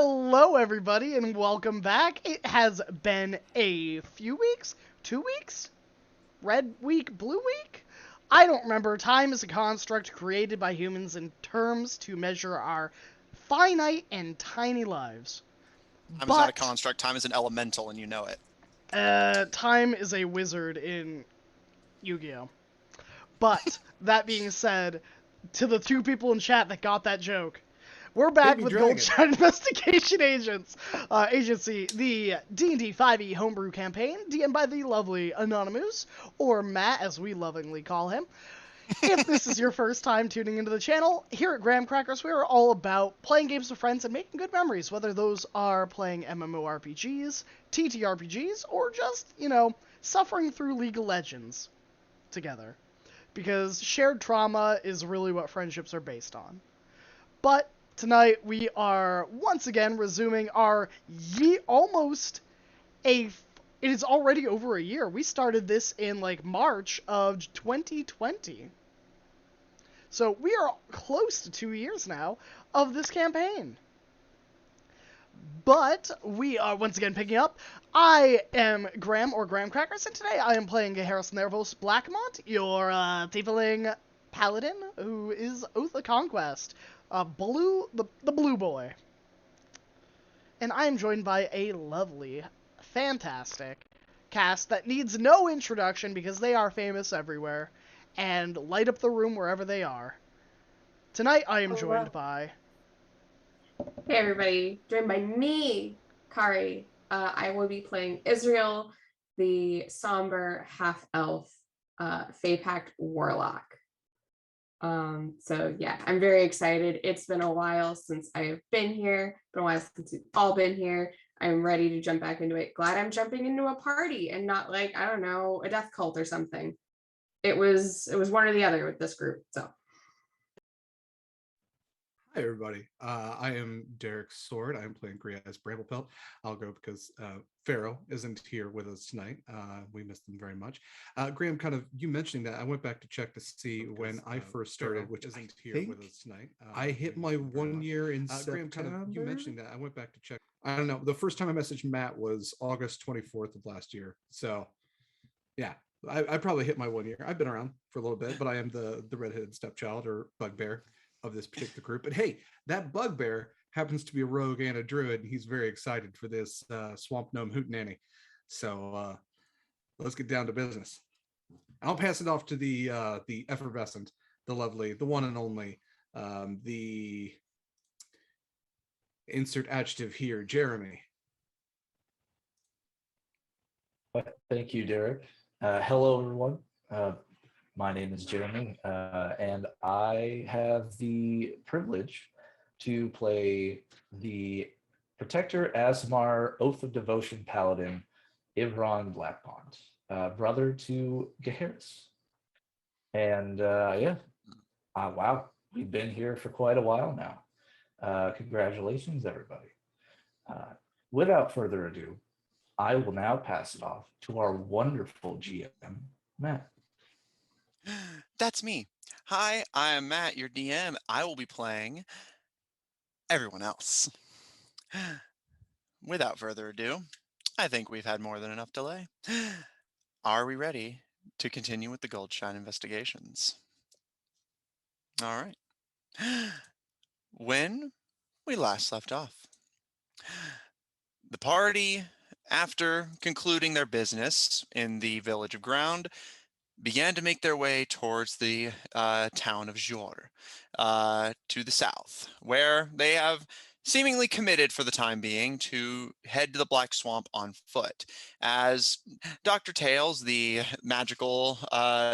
Hello, everybody, and welcome back. It has been a few weeks? 2 weeks? Red week, blue week? I don't remember. Time is a construct created by humans in terms to measure our finite and tiny lives. Time is not a But, construct. Time is an elemental, and you know it. time is a wizard in Yu-Gi-Oh! But, that being said, to the two people in chat that got that joke, we're back Baby with Dragon. Goldshine Investigation Agency, the D&D 5e homebrew campaign, DM'd by the lovely Anonymous, or Matt, as we lovingly call him. If this is your first time tuning into the channel, here at Graham Crackers, we are all about playing games with friends and making good memories, whether those are playing MMORPGs, TTRPGs, or just, suffering through League of Legends together. Because shared trauma is really what friendships are based on. But tonight we are once again resuming our almost a. It is already over a year. We started this in March of 2020. So we are close to 2 years now of this campaign. But we are once again picking up. I am Graham, or Graham Crackers, and today I am playing Harrison Nervos Blackmont, your tiefling paladin, who is Oath of Conquest. The blue boy. And I am joined by a lovely, fantastic cast that needs no introduction because they are famous everywhere and light up the room wherever they are. Tonight I am joined by... Hey everybody, joined by me, Kari. I will be playing Israel, the somber half-elf Fae Pact Warlock. So yeah, I'm very excited. It's been a while since I've been here, been a while since we've all been here. I'm ready to jump back into it. Glad I'm jumping into a party and not like, I don't know, a death cult or something. It was one or the other with this group, so. Hi, everybody. I am Derek Sword. I'm playing Griaz Bramblepelt. I'll go because Pharaoh isn't here with us tonight. We missed them very much. Graham, you mentioning that, I went back to check to see when I first started, which isn't here with us tonight. I hit my 1 year in September. You mentioning that, I went back to check. I don't know. The first time I messaged Matt was August 24th of last year. So, yeah. I probably hit my 1 year. I've been around for a little bit, but I am the redheaded stepchild or bugbear of this particular group. But hey, that bugbear happens to be a rogue and a druid, and he's very excited for this swamp gnome hootenanny. So let's get down to business. I'll pass it off to the effervescent, the lovely, the one and only, the insert adjective here, Jeremy. Thank you, Derek. Hello, everyone. My name is Jeremy, and I have the privilege to play the Protector Asmar Oath of Devotion Paladin, Ivron Blackmont, brother to Gaheris. And wow, we've been here for quite a while now. Congratulations, everybody. Without further ado, I will now pass it off to our wonderful GM, Matt. That's me. Hi, I am Matt, your DM. I will be playing everyone else. Without further ado, I think we've had more than enough delay. Are we ready to continue with the Goldshine investigations? All right. When we last left off, the party, after concluding their business in the village of Ground, began to make their way towards the town of Jor, to the south, where they have seemingly committed for the time being to head to the Black Swamp on foot. As Dr. Tails, the magical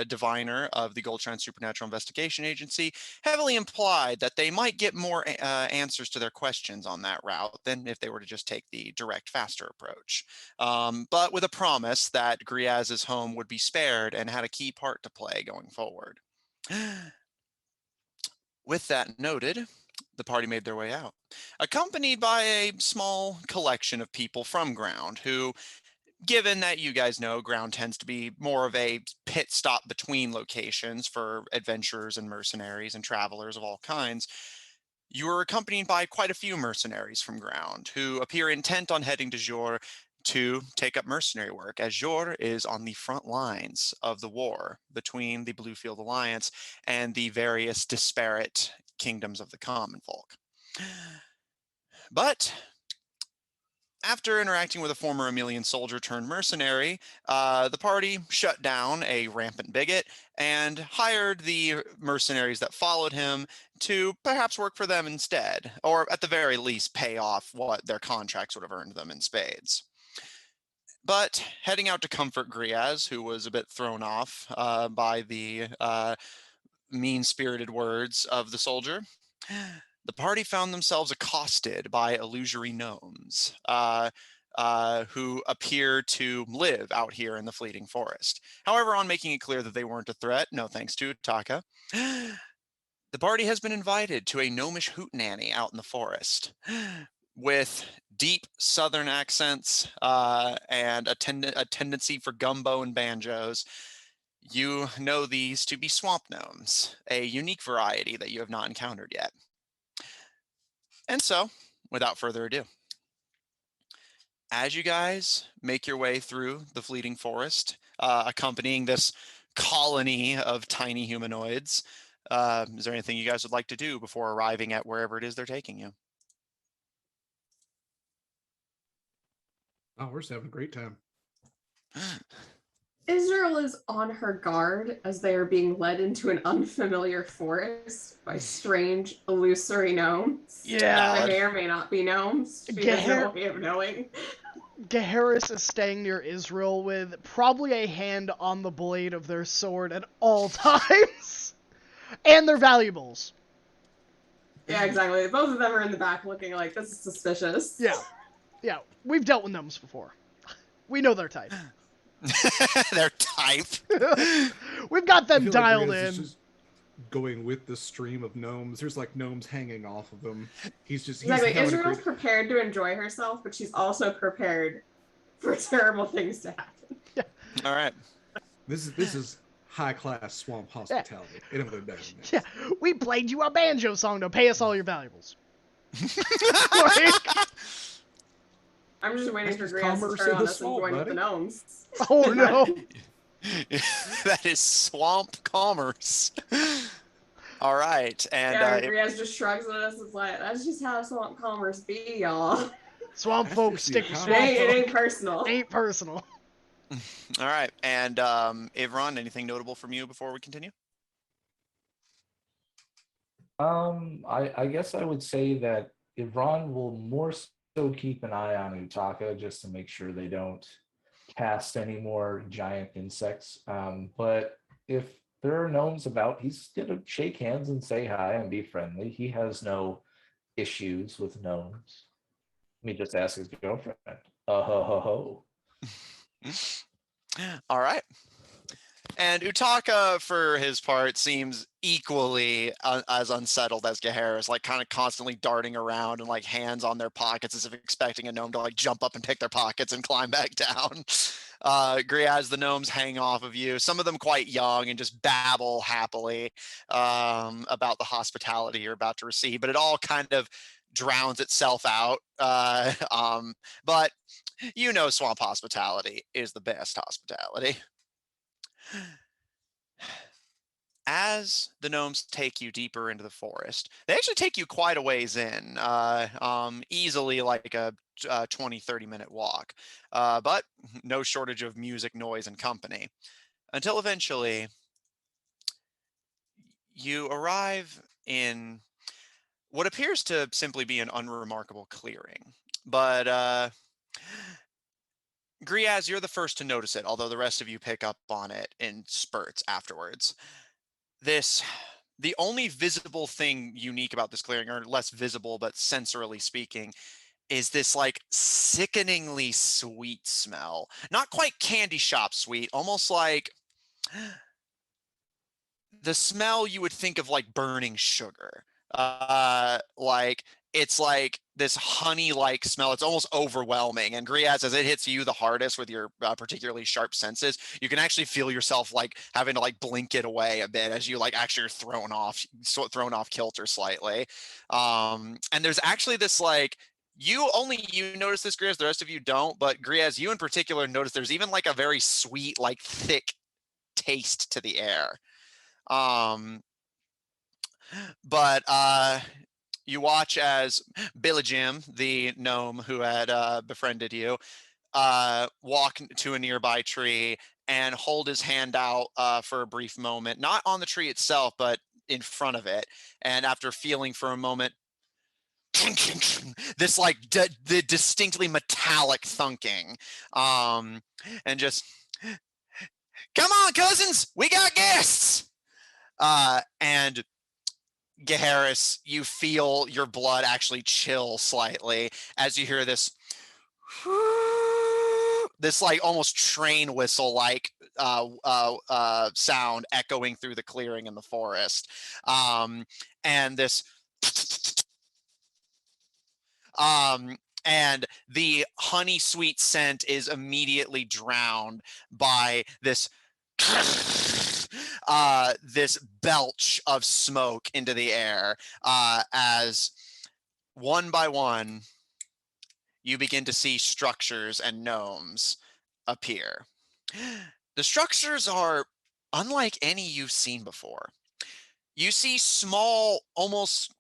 diviner of the Goldshine Supernatural Investigation Agency, heavily implied that they might get more answers to their questions on that route than if they were to just take the direct, faster approach. But with a promise that Griaz's home would be spared and had a key part to play going forward. With that noted, the party made their way out, accompanied by a small collection of people from Ground who, given that you guys know Ground tends to be more of a pit stop between locations for adventurers and mercenaries and travelers of all kinds, You are accompanied by quite a few mercenaries from ground who appear intent on heading to Jor to take up mercenary work, as Jor is on the front lines of the war between the Bluefield Alliance and the various disparate kingdoms of the common folk. But after interacting with a former Emilian soldier turned mercenary, the party shut down a rampant bigot and hired the mercenaries that followed him to perhaps work for them instead, or at the very least pay off what their contracts would have earned them in spades. But heading out to comfort Griaz, who was a bit thrown off by the mean-spirited words of the soldier, the party found themselves accosted by illusory gnomes who appear to live out here in the fleeting forest. However, on making it clear that they weren't a threat, no thanks to Taka, the party has been invited to a gnomish hootenanny out in the forest with deep southern accents and a tendency for gumbo and banjos. You know these to be swamp gnomes, a unique variety that you have not encountered yet. And so, without further ado, as you guys make your way through the fleeting forest, accompanying this colony of tiny humanoids, is there anything you guys would like to do before arriving at wherever it is they're taking you? Oh, we're just having a great time. Israel is on her guard as they are being led into an unfamiliar forest by strange illusory gnomes. Yeah. They may or may not be gnomes. She has no way of knowing. Geharis is staying near Israel with probably a hand on the blade of their sword at all times. And their valuables. Yeah, exactly. Both of them are in the back looking like, this is suspicious. Yeah, we've dealt with gnomes before. We know their type. Their type? We've got them dialed like in. just going with the stream of gnomes. There's like gnomes hanging off of him. He's exactly. Israel's prepared to enjoy herself, but she's also prepared for terrible things to happen. Yeah. All right. This is high class swamp hospitality. Yeah. It ain't better than that. Yeah, we played you a banjo song to pay us all your valuables. I'm just waiting for Griaz to turn on us and join with the gnomes. Oh no. That is swamp commerce. All right, and yeah, Griaz just shrugs at us. It's like, that's just how swamp commerce be, y'all. Swamp folk stick with swamp folk. It ain't personal. Ain't personal. All right, and Ivron, anything notable from you before we continue? I guess I would say that Ivron will more so keep an eye on Utaka just to make sure they don't cast any more giant insects. But if there are gnomes about, he's gonna shake hands and say hi and be friendly. He has no issues with gnomes. Let me just ask his girlfriend. Ho ho ho. All right. And Utaka, for his part, seems equally as unsettled as Geharis, like kind of constantly darting around and like hands on their pockets as if expecting a gnome to like jump up and pick their pockets and climb back down. Griaz, the gnomes hang off of you, some of them quite young, and just babble happily about the hospitality you're about to receive, but it all kind of drowns itself out. But you know, swamp hospitality is the best hospitality. As the gnomes take you deeper into the forest, they actually take you quite a ways in, easily like a 20-30 minute walk, but no shortage of music, noise, and company, until eventually you arrive in what appears to simply be an unremarkable clearing. But Griaz, you're the first to notice it, although the rest of you pick up on it in spurts afterwards. The only visible thing unique about this clearing, or less visible but sensorily speaking, is this like sickeningly sweet smell. Not quite candy shop sweet, almost like the smell you would think of like burning sugar. Like it's like this honey-like smell. It's almost overwhelming. And Griaz, as it hits you the hardest with your particularly sharp senses, you can actually feel yourself like having to like blink it away a bit as you like actually are thrown off kilter slightly. And there's actually this like you notice this, Griaz, the rest of you don't, but Griaz, you in particular notice there's even like a very sweet, like thick taste to the air. But you watch as Billy Jim, the gnome who had befriended you, walk to a nearby tree and hold his hand out for a brief moment, not on the tree itself, but in front of it. And after feeling for a moment, this like the distinctly metallic thunking, and just, come on, cousins, we got guests. And Gaharis, you feel your blood actually chill slightly as you hear this like almost train whistle like sound echoing through the clearing in the forest, and this and the honey sweet scent is immediately drowned by this this belch of smoke into the air, as one by one you begin to see structures and gnomes appear. The structures are unlike any you've seen before. You see small, almost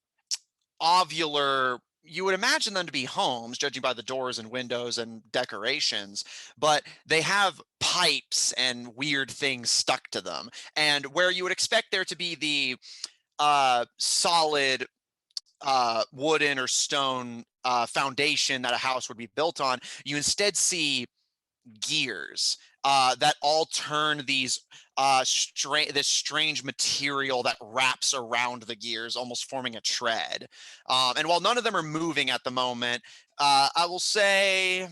ovular, you would imagine them to be homes, judging by the doors and windows and decorations, but they have pipes and weird things stuck to them. And where you would expect there to be the solid wooden or stone foundation that a house would be built on, you instead see gears that all turn these this strange material that wraps around the gears, almost forming a tread. And while none of them are moving at the moment, I will say,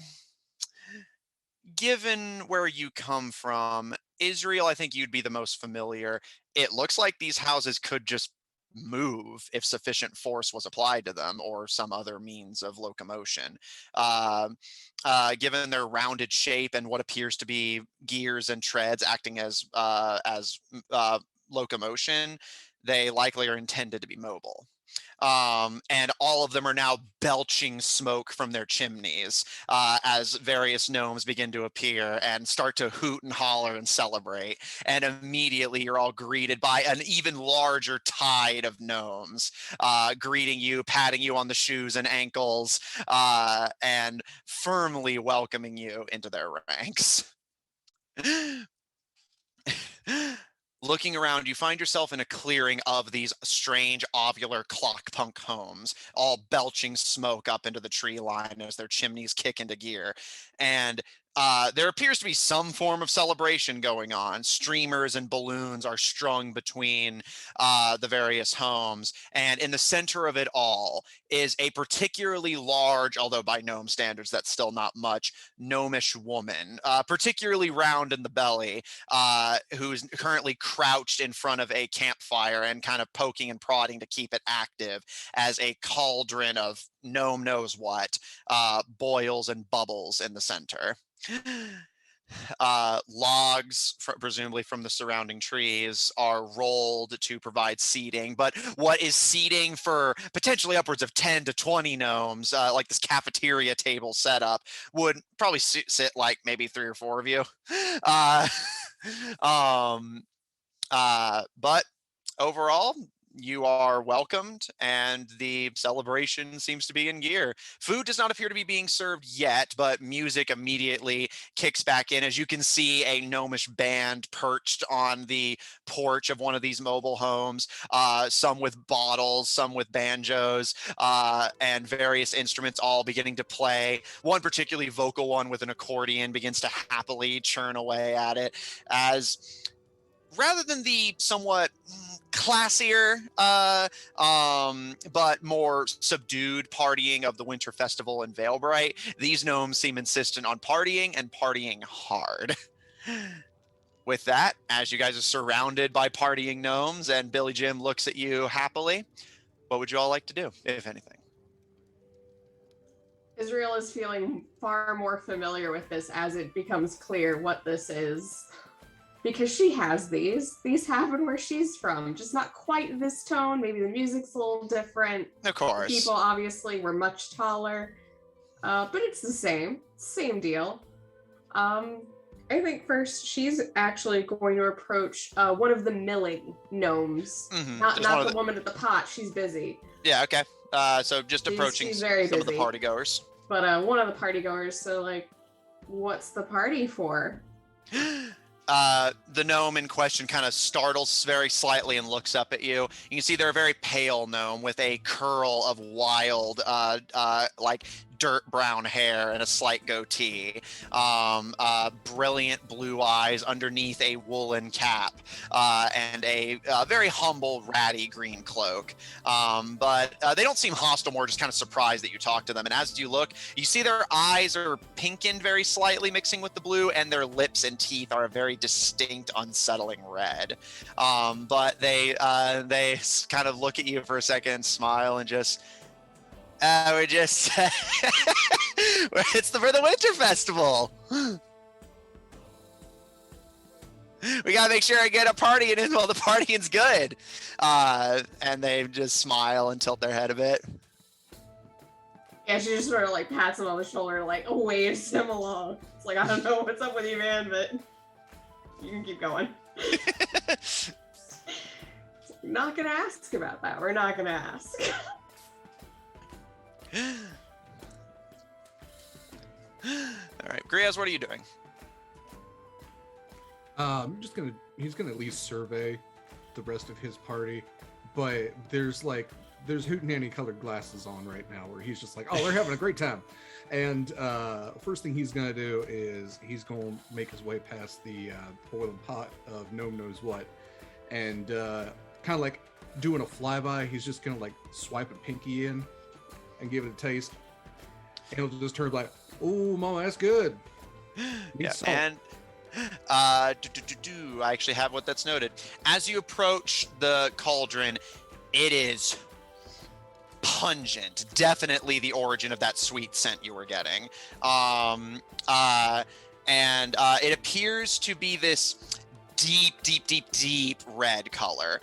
given where you come from, Israel, I think you'd be the most familiar. It looks like these houses could just move if sufficient force was applied to them or some other means of locomotion. Given their rounded shape and what appears to be gears and treads acting as locomotion, they likely are intended to be mobile. And all of them are now belching smoke from their chimneys as various gnomes begin to appear and start to hoot and holler and celebrate. And immediately you're all greeted by an even larger tide of gnomes greeting you, patting you on the shoes and ankles, and firmly welcoming you into their ranks. Looking around, you find yourself in a clearing of these strange ovular clockpunk homes, all belching smoke up into the tree line as their chimneys kick into gear. And there appears to be some form of celebration going on. Streamers and balloons are strung between the various homes. And in the center of it all is a particularly large, although by gnome standards, that's still not much, gnomish woman, particularly round in the belly, who's currently crouched in front of a campfire and kind of poking and prodding to keep it active as a cauldron of gnome knows what boils and bubbles in the center. Logs, presumably from the surrounding trees, are rolled to provide seating. But what is seating for potentially upwards of 10 to 20 gnomes, like this cafeteria table setup, would probably sit like maybe 3 or 4 of you. But overall, you are welcomed and the celebration seems to be in gear. Food does not appear to be being served yet, but music immediately kicks back in as you can see a gnomish band perched on the porch of one of these mobile homes, some with bottles, some with banjos, and various instruments all beginning to play. One particularly vocal one with an accordion begins to happily churn away at it as, rather than the somewhat classier but more subdued partying of the winter festival in Valebright, these gnomes seem insistent on partying and partying hard. With that, as you guys are surrounded by partying gnomes and Billy Jim looks at you happily, what would you all like to do, if anything? Israel is feeling far more familiar with this as it becomes clear what this is. Because she has these. These happen where she's from. Just not quite this tone. Maybe the music's a little different. Of course. People obviously were much taller. But it's the same deal. I think first she's actually going to approach one of the milling gnomes. Mhm. Not Just one of the woman at the pot. She's busy. Yeah, okay. So just approaching she's very some of the busy. party goers. But one of the party goers. So like, what's the party for? The gnome in question kind of startles very slightly and looks up at you. You can see they're a very pale gnome with a curl of wild, like dirt brown hair and a slight goatee. Brilliant blue eyes underneath a woolen cap, and a very humble, ratty green cloak. But they don't seem hostile, more just kind of surprised that you talk to them. And as you look, you see their eyes are pinkened very slightly, mixing with the blue, and their lips and teeth are a very distinct, unsettling red. But they kind of look at you for a second, smile, and just we're just it's for the winter festival. We gotta make sure I get a partying in while the partying's good. And they just smile and tilt their head a bit. Yeah, she just sort of like pats him on the shoulder, like waves him along. It's like, I don't know what's up with you, man, but you can keep going. Not gonna ask about that. We're not gonna ask. All right, Griaz, what are you doing? He's gonna at least survey the rest of his party, but there's hootenanny colored glasses on right now where he's just like, oh, they're having a great time. And first thing he's gonna do is he's gonna make his way past the boiling pot of gnome knows what, and kind of like doing a flyby, he's just gonna like swipe a pinky in and give it a taste, and he'll just turn like, oh mama, that's good. Yeah, Salt. and I actually have what that's noted. As you approach the cauldron, it is pungent, definitely the origin of that sweet scent you were getting. And it appears to be this deep red color.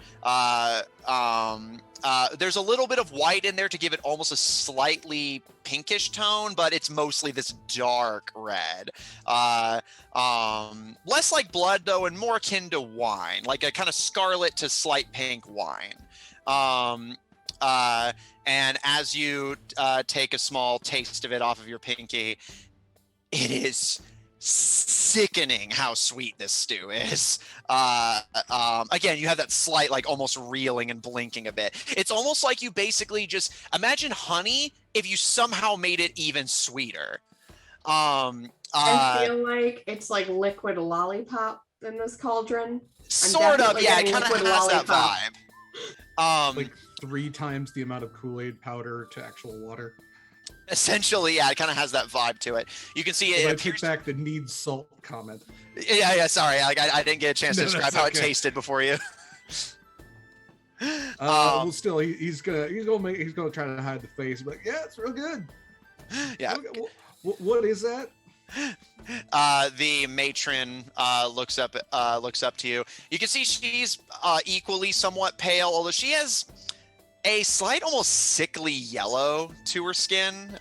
There's a little bit of white in there to give it almost a slightly pinkish tone, but it's mostly this dark red. Less like blood though, and more akin to wine, like a kind of scarlet to slight pink wine. And as you take a small taste of it off of your pinky, it is sickening how sweet this stew is. Again, you have that slight, like almost reeling and blinking a bit. It's almost like you basically just imagine honey if you somehow made it even sweeter. I feel like it's like liquid lollipop in this cauldron. Sort of, yeah, it kind of liquid has that lollipop. vibe. Like 3 times the amount of Kool-Aid powder to actual water. Essentially, yeah, it kind of has that vibe to it. You can see it. I appears... take back the needs salt comment. Yeah. Sorry, I didn't get a chance to No, describe that's how it okay. tasted before you. Well, still, he's gonna try to hide the face, but yeah, it's real good. Yeah. What is that? The matron looks up to you. You can see she's equally somewhat pale, although she has a slight, almost sickly yellow to her skin.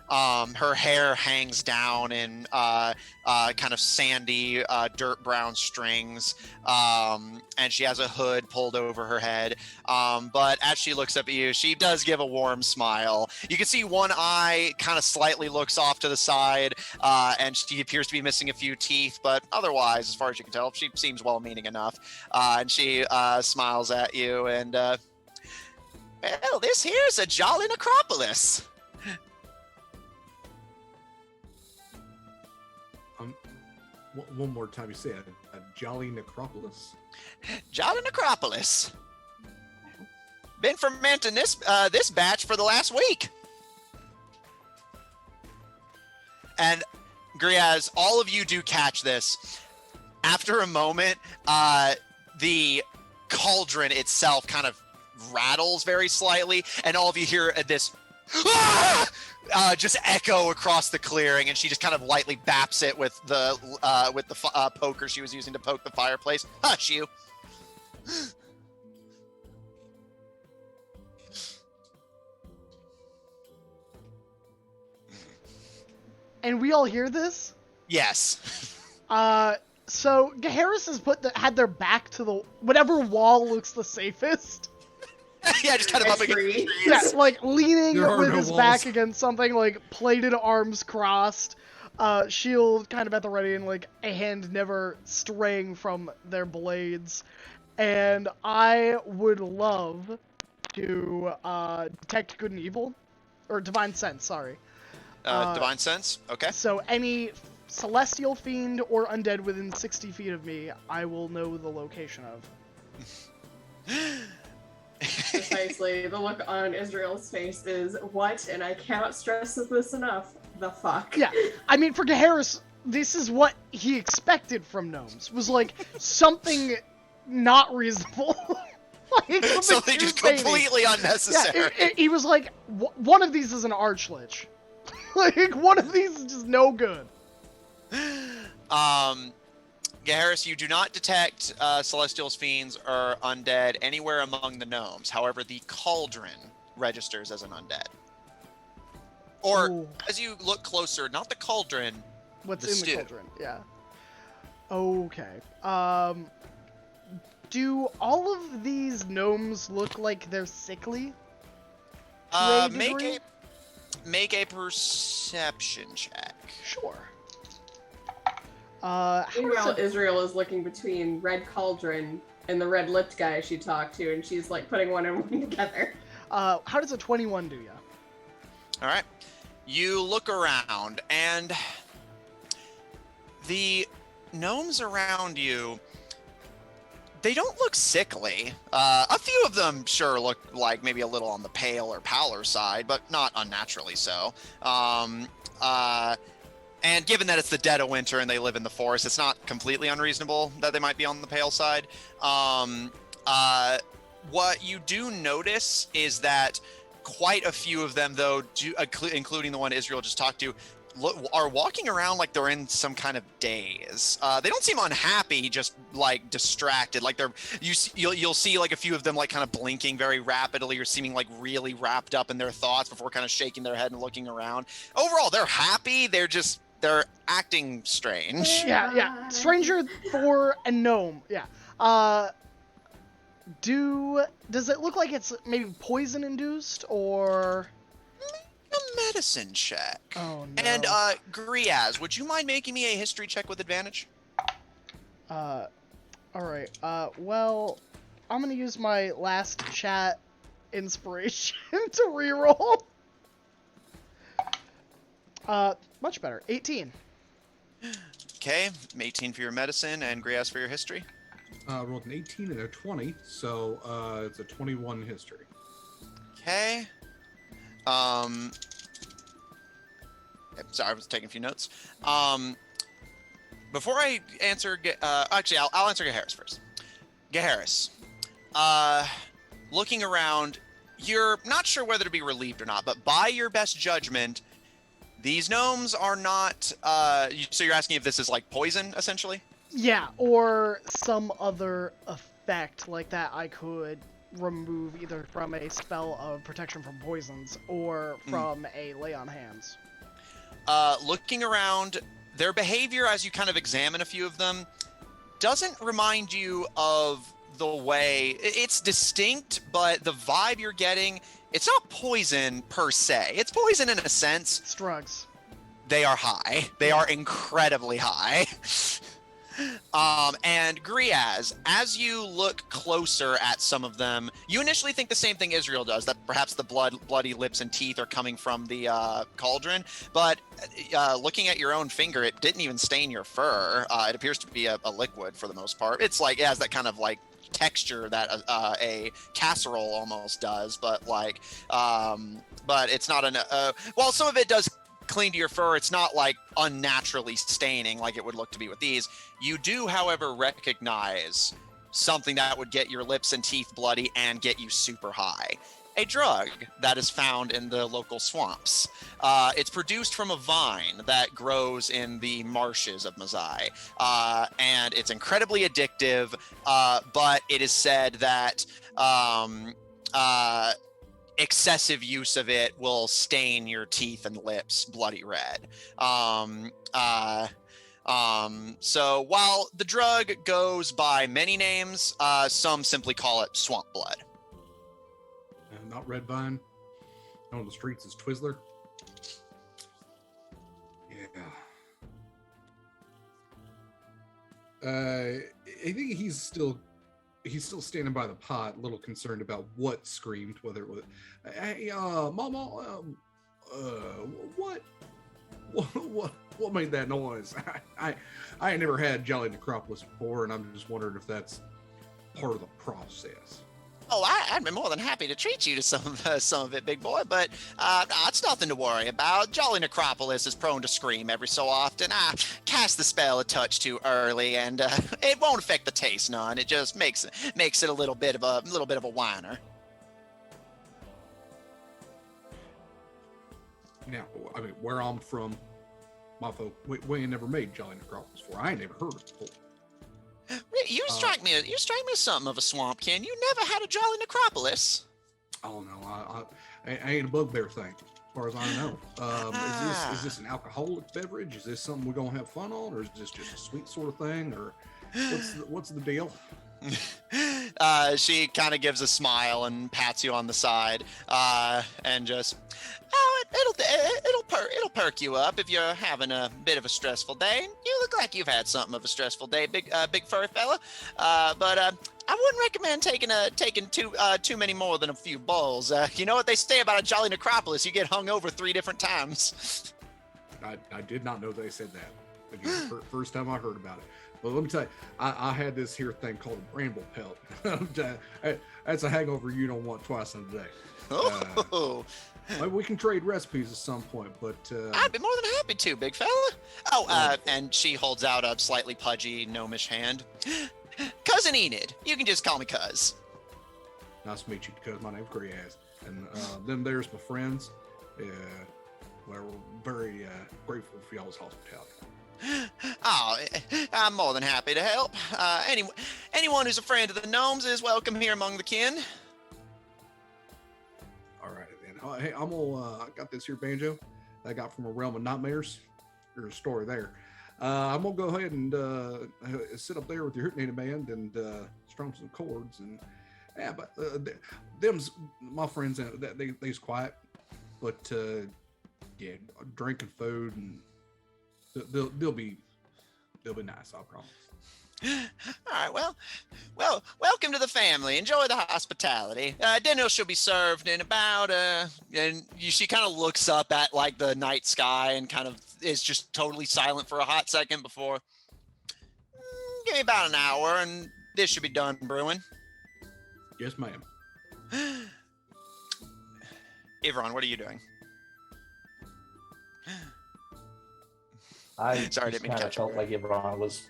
Her hair hangs down in kind of sandy, dirt brown strings, and she has a hood pulled over her head. But as she looks up at you, she does give a warm smile. You can see one eye kind of slightly looks off to the side, and she appears to be missing a few teeth, but otherwise, as far as you can tell, she seems well-meaning enough. And she smiles at you, and well, this here's a jolly necropolis. One more time, you say a jolly necropolis? Jolly necropolis. Been fermenting this batch for the last week. And Griaz, all of you do catch this. After a moment, the cauldron itself kind of rattles very slightly, and all of you hear this just echo across the clearing, and she just kind of lightly baps it with the poker she was using to poke the fireplace. Hush, you. And we all hear this? Yes. So Harris has had their back to the whatever wall looks the safest. Yeah, just kind of up against the trees. Yeah, like leaning There are with no his walls. back against something, like plated arms crossed, shield kind of at the ready, and like a hand never straying from their blades. And I would love to detect good and evil, or divine sense. Sorry. Divine sense. Okay. So any celestial fiend or undead within 60 feet of me, I will know the location of. Precisely. The look on Israel's face is, what? And I cannot stress this enough. The fuck? Yeah, I mean, for Gaharis, this is what he expected from gnomes. Was like something not reasonable. Like, Something just too zany. completely unnecessary. Yeah, he was like, one of these is an archlich. Like, one of these is just no good. Gaharis, you do not detect celestials, fiends, or undead anywhere among the gnomes. However, the cauldron registers as an undead. Or, Ooh. as you look closer, not the cauldron, What's the in stew. the cauldron? Yeah. Okay. Do all of these gnomes look like they're sickly? To a degree? Make a perception check. Sure. How Meanwhile, does Israel is looking between Red Cauldron and the red-lipped guy she talked to, and she's like putting one and one together. how does a 21 do ya? All right. You look around, and the gnomes around you, they don't look sickly. A few of them sure look like maybe a little on the pale or paler side, but not unnaturally so. And given that it's the dead of winter and they live in the forest, it's not completely unreasonable that they might be on the pale side. What you do notice is that quite a few of them, though, including the one Israel just talked to, are walking around like they're in some kind of daze. They don't seem unhappy, just like distracted. Like you'll see like a few of them like kind of blinking very rapidly or seeming like really wrapped up in their thoughts before kind of shaking their head and looking around. Overall, they're happy. They're acting strange. Yeah. Stranger, Thor, and gnome. Yeah. Does it look like it's maybe poison induced or A medicine check. Oh no. And Griaz, would you mind making me a history check with advantage? All right. Well, I'm gonna use my last chat inspiration to reroll. Much better. 18. Okay, 18 for your medicine and Griaz for your history. Rolled an 18 and a 20, so it's a 21 history. Okay. Sorry, I was taking a few notes. Before I answer, actually, I'll answer Gaharis first. Gaharis, looking around, you're not sure whether to be relieved or not, but by your best judgment, these gnomes are not. So you're asking if this is like poison, essentially? Yeah, or some other effect like that I could remove either from a spell of protection from poisons or from a lay on hands. Looking around, their behavior as you kind of examine a few of them doesn't remind you of the way it's distinct, but the vibe you're getting, it's not poison per se. It's poison in a sense. It's drugs. They are high. They are incredibly high. And Griaz, as you look closer at some of them, you initially think the same thing Israel does, that perhaps the bloody lips and teeth are coming from the cauldron, but looking at your own finger, it didn't even stain your fur. It appears to be a liquid for the most part. It's like, it has that kind of like texture that a casserole almost does, but like, but it's not well, some of it does cling to your fur. It's not like unnaturally staining like it would look to be with these. You do, however, recognize something that would get your lips and teeth bloody and get you super high. A drug that is found in the local swamps. It's produced from a vine that grows in the marshes of Mazai, and it's incredibly addictive, but it is said that excessive use of it will stain your teeth and lips bloody red. So while the drug goes by many names, some simply call it swamp blood. Not Red Vine. On the streets is Twizzler. Yeah. I think he's still standing by the pot, a little concerned about what screamed, whether it was, "Hey, Mama, what made that noise?" I ain't never had Jolly Necropolis before, and I'm just wondering if that's part of the process. Oh, I'd be more than happy to treat you to some of it, big boy, but it's nothing to worry about. Jolly Necropolis is prone to scream every so often. I cast the spell a touch too early, and it won't affect the taste none. It just makes it a little bit of a whiner. Now, I mean, where I'm from, my folk, we ain't never made Jolly Necropolis before. I ain't never heard of it before. You strike me as something of a swampkin. You never had a Jolly Necropolis. Oh no, I ain't a bugbear thing, as far as I know. Is this an alcoholic beverage? Is this something we're gonna have fun on, or is this just a sweet sort of thing, or what's the deal? She kind of gives a smile and pats you on the side, and just, it'll perk you up if you're having a bit of a stressful day. You look like you've had something of a stressful day, big furry fella. But I wouldn't recommend taking too many more than a few bowls. You know what they say about a Jolly Necropolis? You get hung over 3 different times. I did not know they said that. Again, first time I heard about it. But let me tell you, I had this here thing called a bramble pelt. That's a hangover you don't want twice in a day. We can trade recipes at some point, but I'd be more than happy to, big fella. Oh, and she holds out a slightly pudgy gnomish hand. Cousin Enid, you can just call me Cuz. Nice to meet you, Cuz. My name's Greyaz, and them there's my friends. We're very grateful for y'all's hospitality. Oh, I'm more than happy to help. Anyone who's a friend of the gnomes is welcome here among the kin. All right, then. Hey, I got this here banjo that I got from a realm of nightmares. There's a story there. I'm gonna go ahead and sit up there with your hootenanny band and strum some chords, and yeah, but them's my friends. They's quiet, but yeah, drinking food, and they'll be nice, I promise. All right, well, welcome to the family. Enjoy the hospitality. Dinner should be served in about she kind of looks up at like the night sky and kind of is just totally silent for a hot second before. Give me about an hour and this should be done brewing. Yes, ma'am. Ivron, what are you doing? I Sorry, I didn't mean to kind of catch you. felt like Ivron was.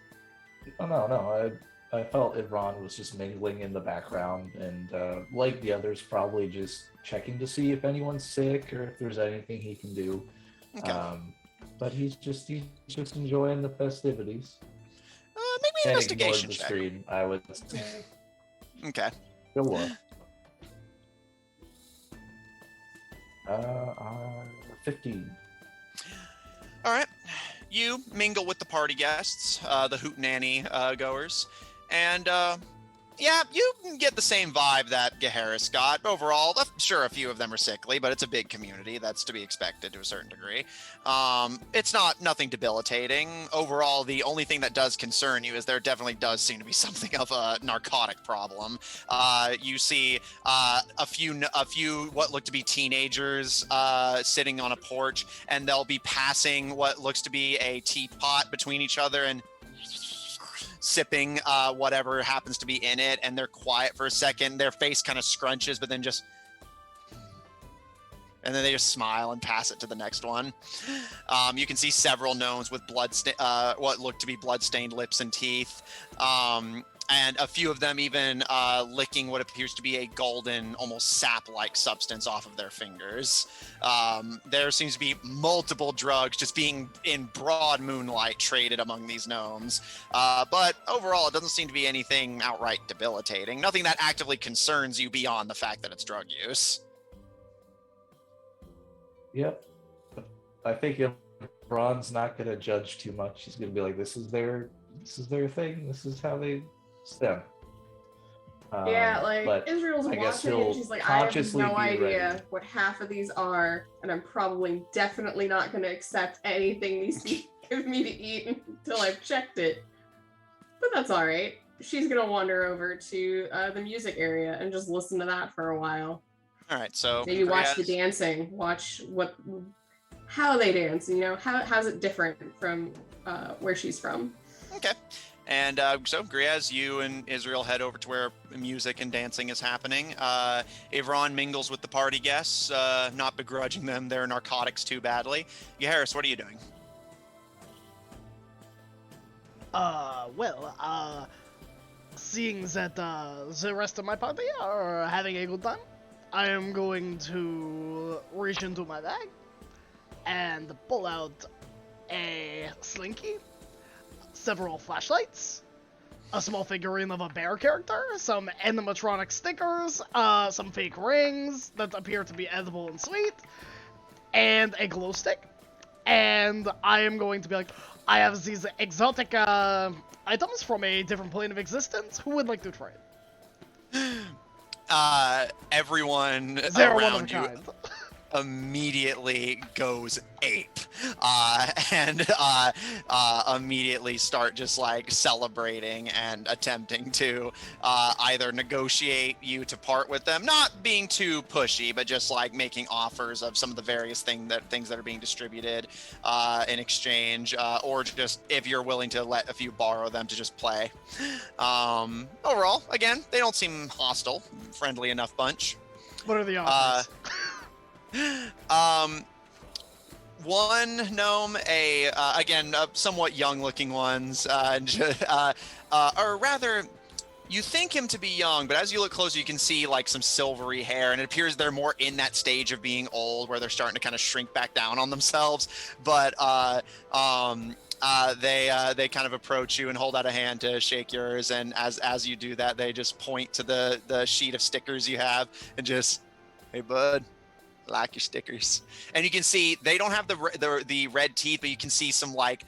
Oh no. I felt Ivron was just mingling in the background, and like the others, probably just checking to see if anyone's sick or if there's anything he can do. Okay. But he's just enjoying the festivities. Make me an And investigation ignored the check. screen. I would say. Okay. Go what? 15. All right. You mingle with the party guests, the hootenanny goers, and yeah, you can get the same vibe that Gaharis got. Overall, sure, a few of them are sickly, but it's a big community. That's to be expected to a certain degree. It's nothing debilitating. Overall, the only thing that does concern you is there definitely does seem to be something of a narcotic problem. You see a few what look to be teenagers sitting on a porch, and they'll be passing what looks to be a teapot between each other and sipping whatever happens to be in it, and they're quiet for a second. Their face kind of scrunches, but then and then they just smile and pass it to the next one. You can see several gnomes with what look to be blood-stained lips and teeth. and a few of them even licking what appears to be a golden, almost sap-like substance off of their fingers. There seems to be multiple drugs just being in broad moonlight traded among these gnomes. But overall, it doesn't seem to be anything outright debilitating. Nothing that actively concerns you beyond the fact that it's drug use. Yep. I think if Ron's not going to judge too much, he's going to be like, this is their thing. This is how they stem. Yeah, like but Israel's I guess watching and he'll she's like, I have consciously no be idea ready. what half of these are, and I'm probably definitely not going to accept anything these people give me to eat until I've checked it. But that's all right. She's going to wander over to the music area and just listen to that for a while. All right, so Maybe watch the Griaz- dancing, watch how they dance. You know, how's it different from where she's from? Okay. And so, Griaz, you and Israel head over to where music and dancing is happening. Ivron mingles with the party guests, not begrudging them their narcotics too badly. Harris, what are you doing? Seeing that the rest of my party are having a good time, I am going to reach into my bag and pull out a slinky, several flashlights, a small figurine of a bear character, some animatronic stickers, some fake rings that appear to be edible and sweet, and a glow stick. And I am going to be like, I have these exotic items from a different plane of existence. Who would like to try it? Everyone They're one of a around you kind. immediately goes ape and immediately start just like celebrating and attempting to either negotiate you to part with them, not being too pushy, but just like making offers of some of the various things that are being distributed in exchange, or just if you're willing to let a few borrow them to just play. Overall, again, they don't seem hostile, friendly enough bunch. What are the offers? One gnome, again, somewhat young-looking ones, or rather, you think him to be young, but as you look closer, you can see like some silvery hair, and it appears they're more in that stage of being old, where they're starting to kind of shrink back down on themselves. But they kind of approach you and hold out a hand to shake yours, and as you do that, they just point to the sheet of stickers you have and just, hey, bud. Like your stickers. And you can see they don't have the red teeth, but you can see some like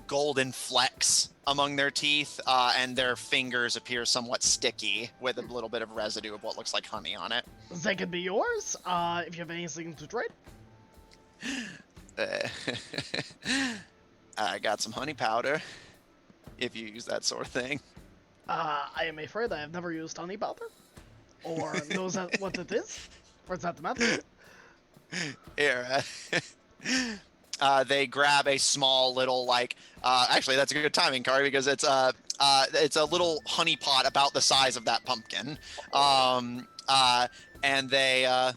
golden flecks among their teeth, and their fingers appear somewhat sticky with a little bit of residue of what looks like honey on it. They could be yours, if you have anything to trade. I got some honey powder, if you use that sort of thing. I am afraid I have never used honey powder, or knows what it is, or is that the matter? Here, they grab a small little like. Actually, that's a good timing, Kari, because it's a little honey pot about the size of that pumpkin, and they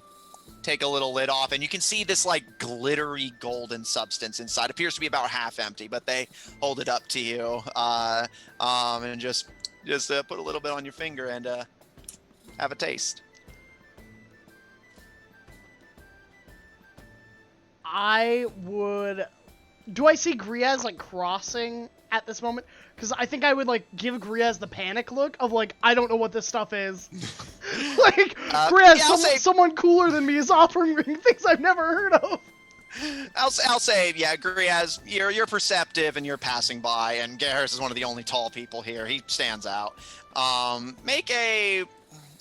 take a little lid off, and you can see this like glittery golden substance inside. It appears to be about half empty, but they hold it up to you, and just put a little bit on your finger and have a taste. I would... Do I see Griaz, like, crossing at this moment? Because I think I would, like, give Griaz the panic look of, like, I don't know what this stuff is. Like, Griaz, yeah, someone cooler than me is offering me things I've never heard of. I'll say, yeah, Griaz, you're perceptive and you're passing by, and Garrus is one of the only tall people here. He stands out. Make a...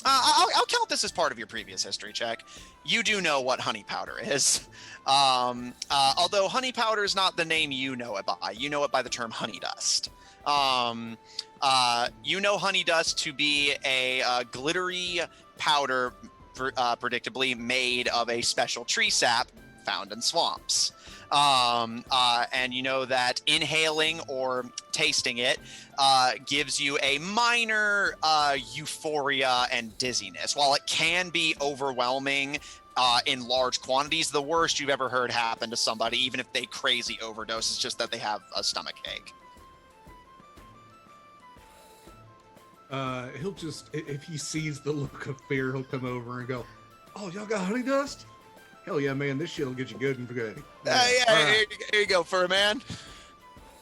I'll count this as part of your previous history check. You do know what honey powder is. Although honey powder is not the name you know it by. You know it by the term honey dust. You know honey dust to be a glittery powder, predictably made of a special tree sap found in swamps. And you know that inhaling or tasting it gives you a minor euphoria and dizziness. While it can be overwhelming in large quantities, the worst you've ever heard happen to somebody, even if they crazy overdose, is just that they have a stomach ache. he'll just, if he sees the look of fear, he'll come over and go, "Oh, y'all got honey dust? Hell yeah, man! This shit'll get you good and good." Yeah, all right. here you go, fur man.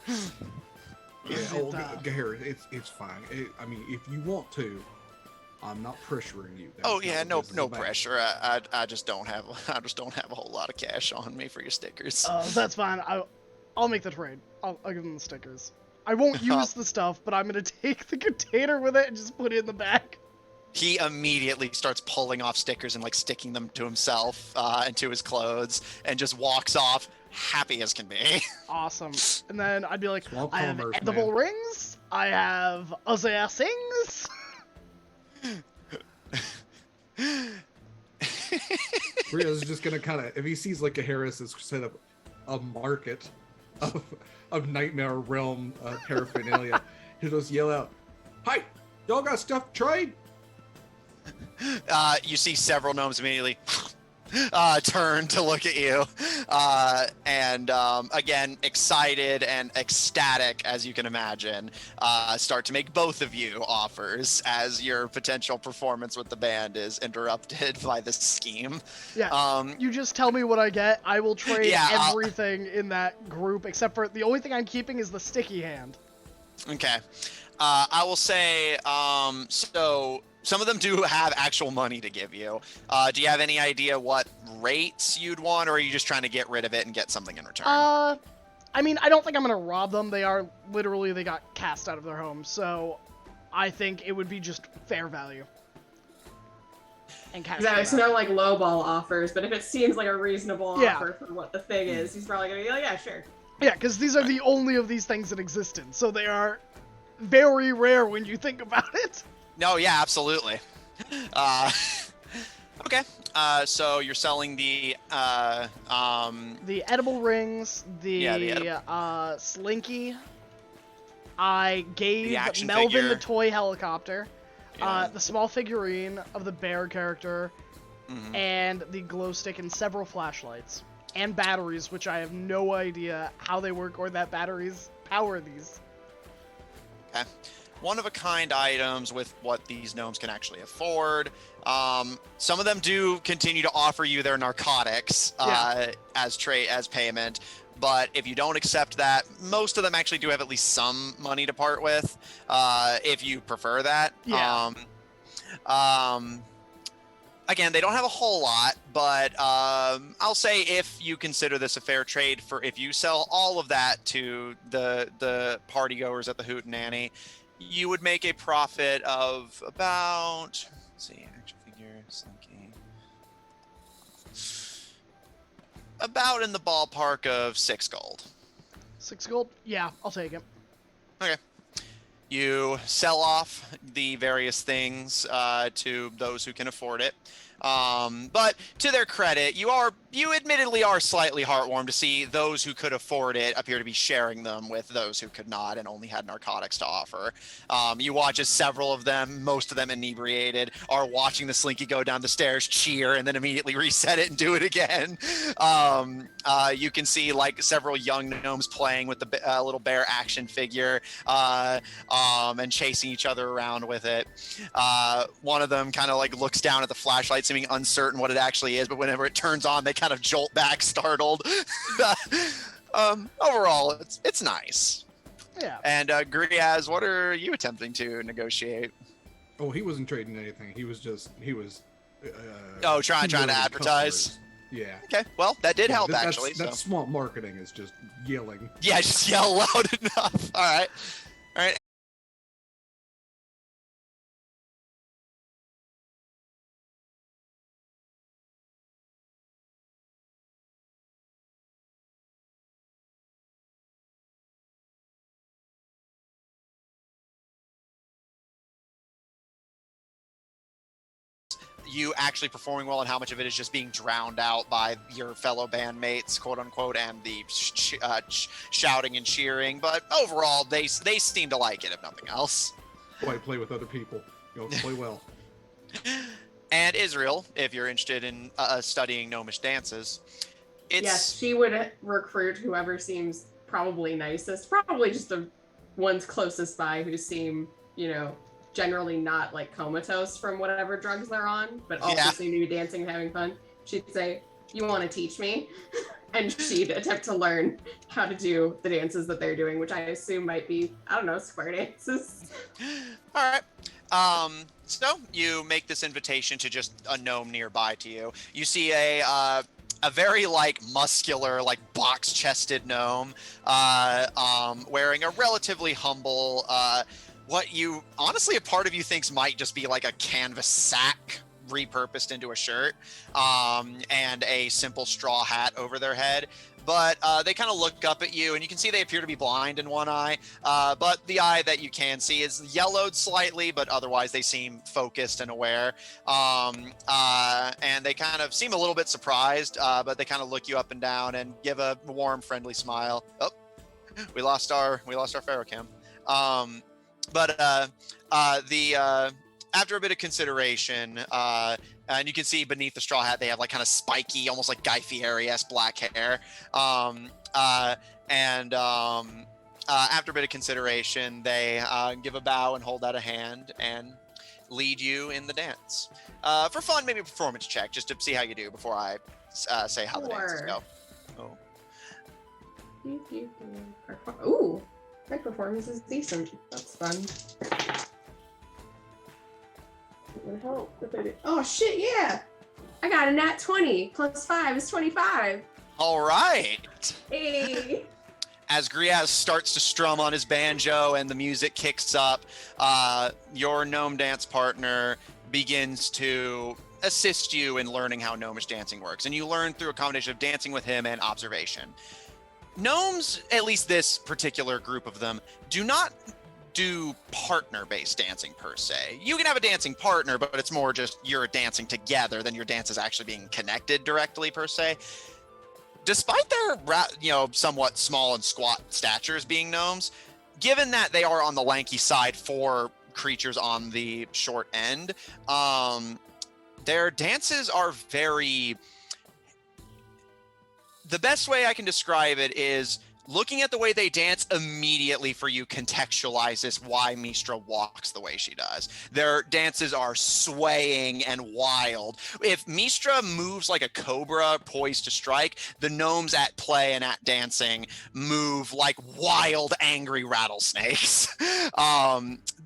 Yeah, Is oh, it, Garrett, it's fine. I mean, if you want to, I'm not pressuring you. That's Oh not yeah, what no this is no about. pressure. I just don't have a whole lot of cash on me for your stickers. That's fine. I'll make the trade. I'll give them the stickers. I won't use the stuff, but I'm gonna take the container with it and just put it in the bag. He immediately starts pulling off stickers and like sticking them to himself and to his clothes, and just walks off happy as can be. Awesome. And then I'd be like, Small I have commerce, edible man. rings. I have other things. Ria's just gonna kind of, if he sees like a Harris has set up a market of Nightmare Realm paraphernalia, he'll just yell out, "Hi, y'all got stuff to trade?" You see several gnomes immediately turn to look at you, and again, excited and ecstatic, as you can imagine, start to make both of you offers as your potential performance with the band is interrupted by this scheme. Yeah. You just tell me what I get. I will trade Yeah, everything in that group, except for the only thing I'm keeping is the sticky hand. Okay. I will say, so some of them do have actual money to give you. Do you have any idea what rates you'd want, or are you just trying to get rid of it and get something in return? I mean, I don't think I'm gonna rob them. They got cast out of their home, so I think it would be just fair value. And cash. Exactly. So no like lowball offers, but if it seems like a reasonable offer for what the thing is, he's probably gonna be like, yeah, sure. Yeah, because these are the only of these things in existence, so they are very rare when you think about it. No, yeah, absolutely. Okay. So you're selling the edible rings, the slinky. I gave action Melvin figure. the toy helicopter, Yeah. the small figurine of the bear character, and the glow stick and several flashlights. And batteries, which I have no idea how they work or that batteries power these. Okay. One-of-a-kind items with what these gnomes can actually afford. Some of them do continue to offer you their narcotics as payment, but if you don't accept that, most of them actually do have at least some money to part with, if you prefer that. Yeah. Again, they don't have a whole lot, but I'll say if you consider this a fair trade, for if you sell all of that to the party goers at the Hootenanny, you would make a profit of about, let's see, action figure, slinky, about in the ballpark of 6 gold. 6 gold? Yeah, I'll take it. Okay. You sell off the various things to those who can afford it. But to their credit, you admittedly are slightly heartwarmed to see those who could afford it appear to be sharing them with those who could not and only had narcotics to offer. You watch as several of them, most of them inebriated, are watching the slinky go down the stairs, cheer, and then immediately reset it and do it again. You can see like several young gnomes playing with the little bear action figure and chasing each other around with it. One of them kind of like looks down at the flashlight, seeming uncertain what it actually is, but whenever it turns on, they kind of jolt back, startled. Overall, it's nice. Yeah. And Griaz, what are you attempting to negotiate? Oh, he wasn't trading anything. He was trying to advertise. Customers. Yeah. Okay, well, that did help that's, actually. That's smart marketing, is just yelling. Yeah, just yell loud enough. All right. You actually performing well, and how much of it is just being drowned out by your fellow bandmates, quote unquote, and the shouting and cheering. But overall, they seem to like it, if nothing else. Why play with other people? You know, play well. And Israel, if you're interested in studying gnomish dances, Yes, she would recruit whoever seems probably nicest, probably just the ones closest by who seem, generally not like comatose from whatever drugs they're on, but also seem to be dancing and having fun, she'd say, "You want to teach me?" And she'd attempt to learn how to do the dances that they're doing, which I assume might be, I don't know, square dances. All right. So you make this invitation to just a gnome nearby to you. You see a very like muscular, like box-chested gnome, wearing a relatively humble, what you honestly a part of you thinks might just be like a canvas sack repurposed into a shirt, and a simple straw hat over their head. But they kind of look up at you, and you can see they appear to be blind in one eye. But the eye that you can see is yellowed slightly, but otherwise they seem focused and aware. And they kind of seem a little bit surprised, but they kind of look you up and down and give a warm, friendly smile. Oh, we lost our ferrocam. After a bit of consideration, and you can see beneath the straw hat, they have like kind of spiky, almost like Guy Fieri-esque black hair. After a bit of consideration, they give a bow and hold out a hand and lead you in the dance. For fun, maybe a performance check, just to see how you do before I say how the dances go. Oh. Ooh, my performance is decent. That's fun. Oh shit, yeah! I got a nat 20 plus 5 is 25. All right. Hey. As Griaz starts to strum on his banjo and the music kicks up, your gnome dance partner begins to assist you in learning how gnomish dancing works. And you learn through a combination of dancing with him and observation. Gnomes, at least this particular group of them, do not do partner-based dancing per se. You can have a dancing partner, but it's more just you're dancing together than your dance is actually being connected directly per se. Despite their, somewhat small and squat statures being gnomes, given that they are on the lanky side for creatures on the short end, their dances are very... The best way I can describe it is looking at the way they dance immediately for you contextualizes why Mistra walks the way she does. Their dances are swaying and wild. If Mistra moves like a cobra poised to strike, the gnomes at play and at dancing move like wild, angry rattlesnakes.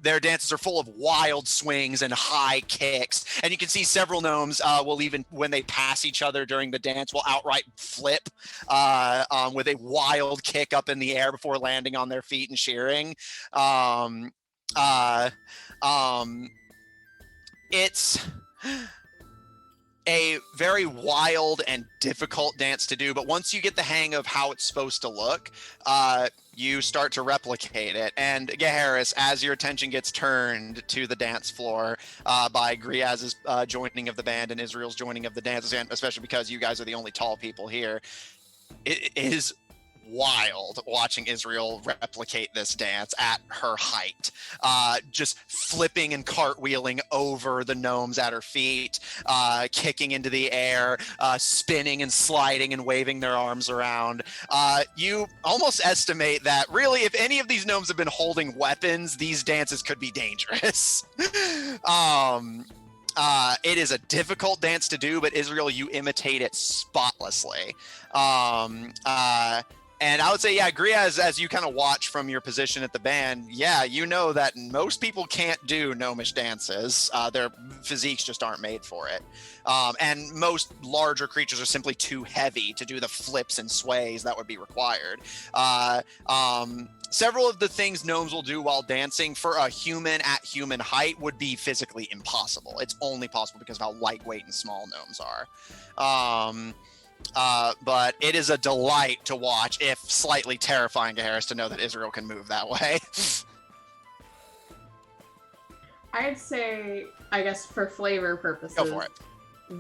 Their dances are full of wild swings and high kicks. And you can see several gnomes will even, when they pass each other during the dance, will outright flip with a wild kick up in the air before landing on their feet and cheering. It's a very wild and difficult dance to do, but once you get the hang of how it's supposed to look, you start to replicate it. And Gaharis, as your attention gets turned to the dance floor by Griaz's joining of the band and Israel's joining of the dance, and especially because you guys are the only tall people here, it is wild watching Israel replicate this dance at her height, just flipping and cartwheeling over the gnomes at her feet, kicking into the air, spinning and sliding and waving their arms around. You almost estimate that really if any of these gnomes have been holding weapons, these dances could be dangerous. It is a difficult dance to do, but Israel, you imitate it spotlessly. And I would say, yeah, Griaz, as you kind of watch from your position at the band, yeah, you know that most people can't do gnomish dances. Their physiques just aren't made for it. And most larger creatures are simply too heavy to do the flips and sways that would be required. Several of the things gnomes will do while dancing for a human at human height would be physically impossible. It's only possible because of how lightweight and small gnomes are. But it is a delight to watch, if slightly terrifying to Harris, to know that Israel can move that way. I'd say, I guess for flavor purposes, Go for it.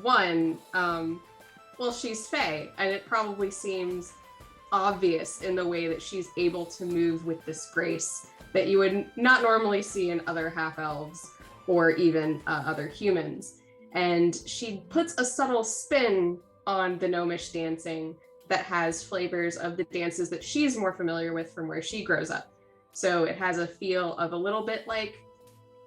One, well, she's Fae, and it probably seems obvious in the way that she's able to move with this grace that you would not normally see in other half-elves or even other humans. And she puts a subtle spin on the gnomish dancing that has flavors of the dances that she's more familiar with from where she grows up. So it has a feel of a little bit like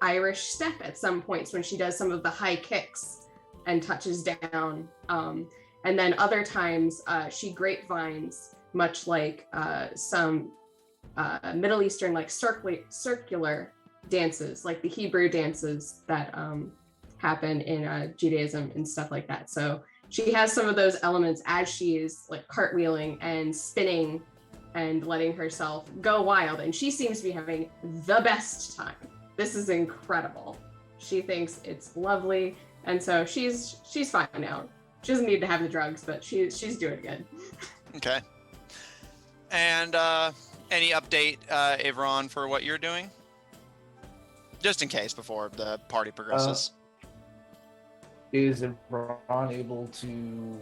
Irish step at some points when she does some of the high kicks and touches down. And then other times she grapevines, much like some Middle Eastern like circular dances, like the Hebrew dances that happen in Judaism and stuff like that. So she has some of those elements as she is like cartwheeling and spinning and letting herself go wild. And she seems to be having the best time. This is incredible. She thinks it's lovely. And so she's fine now. She doesn't need to have the drugs, but she's doing good. Okay. And any update, Ivron, for what you're doing? Just in case before the party progresses. Is Ron able to,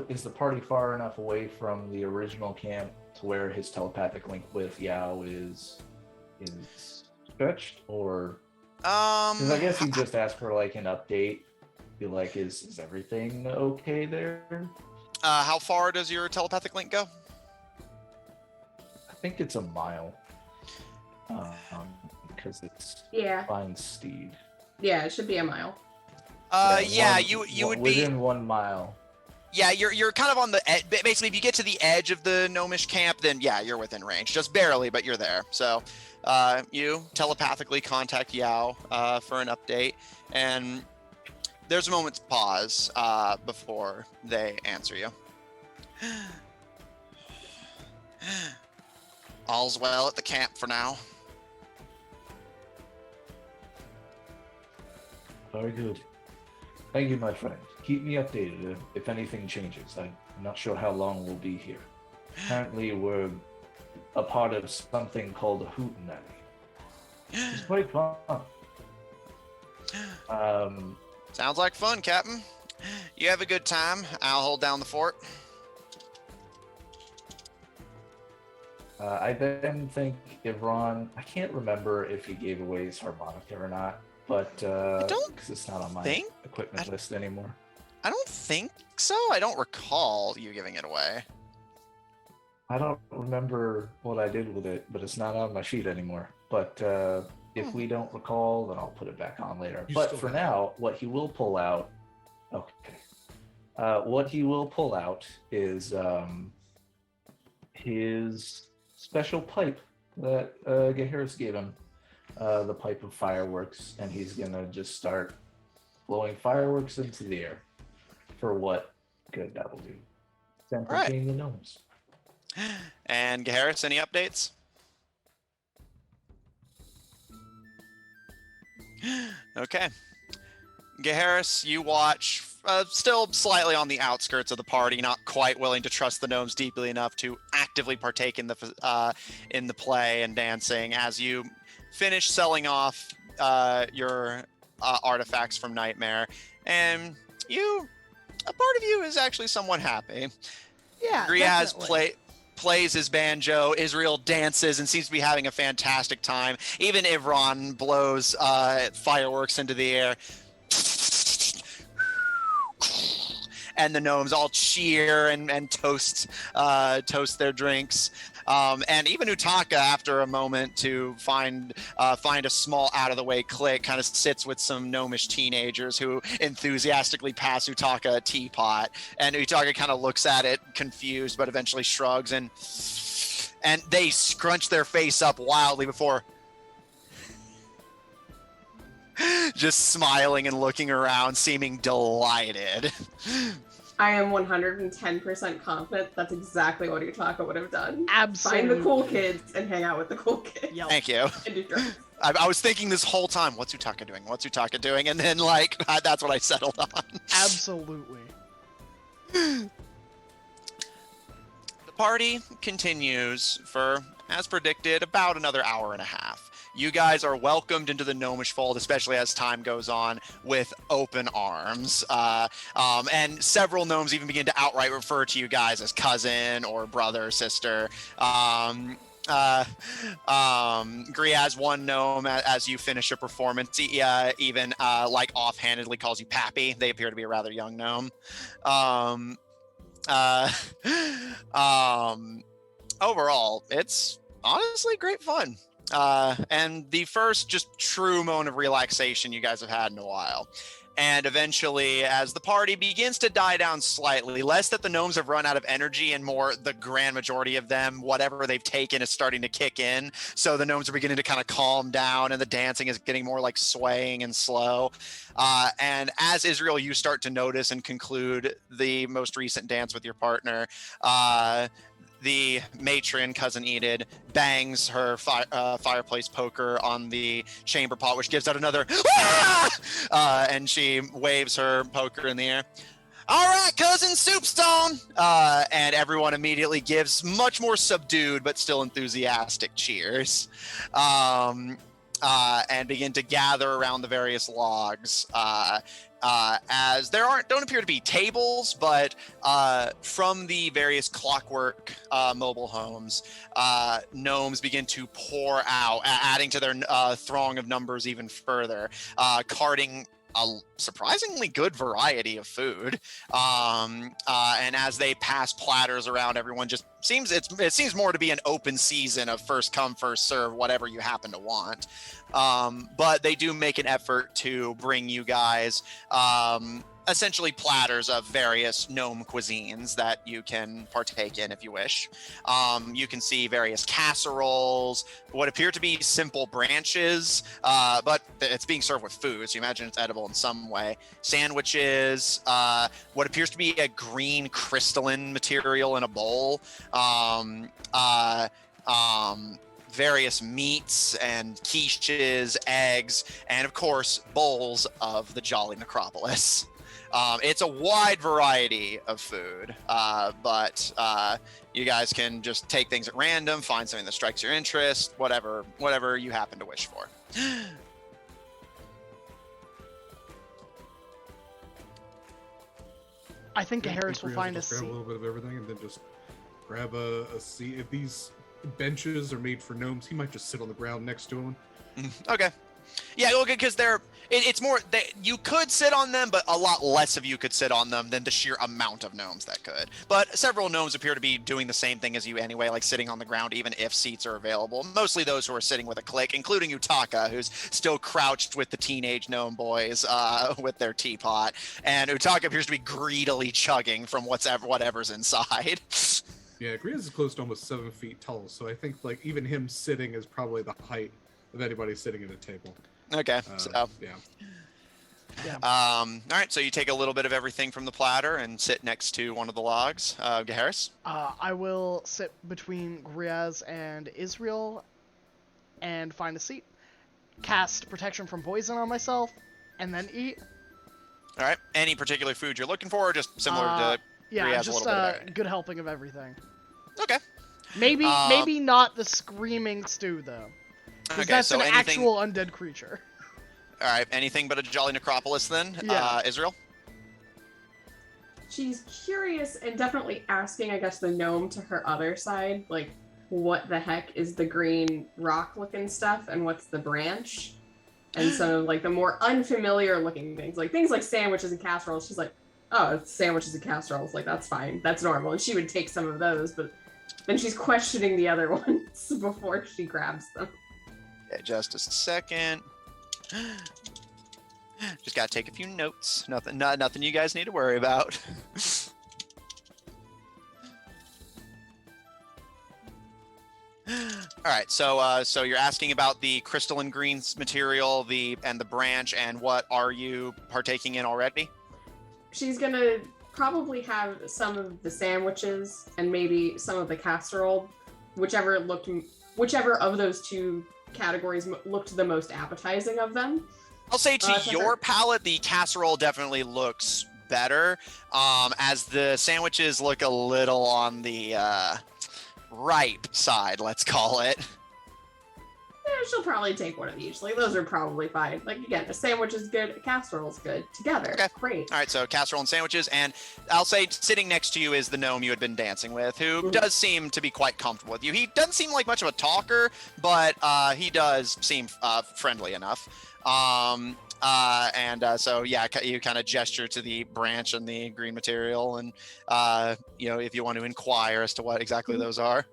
is the party far enough away from the original camp to where his telepathic link with Yao is stretched, or? Because I guess he just asked for like an update. Be like, is everything okay there? How far does your telepathic link go? I think it's a mile. Because it's fine steed. Yeah, it should be a mile. You would be within 1 mile. Yeah, you're kind of on the edge. Basically, if you get to the edge of the gnomish camp, then yeah, you're within range. Just barely, but you're there. So you telepathically contact Yao for an update, and there's a moment's pause before they answer you. All's well at the camp for now. Very good. Thank you, my friend. Keep me updated if anything changes. I'm not sure how long we'll be here. Apparently, we're a part of something called a hootenanny. It's quite fun. Sounds like fun, Captain. You have a good time. I'll hold down the fort. I then think Ivron, I can't remember if he gave away his harmonica or not, but because it's not on my equipment list anymore. I don't think so. I don't recall you giving it away. I don't remember what I did with it, but it's not on my sheet anymore. But if we don't recall, then I'll put it back on later. But for now, what he will pull out, what he will pull out is his special pipe that Gaheris gave him, the pipe of fireworks, and he's gonna just start blowing fireworks into the air. For what good that will do. Entertain the gnomes. And Gaheris, any updates? Okay. Gaheris, you watch, still slightly on the outskirts of the party, not quite willing to trust the gnomes deeply enough to actively partake in the play and dancing, as you finish selling off your artifacts from Nightmare, and a part of you is actually somewhat happy. Yeah, Griaz definitely. plays his banjo. Israel dances and seems to be having a fantastic time. Even Ivron blows fireworks into the air. And the gnomes all cheer and toast their drinks. And even Utaka, after a moment to find a small out-of-the-way clique, kind of sits with some gnomish teenagers who enthusiastically pass Utaka a teapot. And Utaka kind of looks at it, confused, but eventually shrugs, and they scrunch their face up wildly before just smiling and looking around, seeming delighted. I am 110% confident that's exactly what Utaka would have done. Absolutely. Find the cool kids and hang out with the cool kids. Yep. Thank you. And do drugs. I was thinking this whole time, what's Utaka doing? What's Utaka doing? And then, like, that's what I settled on. Absolutely. The party continues for, as predicted, about another hour and a half. You guys are welcomed into the gnomish fold, especially as time goes on, with open arms. And several gnomes even begin to outright refer to you guys as cousin or brother, sister. Griaz, one gnome, as you finish a performance, even like offhandedly calls you Pappy. They appear to be a rather young gnome. Overall, it's honestly great fun. And the first just true moment of relaxation you guys have had in a while. And eventually, as the party begins to die down slightly, less that the gnomes have run out of energy and more the grand majority of them, whatever they've taken is starting to kick in. So the gnomes are beginning to kind of calm down and the dancing is getting more like swaying and slow. And as Israel, you start to notice and conclude the most recent dance with your partner, the matron, Cousin Enid, bangs her fireplace poker on the chamber pot, which gives out another and she waves her poker in the air. All right, Cousin Soupstone! And everyone immediately gives much more subdued but still enthusiastic cheers. And begin to gather around the various logs. As there don't appear to be tables, but from the various clockwork mobile homes, gnomes begin to pour out, adding to their throng of numbers even further, carting a surprisingly good variety of food. And as they pass platters around, everyone just it seems more to be an open season of first come, first serve, whatever you happen to want. But they do make an effort to bring you guys essentially platters of various gnome cuisines that you can partake in if you wish. You can see various casseroles, what appear to be simple branches, but it's being served with food, so you imagine it's edible in some way. Sandwiches, what appears to be a green crystalline material in a bowl, various meats and quiches, eggs, and of course, bowls of the Jolly Necropolis. It's a wide variety of food, but you guys can just take things at random, find something that strikes your interest, whatever you happen to wish for. I think Harris will find a grab seat. a little bit of everything and then just grab a seat. If these benches are made for gnomes, he might just sit on the ground next to them. Okay. Yeah, okay, because it's more, you could sit on them, but a lot less of you could sit on them than the sheer amount of gnomes that could. But several gnomes appear to be doing the same thing as you anyway, like sitting on the ground, even if seats are available. Mostly those who are sitting with a clique, including Utaka, who's still crouched with the teenage gnome boys with their teapot. And Utaka appears to be greedily chugging from whatever's inside. Yeah, Griaz is close to almost 7 feet tall, so I think like even him sitting is probably the height of anybody sitting at a table. Okay, so yeah. All right, so you take a little bit of everything from the platter and sit next to one of the logs. Harris? I will sit between Griaz and Israel and find a seat. Cast protection from poison on myself, and then eat. All right. Any particular food you're looking for, or just similar to yeah, Griaz, just a little bit of everything? good helping of everything. Okay. Maybe not the screaming stew though. Because that's so an actual undead creature. All right. Anything but a Jolly Necropolis then? Yeah. Israel? She's curious and definitely asking, I guess, the gnome to her other side, like, what the heck is the green rock-looking stuff, and what's the branch? And some of, like, the more unfamiliar-looking things like sandwiches and casseroles. She's like, oh, it's sandwiches and casseroles. Like, that's fine. That's normal. And she would take some of those, but then she's questioning the other ones before she grabs them. Okay, just a second. Just gotta take a few notes. Nothing you guys need to worry about. All right, so you're asking about the crystalline greens material, and the branch, and what are you partaking in already? She's gonna probably have some of the sandwiches and maybe some of the casserole, whichever of those two categories looked the most appetizing of them. I'll say to your palate, the casserole definitely looks better, as the sandwiches look a little on the ripe side, let's call it. Yeah, she'll probably take one of each. Like, those are probably fine. Like, again, a sandwich is good, a casserole's good. Together, okay. Great. All right, so casserole and sandwiches, and I'll say sitting next to you is the gnome you had been dancing with, who does seem to be quite comfortable with you. He doesn't seem like much of a talker, but he does seem friendly enough. So yeah, you kind of gesture to the branch and the green material, and if you want to inquire as to what exactly those are.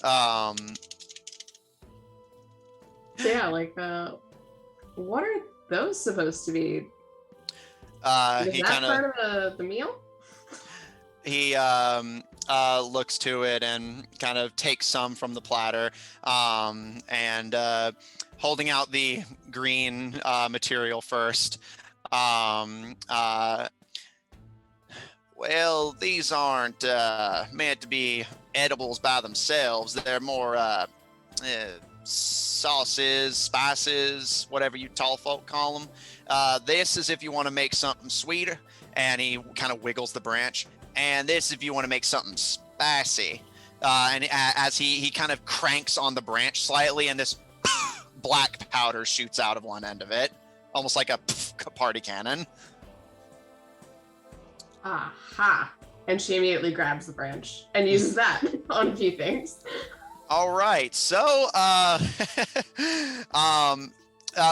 Um, So yeah, like, what are those supposed to be? Is he that kind part of of the meal? he looks to it and kind of takes some from the platter, and holding out the green material first. Um, uh, well, these aren't meant to be edibles by themselves. They're more sauces, spices, whatever you tall folk call them. This is if you want to make something sweeter, and he kind of wiggles the branch. And this if you want to make something spicy. And as he kind of cranks on the branch slightly, and this black powder shoots out of one end of it, almost like a party cannon. Aha. And she immediately grabs the branch and uses that on a few things. All right, so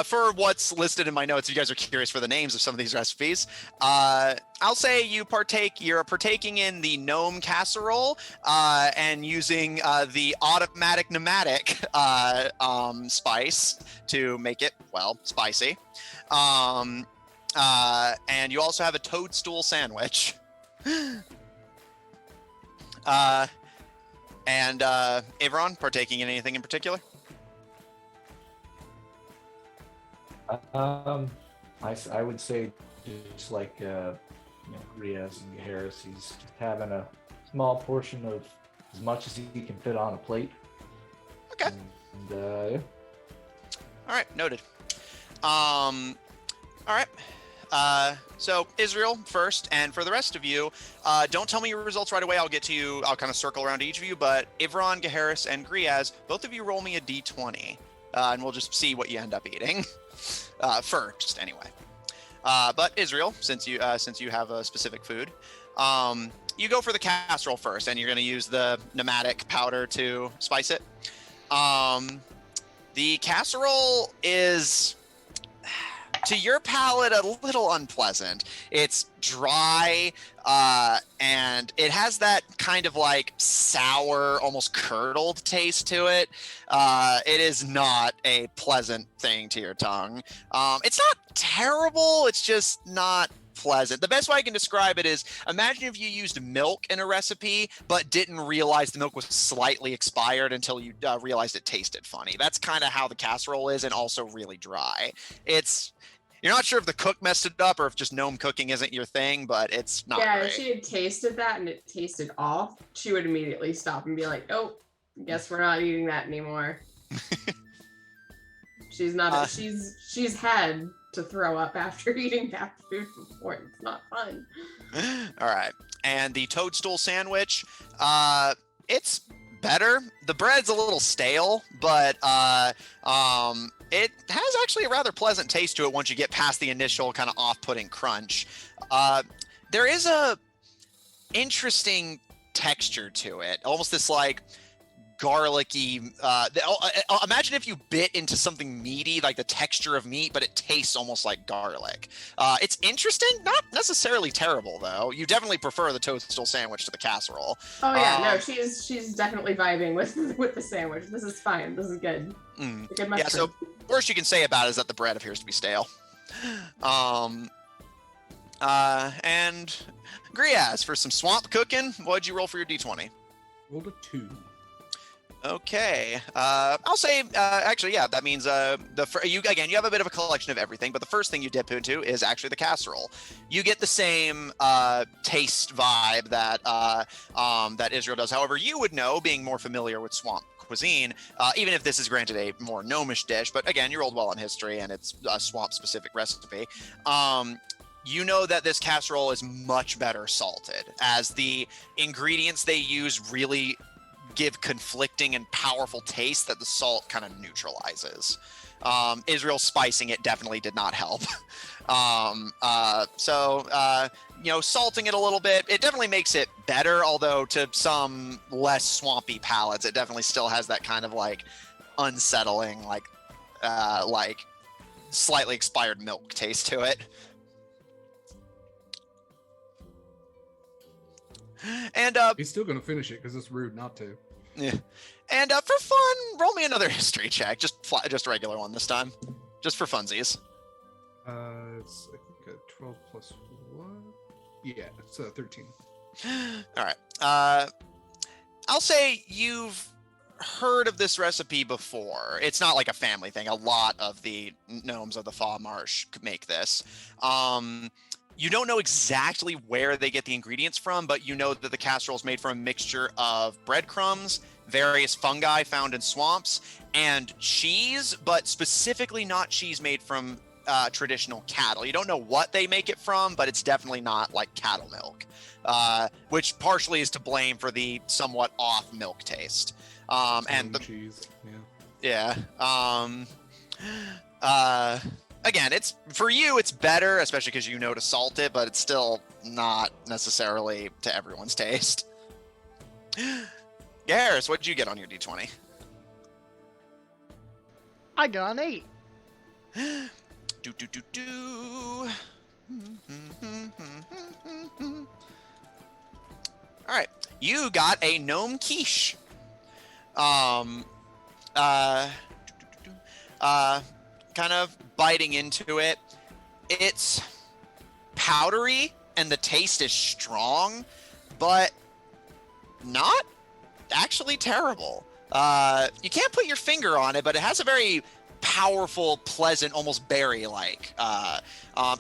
for what's listed in my notes, if you guys are curious for the names of some of these recipes, I'll say you're partaking in the gnome casserole and using the automatic pneumatic spice to make it, well, spicy. And you also have a toadstool sandwich. And Avron, partaking in anything in particular? I would say just like Riaz and Harris, he's having a small portion of as much as he can fit on a plate. Okay. And, yeah. All right, noted. All right. So Israel first, and for the rest of you, don't tell me your results right away. I'll get to you. I'll kind of circle around to each of you. But Ivron, Gaharis, and Griaz, both of you roll me a d20, and we'll just see what you end up eating first, anyway. But Israel, since you have a specific food, you go for the casserole first, and you're going to use the pneumatic powder to spice it. The casserole is, to your palate, a little unpleasant. It's dry, and it has that kind of like sour, almost curdled taste to it. It is not a pleasant thing to your tongue. It's not terrible, it's just not pleasant. The best way I can describe it is, imagine if you used milk in a recipe but didn't realize the milk was slightly expired until you realized it tasted funny. That's kind of how the casserole is, and also really dry. You're not sure if the cook messed it up or if just gnome cooking isn't your thing, but it's not Yeah, great. if she had tasted that and it tasted off, she would immediately stop and be like, "Oh, guess we're not eating that anymore." She's not. She's had to throw up after eating that food before. It's not fun. All right, and the toadstool sandwich, it's better. The bread's a little stale, but it has actually a rather pleasant taste to it once you get past the initial kind of off-putting crunch. There is a interesting texture to it, almost this like garlicky. Imagine if you bit into something meaty, like the texture of meat, but it tastes almost like garlic. It's interesting, not necessarily terrible though. You definitely prefer the toadstool sandwich to the casserole. Oh yeah, no, she's definitely vibing with the sandwich. This is fine. This is good. Good yeah. So worst you can say about it is that the bread appears to be stale. And Griaz, for some swamp cooking, what'd you roll for your d20? Rolled a 2. Okay, I'll say actually, yeah, that means you have a bit of a collection of everything, but the first thing you dip into is actually the casserole. You get the same taste vibe that that Israel does. However, you would know, being more familiar with swamp cuisine, even if this is granted a more gnomish dish, but again, you rolled well in history and it's a swamp specific recipe. You know that this casserole is much better salted, as the ingredients they use really give conflicting and powerful taste that the salt kind of neutralizes. Israel spicing it definitely did not help. Salting it a little bit, it definitely makes it better, although to some less swampy palates, it definitely still has that kind of like unsettling, like slightly expired milk taste to it. And He's still gonna finish it because it's rude not to. Yeah. And for fun, roll me another history check. Just a regular one this time. Just for funsies. It's I think a 12 plus 1. Yeah, it's 13. All right. I'll say you've heard of this recipe before. It's not like a family thing. A lot of the gnomes of the Fall Marsh make this. You don't know exactly where they get the ingredients from, but you know that the casserole is made from a mixture of breadcrumbs, various fungi found in swamps, and cheese, but specifically not cheese made from traditional cattle. You don't know what they make it from, but it's definitely not like cattle milk, which partially is to blame for the somewhat off milk taste. And the cheese. Yeah. Again, it's for you, it's better, especially because you know to salt it, but it's still not necessarily to everyone's taste. Garrus, what did you get on your d20? I got an 8. All right, you got a gnome quiche. Kind of biting into it. It's powdery and the taste is strong, but not actually terrible. You can't put your finger on it, but it has a very powerful, pleasant, almost berry-like.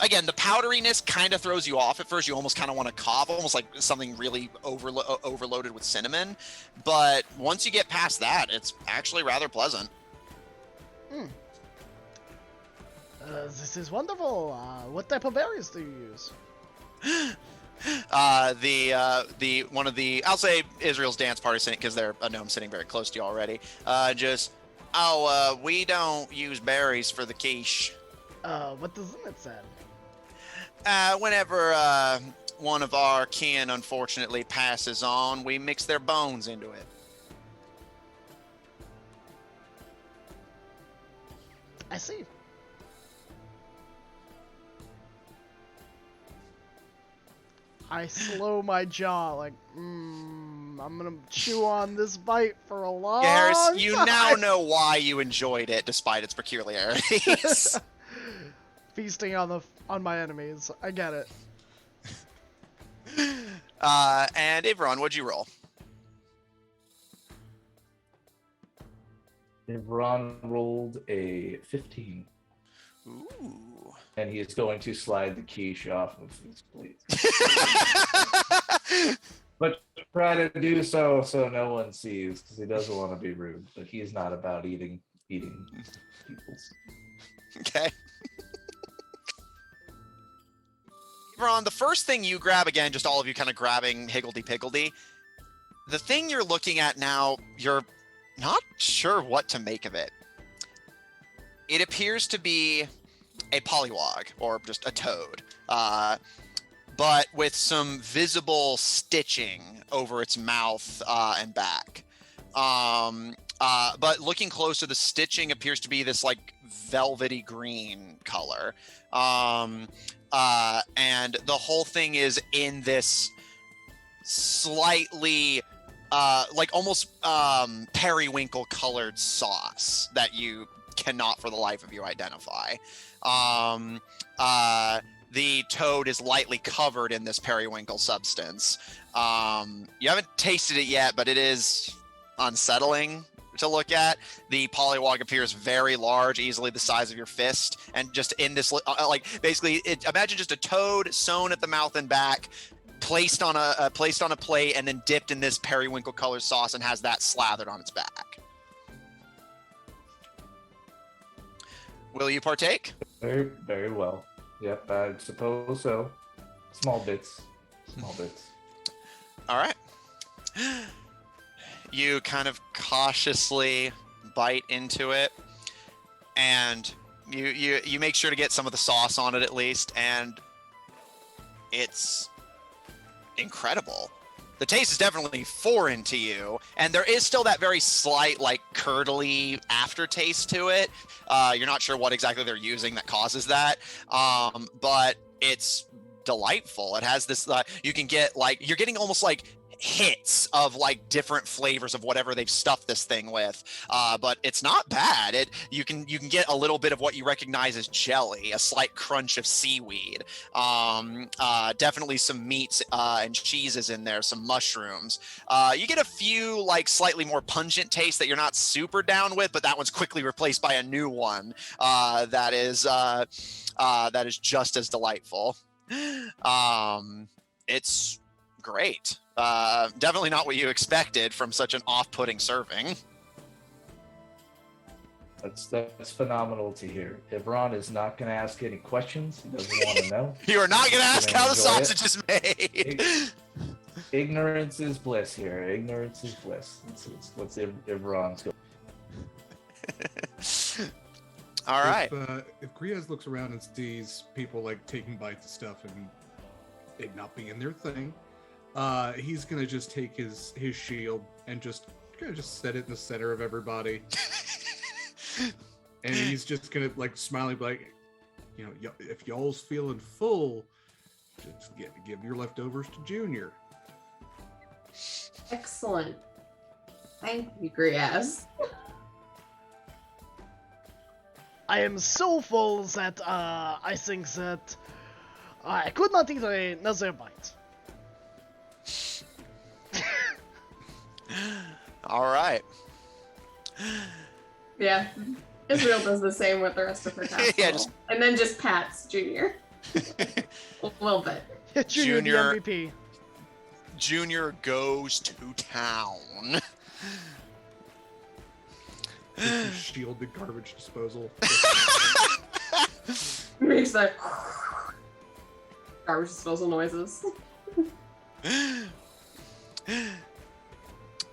Again, the powderiness kind of throws you off at first. You almost kind of want to cough, almost like something really overloaded with cinnamon. But once you get past that, it's actually rather pleasant. This is wonderful. What type of berries do you use? One of the, I'll say Israel's dance party sitting, because they're a gnome sitting very close to you already. We don't use berries for the quiche. What does it say? Whenever one of our kin unfortunately passes on, we mix their bones into it. I see. I slow my jaw like, I'm gonna chew on this bite for a long Garrus, you time. now know why you enjoyed it despite its peculiarities. Feasting on my enemies. I get it. And Ivron, what'd you roll? Ron rolled a 15. Ooh. And he is going to slide the quiche off of his plate. But try to do so no one sees, because he doesn't want to be rude. But he's not about eating people's. Okay. Ron, the first thing you grab, again, just all of you kind of grabbing higgledy-piggledy. The thing you're looking at now, you're not sure what to make of it. It appears to be a pollywog, or just a toad, but with some visible stitching over its mouth and back. But looking closer, the stitching appears to be this like velvety green color. And the whole thing is in this slightly like almost periwinkle colored sauce that you cannot for the life of you identify. The toad is lightly covered in this periwinkle substance. You haven't tasted it yet, but it is unsettling to look at. The pollywog appears very large, easily the size of your fist, and just in this like basically imagine just a toad sewn at the mouth and back, placed on a plate, and then dipped in this periwinkle colored sauce and has that slathered on its back. Will you partake? Very, very well. Yep, I suppose so. Small bits. All right. You kind of cautiously bite into it, and you make sure to get some of the sauce on it at least, and it's incredible. The taste is definitely foreign to you, and there is still that very slight, like, curdly aftertaste to it. You're not sure what exactly they're using that causes that, but it's delightful. It has this, you can get, like, you're getting almost like hits of like different flavors of whatever they've stuffed this thing with, but it's not bad. You can get a little bit of what you recognize as jelly, a slight crunch of seaweed, definitely some meats and cheeses in there, some mushrooms. You get a few like slightly more pungent tastes that you're not super down with, but that one's quickly replaced by a new one that is just as delightful. It's great. Definitely not what you expected from such an off-putting serving. That's phenomenal to hear. Ivron is not going to ask any questions. He doesn't want to know. You are not going to ask how the enjoy sausage is made. Ignorance is bliss here. Ignorance is bliss. It's what's Ivron's going. All right. If Griaz looks around and sees people like taking bites of stuff and it not being their thing, he's gonna just take his shield and just set it in the center of everybody, and he's just gonna like smiling, like, you know, if y'all's feeling full, just give your leftovers to Junior. Excellent. Thank you, Griaz. I am so full that I think that I could not eat another bite. All right. Yeah. Israel does the same with the rest of her castle. Yeah, and then just pats Junior. A little bit. Junior, the MVP. Junior goes to town. Shield the garbage disposal. Makes the garbage disposal noises.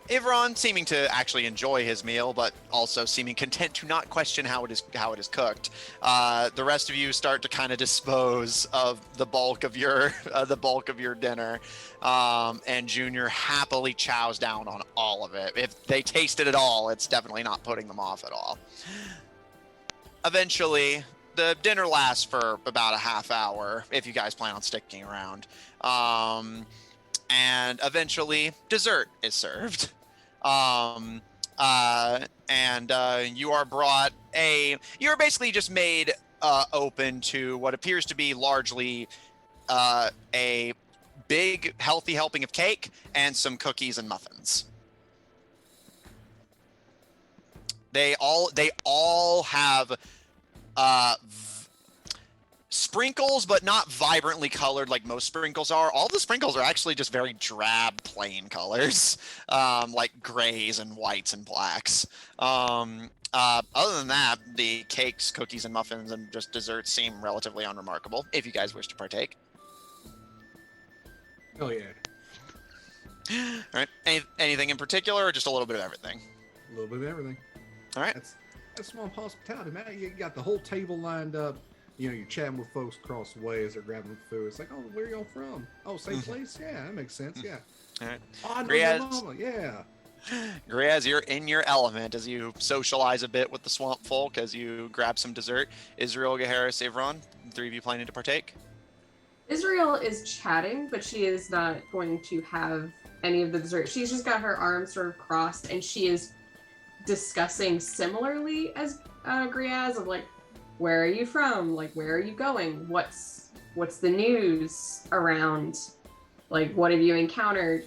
Ivron seeming to actually enjoy his meal, but also seeming content to not question how it is cooked. The rest of you start to kind of dispose of the bulk of your dinner, and Junior happily chows down on all of it. If they taste it at all, it's definitely not putting them off at all. Eventually, the dinner lasts for about a half hour if you guys plan on sticking around. And eventually dessert is served. And you are brought you're basically just made open to what appears to be largely a big healthy helping of cake and some cookies and muffins. They all have sprinkles, but not vibrantly colored like most sprinkles are. All the sprinkles are actually just very drab, plain colors, like grays and whites and blacks. Other than that, the cakes, cookies, and muffins and just desserts seem relatively unremarkable, if you guys wish to partake. Oh yeah. All right. Anything in particular, or just a little bit of everything? A little bit of everything. All right. That's small hospitality, man. You got the whole table lined up. You know, you're chatting with folks across the way as they're grabbing food. It's like, oh, where y'all from? Oh, same place? Yeah, that makes sense. Yeah. All right. Oh, I know Griaz. your mama. Yeah. Griaz, you're in your element as you socialize a bit with the swamp folk, as you grab some dessert. Israel, Gaharis, Ivron, the three of you planning to partake? Israel is chatting, but she is not going to have any of the dessert. She's just got her arms sort of crossed, and she is discussing similarly as Griaz of like, where are you from? Like, where are you going? What's the news around? Like, what have you encountered?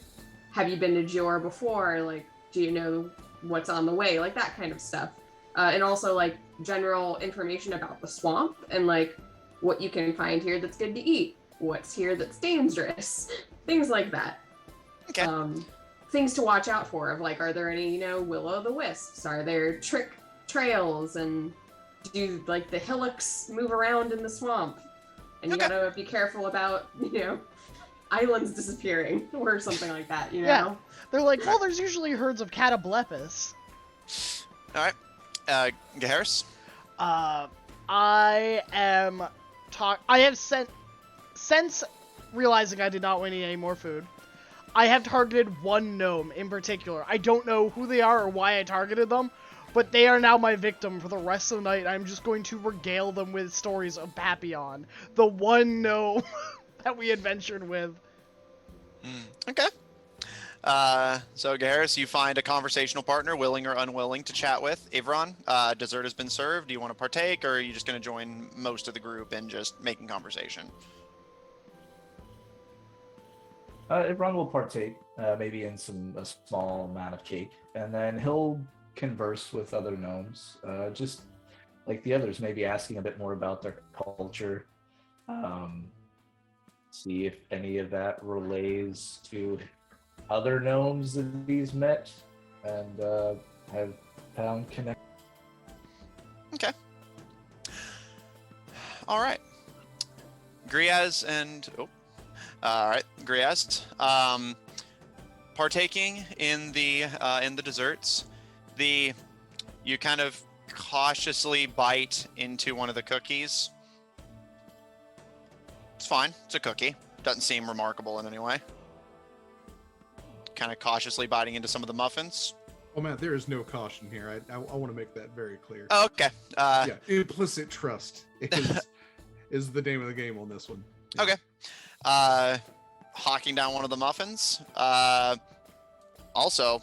Have you been to Jor before? Like, do you know what's on the way? Like, that kind of stuff. And also, like, general information about the swamp and, like, what you can find here that's good to eat. What's here that's dangerous. Things like that. Okay. Things to watch out for of, like, are there any, will-o'-the-wisps? Are there trick trails? And do, like, the hillocks move around in the swamp? And you gotta be careful about, islands disappearing or something like that, Yeah. They're like, well, there's usually herds of catoblepis. All right. Gaharis? I have since realizing I did not want to eat any more food, I have targeted one gnome in particular. I don't know who they are or why I targeted them, but they are now my victim for the rest of the night. I'm just going to regale them with stories of Papillon, the one gnome that we adventured with. Okay. So Garrus, you find a conversational partner, willing or unwilling to chat with. Ivron, dessert has been served. Do you want to partake, or are you just going to join most of the group and just making conversation? Ibran will partake, maybe in a small amount of cake, and then he'll converse with other gnomes, just like the others, maybe asking a bit more about their culture. See if any of that relays to other gnomes that he's met and have found connect. Okay. All right. Griaz and all right, Griaz. Partaking in the desserts, you kind of cautiously bite into one of the cookies. It's fine. It's a cookie. Doesn't seem remarkable in any way. Kind of cautiously biting into some of the muffins. Oh man, there is no caution here. I want to make that very clear. Oh, okay. Yeah, implicit trust is the name of the game on this one. Yeah. Okay. Hawking down one of the muffins. Also,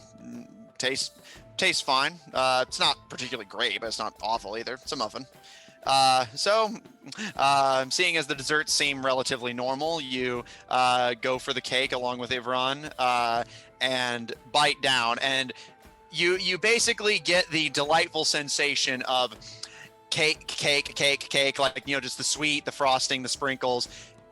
tastes fine. It's not particularly great, but it's not awful either. It's a muffin. Seeing as the desserts seem relatively normal, you go for the cake along with Ivron and bite down, and you basically get the delightful sensation of cake, like, just the sweet, the frosting, the sprinkles,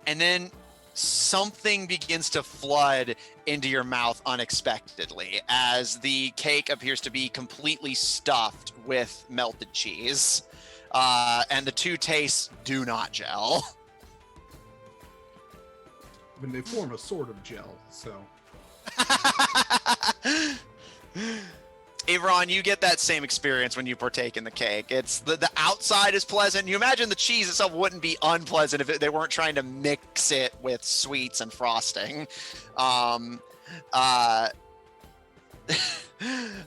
and then something begins to flood into your mouth unexpectedly as the cake appears to be completely stuffed with melted cheese. And the two tastes do not gel. I mean, they form a sort of gel, so. Ivron, you get that same experience when you partake in the cake. It's the outside is pleasant. You imagine the cheese itself wouldn't be unpleasant if they weren't trying to mix it with sweets and frosting. I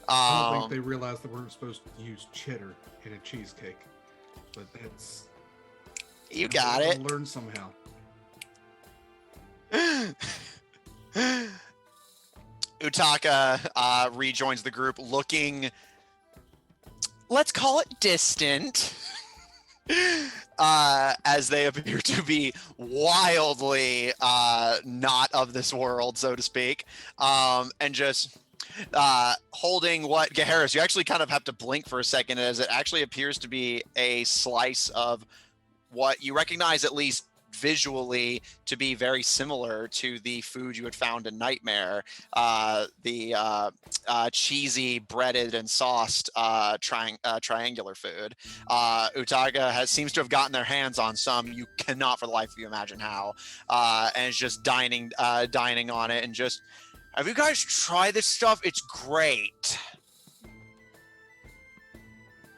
don't think they realized they weren't supposed to use cheddar in a cheesecake, but that's. You got it. Learn somehow. Utaka rejoins the group looking, let's call it distant, as they appear to be wildly not of this world, so to speak, and just holding what, Gaharis, you actually kind of have to blink for a second as it actually appears to be a slice of what you recognize, at least visually, to be very similar to the food you had found in Nightmare, the cheesy, breaded, and sauced triangular food. Utaga seems to have gotten their hands on some. You cannot for the life of you imagine how, and is just dining on it, and just, have you guys tried this stuff? It's great. I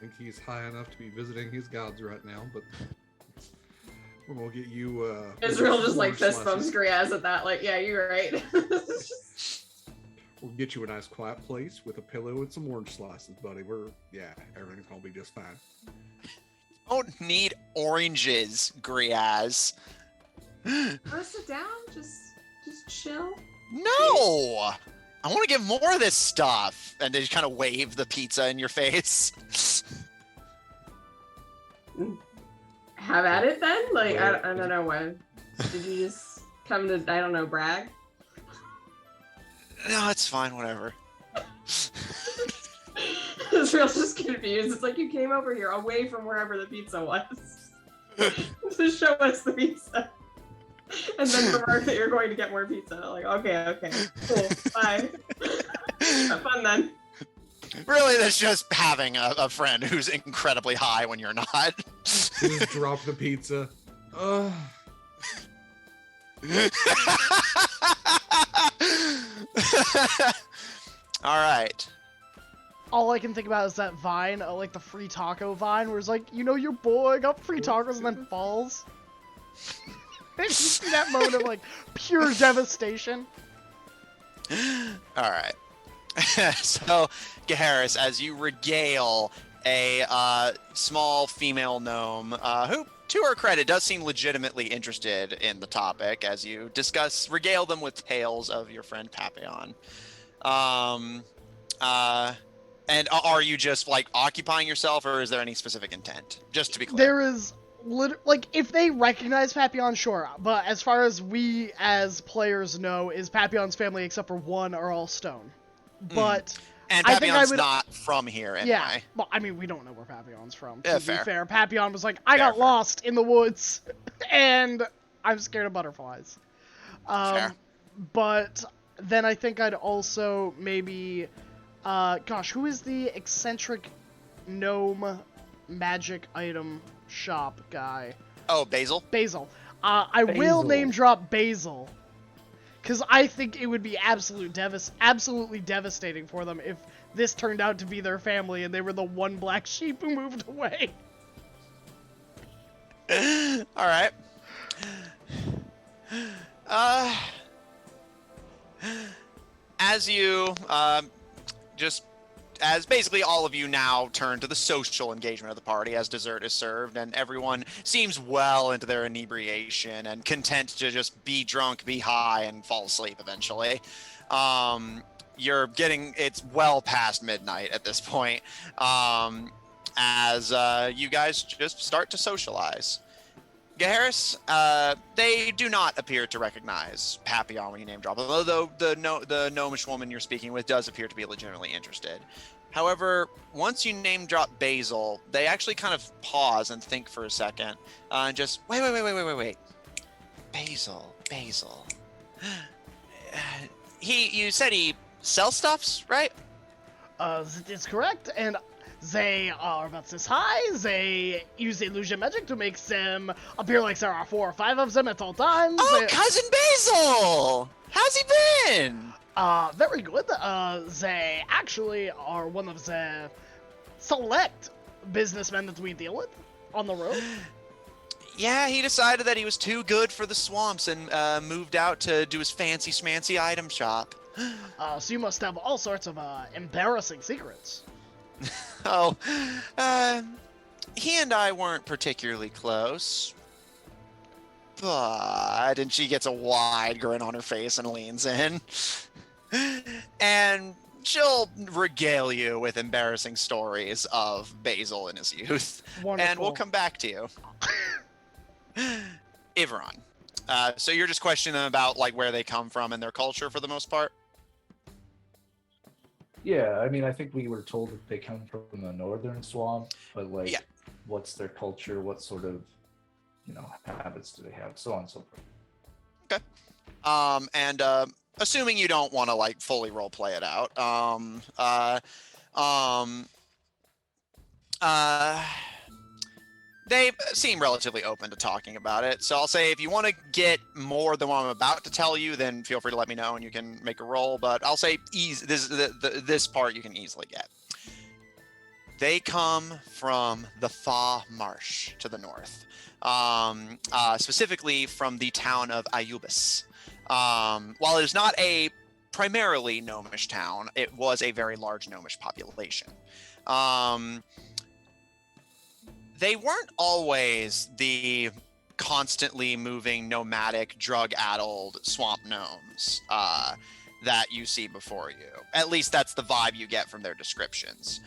think he's high enough to be visiting his gods right now, but we're gonna get you. Israel just like fist bumps Griaz at that. Like, yeah, you're right. We'll get you a nice quiet place with a pillow and some orange slices, buddy. Everything's gonna be just fine. Don't need oranges, Griaz. Go sit down. Just chill. No! I want to get more of this stuff. And they just kind of wave the pizza in your face. Have at it then? Like, I don't know when. Did you just come to, I don't know, brag? No, it's fine, whatever. Israel's just confused. It's like you came over here away from wherever the pizza was to show us the pizza. And then remark that you're going to get more pizza. Like, okay, cool, bye. Have fun then. Really, that's just having a friend who's incredibly high when you're not. Just drop the pizza. All right. All I can think about is that vine, like the free taco vine, where it's like, your boy got free tacos and then falls. You see that moment of like pure devastation. All right. So, Gaharis, as you regale a small female gnome, who, to her credit, does seem legitimately interested in the topic, as you regale them with tales of your friend Papillon. And are you just like occupying yourself, or is there any specific intent? Just to be clear. There is like, if they recognize Papillon, sure, but as far as we as players know, is Papillon's family, except for one, are all stone. But And I think I Papillon's would, not from here anyway. yeah. Well, I mean, we don't know where Papillon's from. To Yeah, be fair. fair, Papillon was like, I got Fair. lost in the woods, and I'm scared of butterflies. Fair. But then I think I'd also maybe, gosh, who is the eccentric gnome magic item shop guy? Oh, Basil? Basil. I will Basil. name drop Basil, because I think it would be absolutely devastating for them if this turned out to be their family and they were the one black sheep who moved away. All right. As you as basically all of you now turn to the social engagement of the party as dessert is served, and everyone seems well into their inebriation and content to just be drunk, be high, and fall asleep eventually. It's well past midnight at this point, as you guys just start to socialize. Gaharis, they do not appear to recognize Papillon when you name drop, although the gnomish woman you're speaking with does appear to be legitimately interested. However, once you name drop Basil, they actually kind of pause and think for a second, and just, wait. Basil. You said he sells stuffs, right? That is correct, and they are about this high. They use illusion magic to make them appear like there are 4 or 5 of them at all times. Oh, Cousin Basil! How's he been? Very good. They actually are one of the select businessmen that we deal with on the road. Yeah, he decided that he was too good for the swamps and moved out to do his fancy schmancy item shop. So you must have all sorts of embarrassing secrets. Oh, he and I weren't particularly close. But, and she gets a wide grin on her face and leans in. And she'll regale you with embarrassing stories of Basil in his youth. Wonderful. And we'll come back to you. Iveron. So you're just questioning them about like where they come from and their culture for the most part? Yeah, I mean, I think we were told that they come from the northern swamp, but like, Yeah. what's their culture? What sort of, habits do they have? So on and so forth. Okay. And assuming you don't want to like fully role play it out, they seem relatively open to talking about it. So I'll say if you want to get more than what I'm about to tell you, then feel free to let me know and you can make a roll. But I'll say this part you can easily get. They come from the Fa Marsh to the north, specifically from the town of Ayubis. While it is not a primarily gnomish town, it was a very large gnomish population. They weren't always the constantly moving, nomadic, drug-addled swamp gnomes that you see before you. At least that's the vibe you get from their descriptions.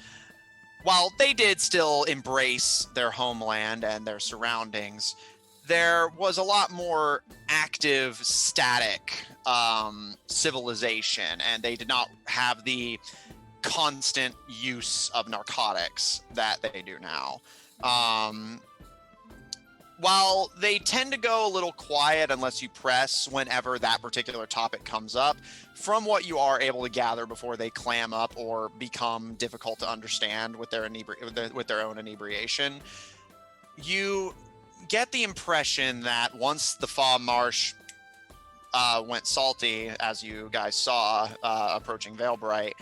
While they did still embrace their homeland and their surroundings, there was a lot more active, static civilization, and they did not have the constant use of narcotics that they do now. While they tend to go a little quiet unless you press whenever that particular topic comes up, from what you are able to gather before they clam up or become difficult to understand with their own inebriation, you get the impression that once the Fa Marsh went salty, as you guys saw approaching Veilbright,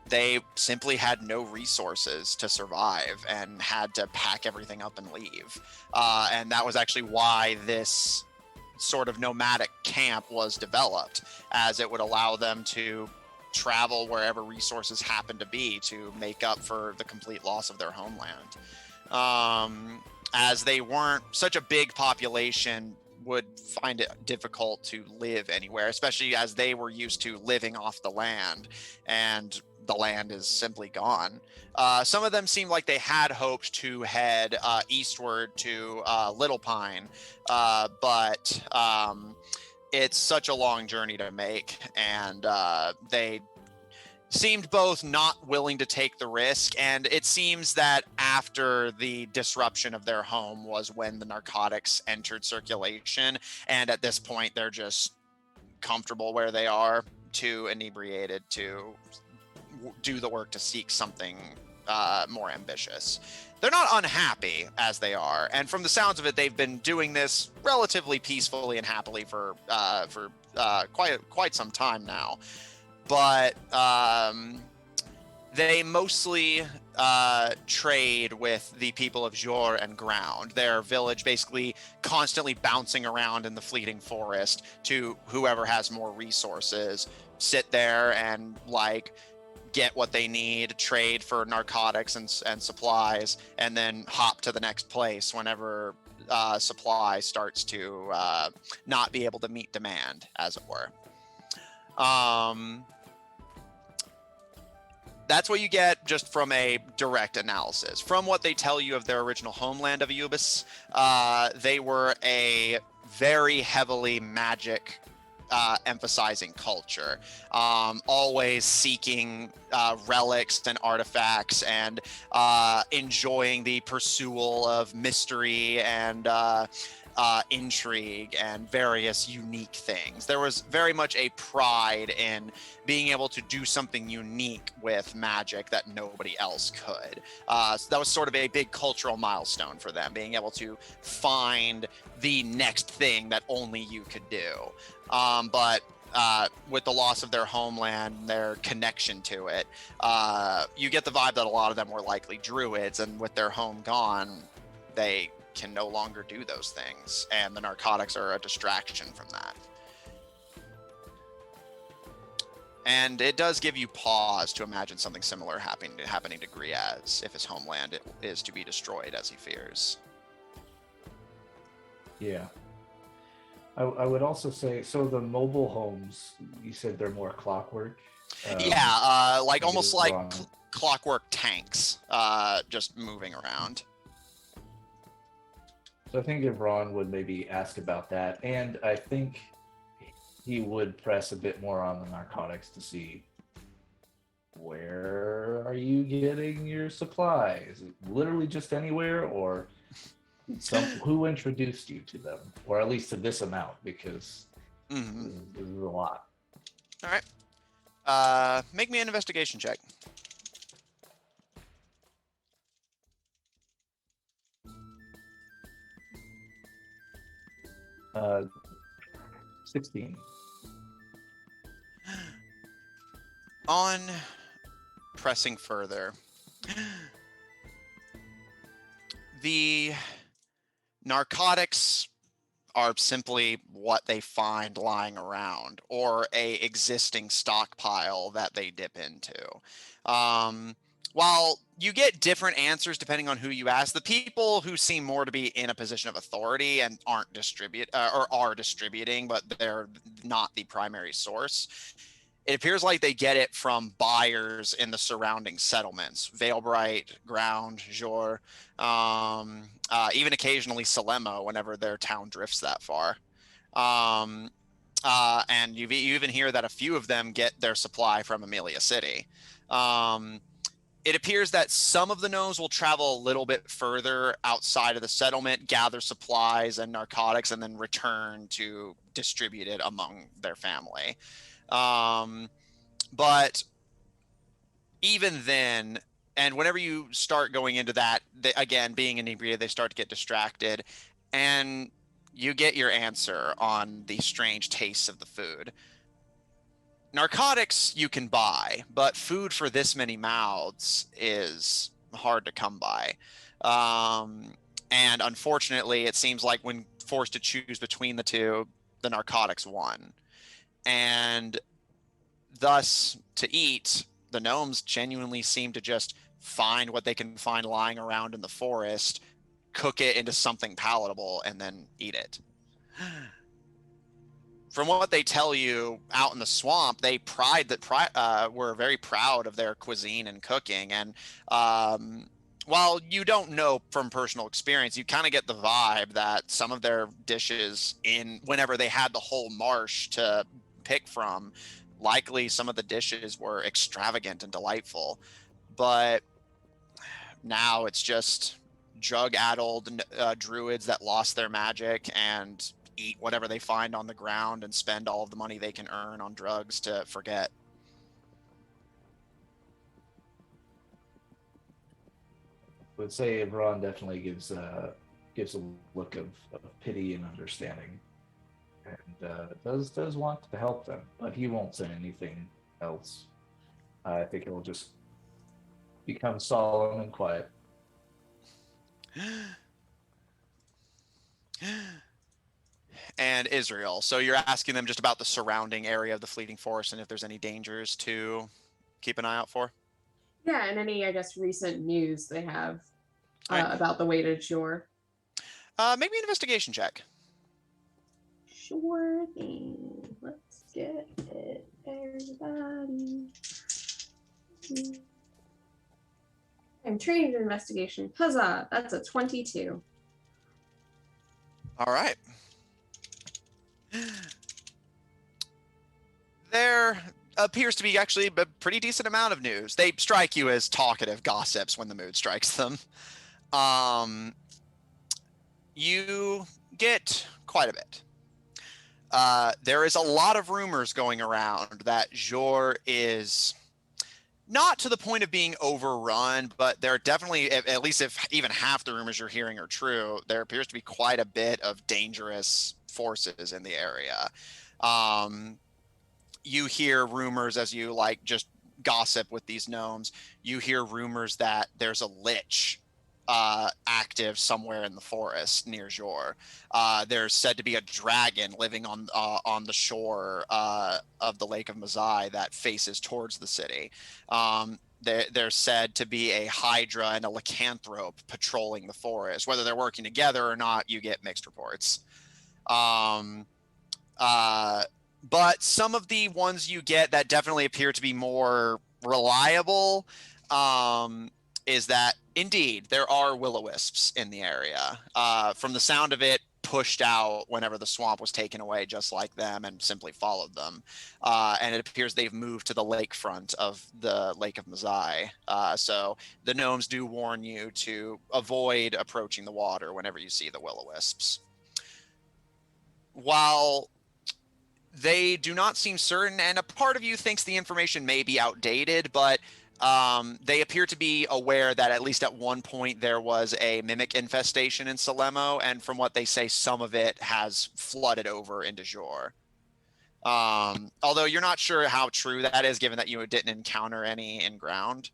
they simply had no resources to survive and had to pack everything up and leave. And that was actually why this sort of nomadic camp was developed, as it would allow them to travel wherever resources happened to be to make up for the complete loss of their homeland. As they weren't such a big population, would find it difficult to live anywhere, especially as they were used to living off the land, and the land is simply gone. Some of them seemed like they had hoped to head eastward to Little Pine, but it's such a long journey to make, and they seemed both not willing to take the risk, and it seems that after the disruption of their home was when the narcotics entered circulation, and at this point they're just comfortable where they are, too inebriated to do the work to seek something more ambitious. They're not unhappy as they are, and from the sounds of it, they've been doing this relatively peacefully and happily for quite some time now. But they mostly trade with the people of Jor and Ground. Their village basically constantly bouncing around in the fleeting forest to whoever has more resources, sit there and like get what they need, trade for narcotics and supplies, and then hop to the next place whenever supply starts to not be able to meet demand, as it were. That's what you get just from a direct analysis. From what they tell you of their original homeland of Eubis, they were a very heavily magic emphasizing culture, always seeking relics and artifacts, and enjoying the pursuit of mystery and intrigue and various unique things. There was very much a pride in being able to do something unique with magic that nobody else could. So that was sort of a big cultural milestone for them, being able to find the next thing that only you could do. But with the loss of their homeland, their connection to it, you get the vibe that a lot of them were likely druids, and with their home gone, they can no longer do those things, and the narcotics are a distraction from that. And it does give you pause to imagine something similar happening to Griaz if his homeland is to be destroyed, as he fears. Yeah. I would also say, so the mobile homes, you said they're more clockwork? Like almost like clockwork tanks, just moving around. So I think if Ron would maybe ask about that, and I think he would press a bit more on the narcotics to see, where are you getting your supply? Is it literally just anywhere, or who introduced you to them, or at least to this amount, because this is a lot. All right. Make me an investigation check. 16. On pressing further, the narcotics are simply what they find lying around, or a existing stockpile that they dip into. While you get different answers depending on who you ask, the people who seem more to be in a position of authority and are distributing, but they're not the primary source, it appears like they get it from buyers in the surrounding settlements: Veilbright, Ground, Jor, even occasionally Salemo whenever their town drifts that far. And you even hear that a few of them get their supply from Amelia City. It appears that some of the gnomes will travel a little bit further outside of the settlement, gather supplies and narcotics, and then return to distribute it among their family. But even then, and whenever you start going into that, again, being inebriated, they start to get distracted, and you get your answer on the strange tastes of the food. Narcotics you can buy, but food for this many mouths is hard to come by. And unfortunately, it seems like when forced to choose between the two, the narcotics won. And thus, to eat, the gnomes genuinely seem to just find what they can find lying around in the forest, cook it into something palatable, and then eat it. From what they tell you out in the swamp, they were very proud of their cuisine and cooking. And while you don't know from personal experience, you kind of get the vibe that some of their dishes whenever they had the whole marsh to pick from, likely some of the dishes were extravagant and delightful. But now it's just drug-addled druids that lost their magic and eat whatever they find on the ground and spend all of the money they can earn on drugs to forget. I would say Ron definitely gives a look of pity and understanding, and does want to help them, but he won't say anything else. I think he'll just become solemn and quiet. And Israel, so you're asking them just about the surrounding area of the Fleeting Forest and if there's any dangers to keep an eye out for? Yeah, and any, I guess, recent news they have Right. about the way to Jor. Make me an investigation check. Sure thing. Let's get it, everybody. I'm trained in investigation. Huzzah! That's a 22. All right. There appears to be actually a pretty decent amount of news. They strike you as talkative gossips when the mood strikes them. You get quite a bit. There is a lot of rumors going around that Jor is not to the point of being overrun, but there are definitely, at least if even half the rumors you're hearing are true, there appears to be quite a bit of dangerous forces in the area. You hear rumors as you just gossip with these gnomes. You hear rumors that there's a lich active somewhere in the forest near Jor. There's said to be a dragon living on the shore of the Lake of Mazai that faces towards the city. There's said to be a hydra and a lycanthrope patrolling the forest. Whether they're working together or not, you get mixed reports. But some of the ones you get that definitely appear to be more reliable is that indeed there are will-o-wisps in the area. From the sound of it, pushed out whenever the swamp was taken away, just like them, and simply followed them. And it appears they've moved to the lakefront of the Lake of Mazai. So the gnomes do warn you to avoid approaching the water whenever you see the will-o-wisps. While they do not seem certain, and a part of you thinks the information may be outdated, but they appear to be aware that at least at one point there was a mimic infestation in Salemo, and from what they say, some of it has flooded over into Jor. Although you're not sure how true that is, given that you didn't encounter any in ground.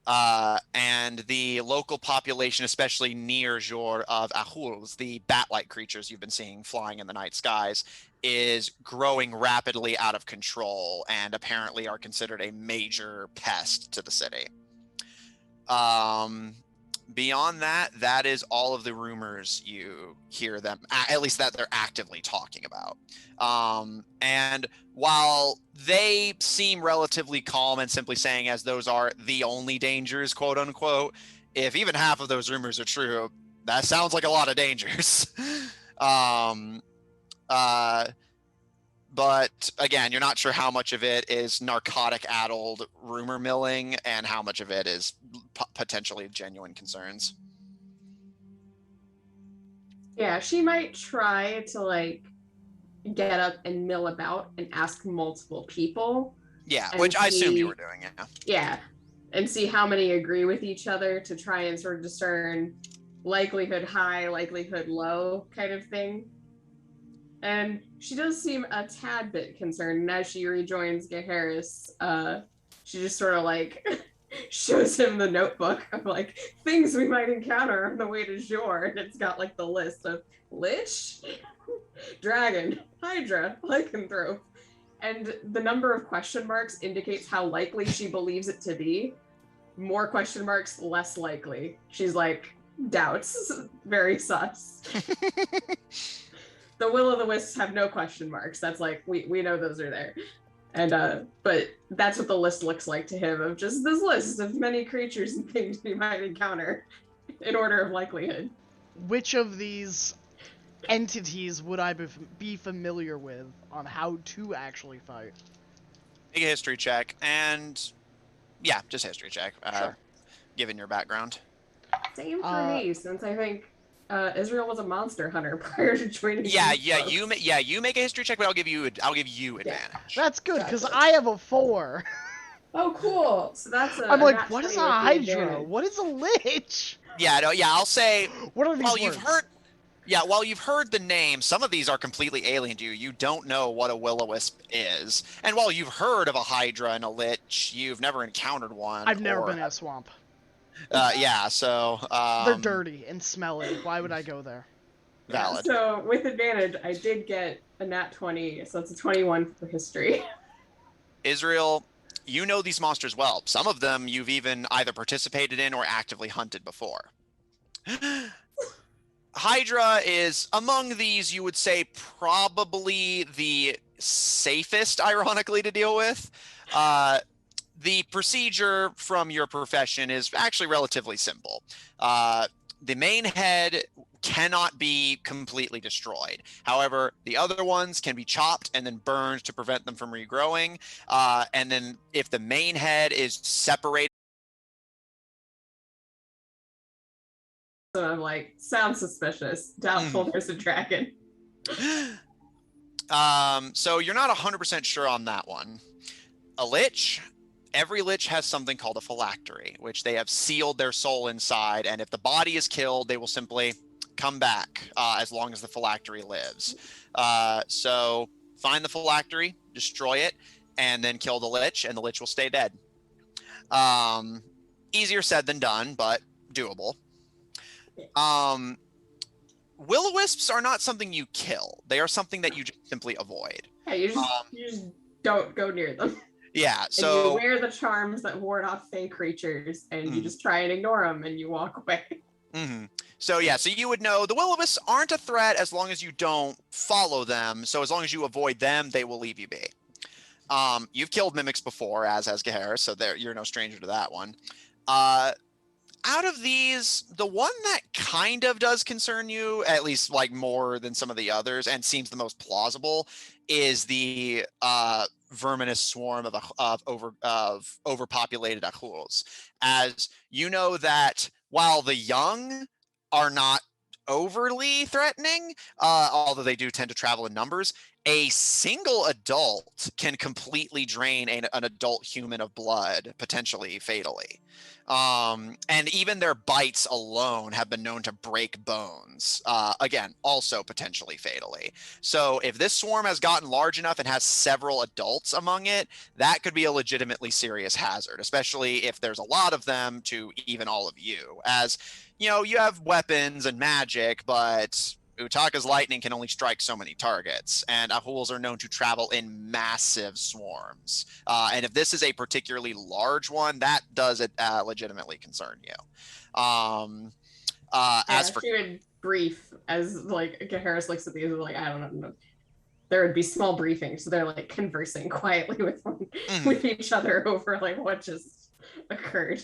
And the local population, especially near Jor, of Ahuls, the bat-like creatures you've been seeing flying in the night skies, is growing rapidly out of control and apparently are considered a major pest to the city. Beyond that, that is all of the rumors you hear them, at least that they're actively talking about. And while they seem relatively calm and simply saying as those are the only dangers, quote unquote, if even half of those rumors are true, that sounds like a lot of dangers. But again, you're not sure how much of it is narcotic-addled rumor milling and how much of it is potentially genuine concerns. Yeah, she might try to get up and mill about and ask multiple people. Yeah, which I assume you were doing, yeah. Yeah, and see how many agree with each other to try and sort of discern likelihood high, likelihood low kind of thing. And she does seem a tad bit concerned. And as she rejoins Gaharis, she just sort of shows him the notebook of things we might encounter on the way to Jor. And it's got the list of lich, dragon, hydra, lycanthrope. And the number of question marks indicates how likely she believes it to be. More question marks, less likely. She's doubts. Very sus. The will-o'-the-wisps have no question marks. That's like, we know those are there. And but that's what the list looks like to him, of just this list of many creatures and things you might encounter in order of likelihood. Which of these entities would I be familiar with on how to actually fight? Make a history check, and yeah, just history check. Sure. Given your background. Same for me, since I think Israel was a monster hunter prior to joining. Yeah, these you folks. you make a history check, but I'll give you advantage. That's good, because Gotcha. I have a 4. Oh, cool. So that's a. I'm a like, nat what is 20 a with the Hydra? advantage. What is a Lich? Yeah, no, yeah, I'll say. What are these Well, words? while you've heard the name, some of these are completely alien to you. You don't know what a will-o'-wisp is, and while you've heard of a Hydra and a Lich, you've never encountered one. I've never been in a swamp. Yeah, so They're dirty and smelly. Why would I go there? valid. Yeah, so with advantage, I did get a nat 20, so it's a 21 for history. Israel, you know these monsters well. Some of them you've even either participated in or actively hunted before. Hydra is among these, you would say, probably the safest, ironically, to deal with. The procedure from your profession is actually relatively simple. The main head cannot be completely destroyed. However, the other ones can be chopped and then burned to prevent them from regrowing. And then if the main head is separated, So I'm like, sounds suspicious. Doubtful there's a dragon. so you're not 100% sure on that one. A lich, every lich has something called a phylactery, which they have sealed their soul inside, and if the body is killed, they will simply come back as long as the phylactery lives. So find the phylactery, destroy it, and then kill the lich, and the lich will stay dead. Easier said than done, but doable. Will-o'-wisps are not something you kill. They are something that you just simply avoid. Yeah, you just don't go near them. Yeah, And so you wear the charms that ward off fey creatures, and you just try and ignore them, and you walk away. So yeah, so you would know the will-o'-wisps aren't a threat as long as you don't follow them. So as long as you avoid them, they will leave you be. You've killed mimics before, as has Gaharis, so you're no stranger to that one. Out of these, the one that kind of does concern you, at least like more than some of the others, and seems the most plausible, is the verminous swarm of overpopulated Ahuls. As you know that while the young are not overly threatening, although they do tend to travel in numbers, a single adult can completely drain an adult human of blood, potentially fatally. And even their bites alone have been known to break bones. Again, also potentially fatally. So if this swarm has gotten large enough and has several adults among it, that could be a legitimately serious hazard, especially if there's a lot of them to even all of you. As, you know, you have weapons and magic, but Utaka's lightning can only strike so many targets, and Ahuls are known to travel in massive swarms. And if this is a particularly large one, that does legitimately concern you. As for she would brief as like Gaharis looks at these and like, I don't know. There would be small briefings, so they're like conversing quietly with each other over like what just occurred.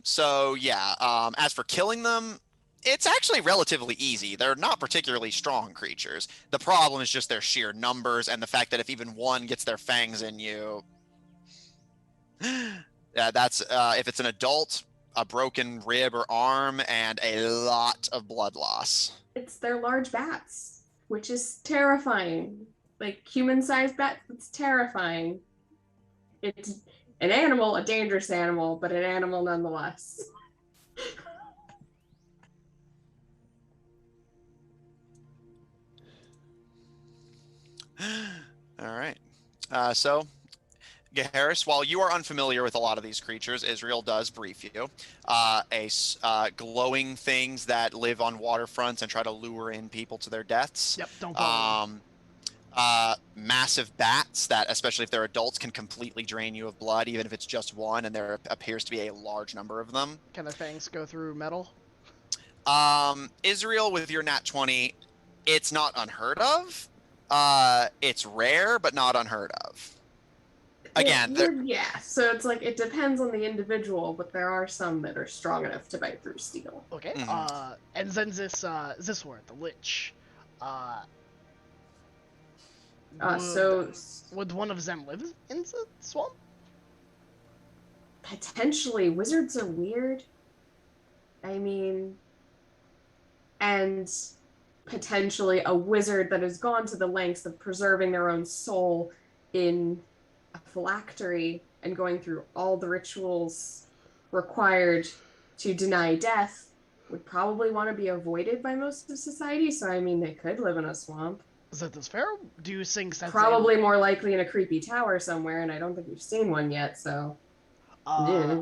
So yeah, as for killing them, it's actually relatively easy. They're not particularly strong creatures. The problem is just their sheer numbers and the fact that if even one gets their fangs in you, that's if it's an adult, a broken rib or arm, and a lot of blood loss. It's their large bats, which is terrifying. Like human-sized bats, it's terrifying. It's an animal, a dangerous animal, but an animal nonetheless. All right. So, Gaharis, while you are unfamiliar with a lot of these creatures, Israel does brief you. Glowing things that live on waterfronts and try to lure in people to their deaths. Yep, don't bother. Massive bats that, especially if they're adults, can completely drain you of blood, even if it's just one, and there appears to be a large number of them. Can their fangs go through metal? Israel, with your nat 20, it's not unheard of. It's rare, but not unheard of. Again, yeah. So it's like it depends on the individual, but there are some that are strong enough to bite through steel. Okay. And then this word, the Lich. Would one of them live in the swamp? Potentially, wizards are weird. I mean, and potentially a wizard that has gone to the lengths of preserving their own soul in a phylactery and going through all the rituals required to deny death would probably want to be avoided by most of society. So, I mean, they could live in a swamp. Is that this fair? Do you think that probably more likely in a creepy tower somewhere, and I don't think we've seen one yet, so. Yeah.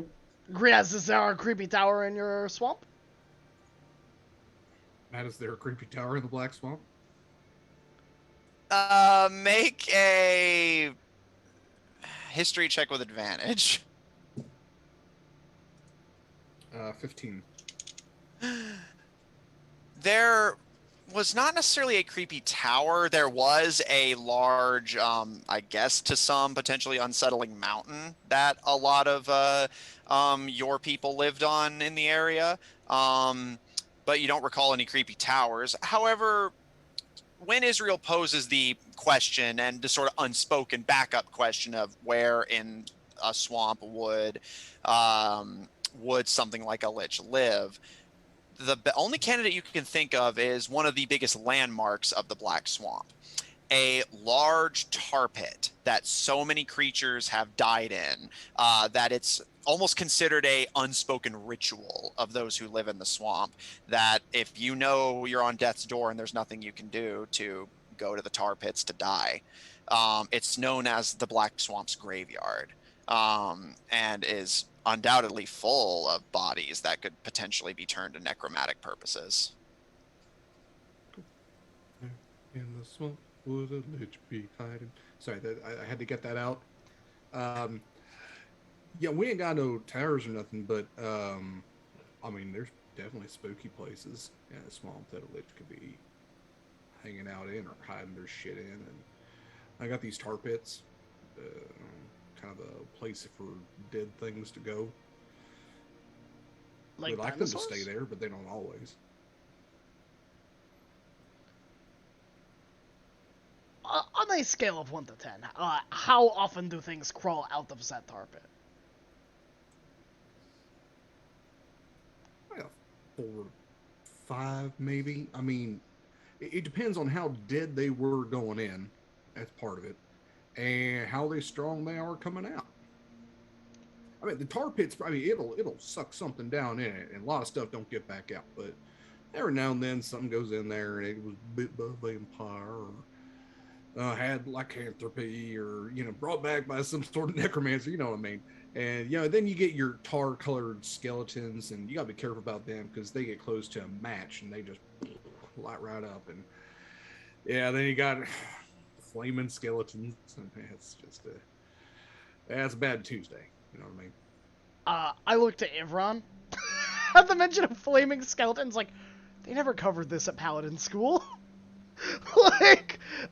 Griaz, is there a creepy tower in your swamp? Matt, is there a creepy tower in the Black Swamp? Make a history check with advantage. 15. There was not necessarily a creepy tower. There was a large, I guess to some, potentially unsettling mountain that a lot of your people lived on in the area. But you don't recall any creepy towers. However, when Israel poses the question and the sort of unspoken backup question of where in a swamp would something like a lich live, the only candidate you can think of is one of the biggest landmarks of the Black Swamp. A large tar pit that so many creatures have died in that it's almost considered a unspoken ritual of those who live in the swamp, that if you know you're on death's door and there's nothing you can do, to go to the tar pits to die. It's known as the Black Swamp's graveyard, and is undoubtedly full of bodies that could potentially be turned to necromantic purposes. In the swamp would a lich be hiding? Sorry, I had to get that out. Yeah, we ain't got no towers or nothing, but I mean, there's definitely spooky places in the swamp that a lich could be hanging out in or hiding their shit in. And I got these tar pits, kind of a place for dead things to go. Like We'd like them to dinosaurs? stay there, but they don't always. On a scale of 1 to 10, how often do things crawl out of that tar pit? Well, 4, 5 maybe. I mean, it depends on how dead they were going in. That's part of it. And how strong they are coming out. I mean, the tar pits, I mean, it'll suck something down in it, and a lot of stuff don't get back out. But every now and then, something goes in there, and it was bit by a vampire, or had lycanthropy, or brought back by some sort of necromancer. You know what I mean? And then you get your tar-colored skeletons, and you gotta be careful about them because they get close to a match, and they just light right up. And yeah, then you got flaming skeletons. It's just that's a bad Tuesday. You know what I mean? I looked at Ivron. At the mention of flaming skeletons, like, they never covered this at Paladin School.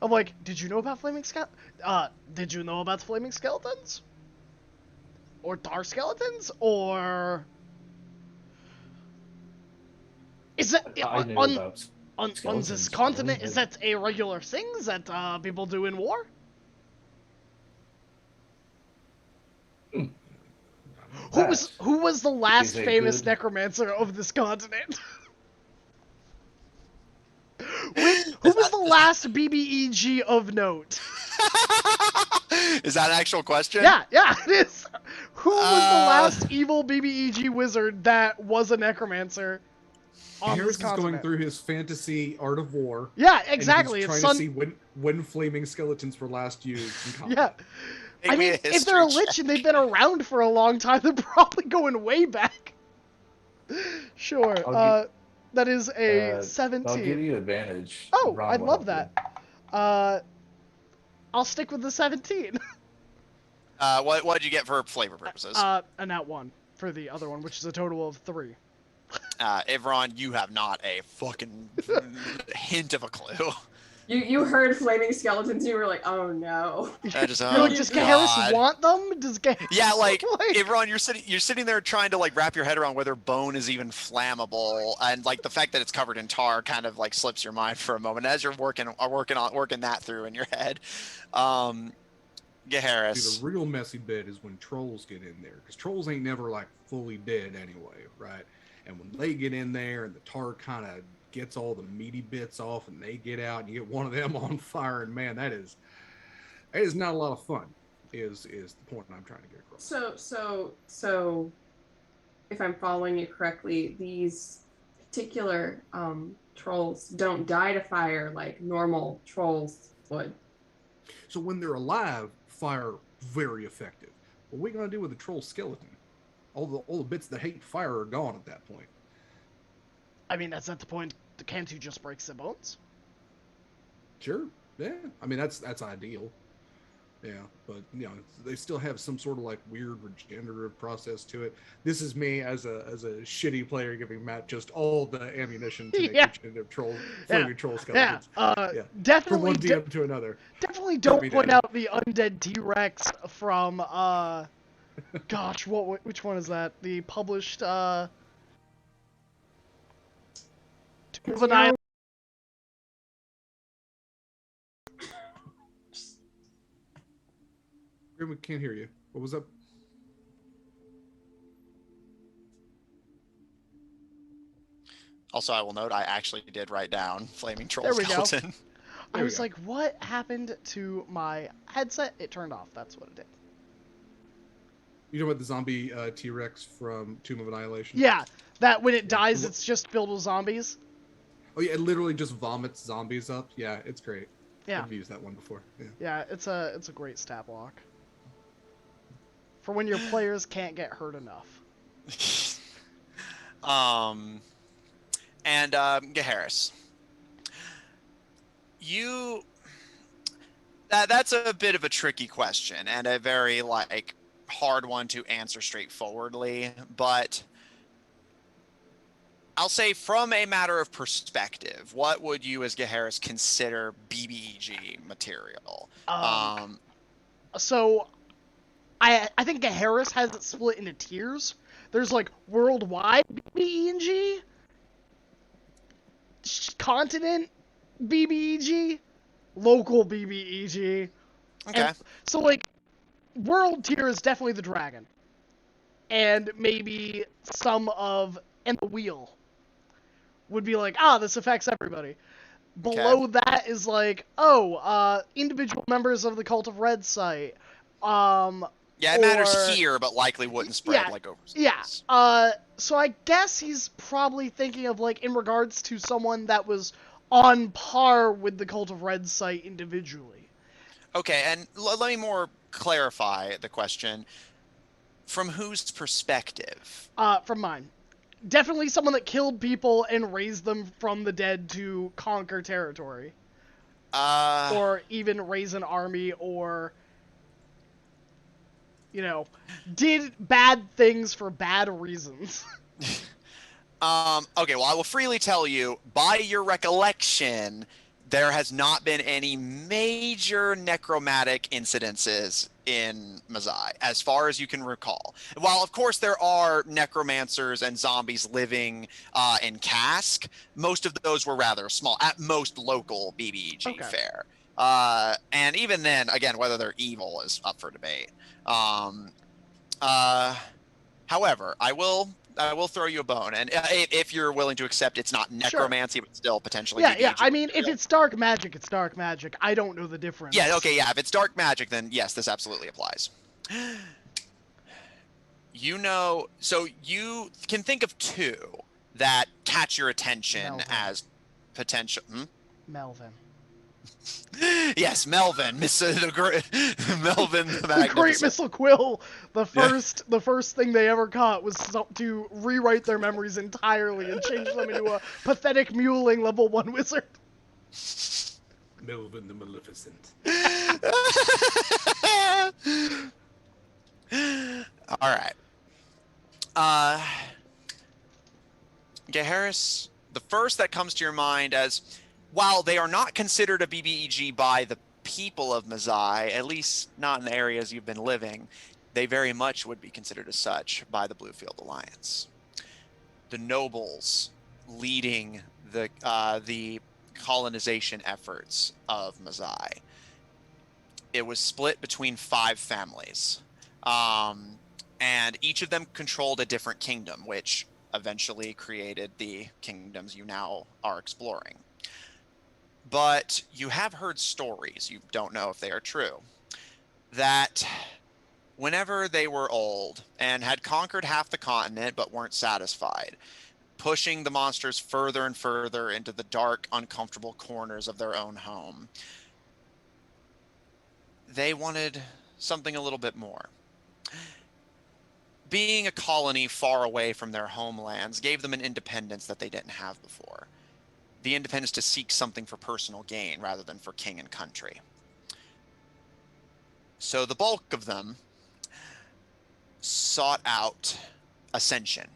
I'm like, did you know about flaming did you know about flaming skeletons? Or tar skeletons? Or is that I knew about on this skeletons, continent? really, Is but- that a regular thing that people do in war? Who was the last is a famous good- necromancer of this continent? Who was the last BBEG of note? Is that an actual question? Yeah, it is. Who was the last evil BBEG wizard that was a necromancer on Harris this is going continent? through his fantasy art of war. Yeah, exactly. And he's It's trying to see when flaming skeletons were last used in combat. Yeah. Make I me mean, a if they're a history lich and they've been around for a long time, they're probably going way back. Sure. That is a 17. I'll give you advantage. Oh, Ron I'd will love help that. I'll stick with the 17. What did you get for flavor purposes? A nat 1 for the other one, which is a total of 3. Ivron, you have not a fucking hint of a clue. You heard flaming skeletons, you were like, oh no. I just, You're oh, like, does Gaheris God. want them? Does Gaheris Yeah, like Ivron, you're sitting there trying to like wrap your head around whether bone is even flammable, and like the fact that it's covered in tar kind of like slips your mind for a moment as you're working that through in your head. Gaheris. See, the real messy bit is when trolls get in there, because trolls ain't never like fully dead anyway, right? And when they get in there and the tar kind of gets all the meaty bits off and they get out and you get one of them on fire, and man, that is not a lot of fun, is the point I'm trying to get across. So if I'm following you correctly, these particular trolls don't die to fire like normal trolls would. So when they're alive, fire very effective. What are we gonna do with the troll skeleton? All the bits that hate fire are gone at that point. I mean, that's at the point. Can't you just break their bones? Sure, yeah. I mean, that's ideal. Yeah, but you know, they still have some sort of like weird regenerative process to it. This is me as a shitty player giving Matt just all the ammunition to make regenerative flaming troll skeletons. Yeah, definitely. From one DM to another. Definitely don't point out the undead T-Rex from gosh, which one is that? The published Tomb of Annihilation. We can't hear you. What was up? Also, I will note I actually did write down flaming troll There we go. skeleton. I was like, what happened to my headset? It turned off. That's what it did. You know about the zombie T-Rex from Tomb of Annihilation? Yeah, that when it dies, it's just filled with zombies. Oh yeah, it literally just vomits zombies up. Yeah, it's great. Yeah. I've used that one before. Yeah. Yeah, it's a great stat block. For when your players can't get hurt enough. Gaheris, that's a bit of a tricky question and a very like hard one to answer straightforwardly, but I'll say from a matter of perspective, what would you as Gaheris consider BBEG material? So I think Gaheris has it split into tiers. There's like worldwide BBEG, continent BBEG, local BBEG. Okay. And so like world tier is definitely the dragon, and maybe and the wheel would be like, this affects everybody. Below that is like, individual members of the Cult of Red site. Yeah, it matters here, but likely wouldn't spread like overseas. Yeah. So I guess he's probably thinking of like in regards to someone that was on par with the Cult of Red site individually. Okay, and let me more clarify the question. From whose perspective? From mine. Definitely someone that killed people and raised them from the dead to conquer territory. Or even raise an army, or did bad things for bad reasons. Okay, well, I will freely tell you, by your recollection, there has not been any major necromantic incidences in Mazai, as far as you can recall. While, of course, there are necromancers and zombies living in Cask, most of those were rather small, at most local BBEG fare. And even then, again, whether they're evil is up for debate. However, I will throw you a bone, and if you're willing to accept it's not necromancy, but still potentially BBEG. Yeah. I mean, if it's dark magic, it's dark magic. I don't know the difference. Yeah, okay, yeah. If it's dark magic, then yes, this absolutely applies. So you can think of two that catch your attention as potential. Melvin. Yes, Melvin, Melvin the Magnificent. The Great Missile Quill. The first thing they ever caught was to rewrite their memories entirely and change them into a pathetic mewling level 1 wizard. Melvin the Maleficent. All right. Uh, Harris, the first that comes to your mind as, while they are not considered a BBEG by the people of Mazai, at least not in the areas you've been living, they very much would be considered as such by the Bluefield Alliance. The nobles leading the colonization efforts of Mazai. It was split between 5 families, and each of them controlled a different kingdom, which eventually created the kingdoms you now are exploring. But you have heard stories, you don't know if they are true, that whenever they were old and had conquered half the continent but weren't satisfied, pushing the monsters further and further into the dark, uncomfortable corners of their own home, they wanted something a little bit more. Being a colony far away from their homelands gave them an independence that they didn't have before. The independence to seek something for personal gain rather than for king and country. So the bulk of them sought out ascension.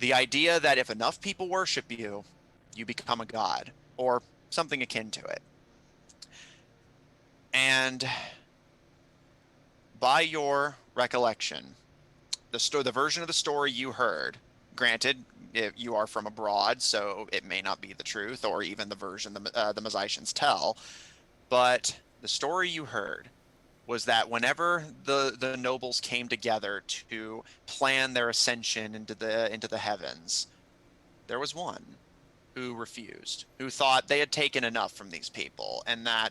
The idea that if enough people worship you, you become a god, or something akin to it. And by your recollection, the version of the story you heard, granted, you are from abroad, so it may not be the truth, or even the version the Mazaitians tell, but the story you heard was that whenever the nobles came together to plan their ascension into the heavens, there was one who refused, who thought they had taken enough from these people, and that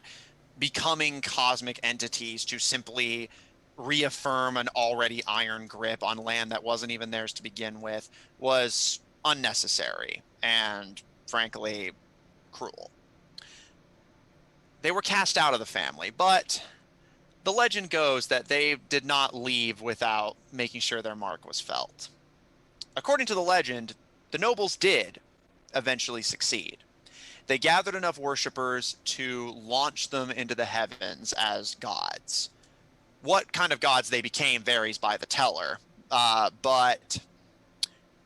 becoming cosmic entities to simply reaffirm an already iron grip on land that wasn't even theirs to begin with was unnecessary and, frankly, cruel. They were cast out of the family, but the legend goes that they did not leave without making sure their mark was felt. According to the legend, the nobles did eventually succeed. They gathered enough worshippers to launch them into the heavens as gods. What kind of gods they became varies by the teller, but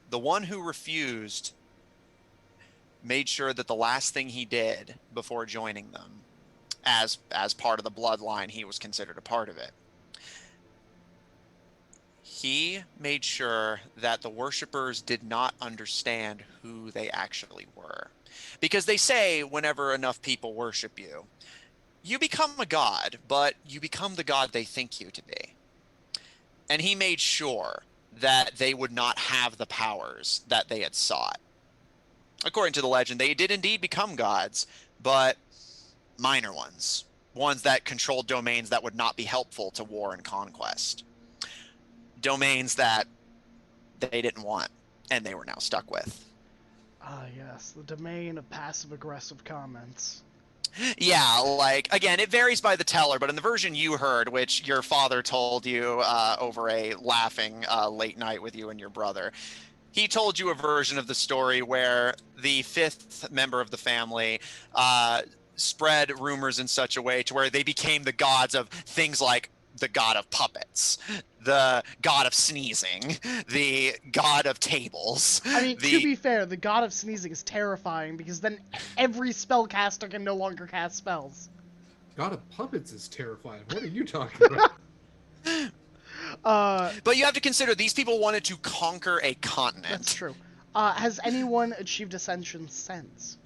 the one who refused made sure that the last thing he did before joining them, as part of the bloodline, he was considered a part of it. He made sure that the worshippers did not understand who they actually were. Because they say whenever enough people worship you, you become a god, but you become the god they think you to be. And he made sure that they would not have the powers that they had sought. According to the legend, they did indeed become gods, but minor ones. Ones that controlled domains that would not be helpful to war and conquest. Domains that they didn't want, and they were now stuck with. Ah, yes, the domain of passive-aggressive comments. Yeah, like, again, it varies by the teller, but in the version you heard, which your father told you over a laughing late night with you and your brother, he told you a version of the story where the 5th member of the family spread rumors in such a way to where they became the gods of things like the god of puppets, the god of sneezing, the god of tables. I mean, to be fair, the god of sneezing is terrifying because then every spellcaster can no longer cast spells. God of puppets is terrifying. What are you talking about? But you have to consider these people wanted to conquer a continent. That's true. Has anyone achieved ascension since?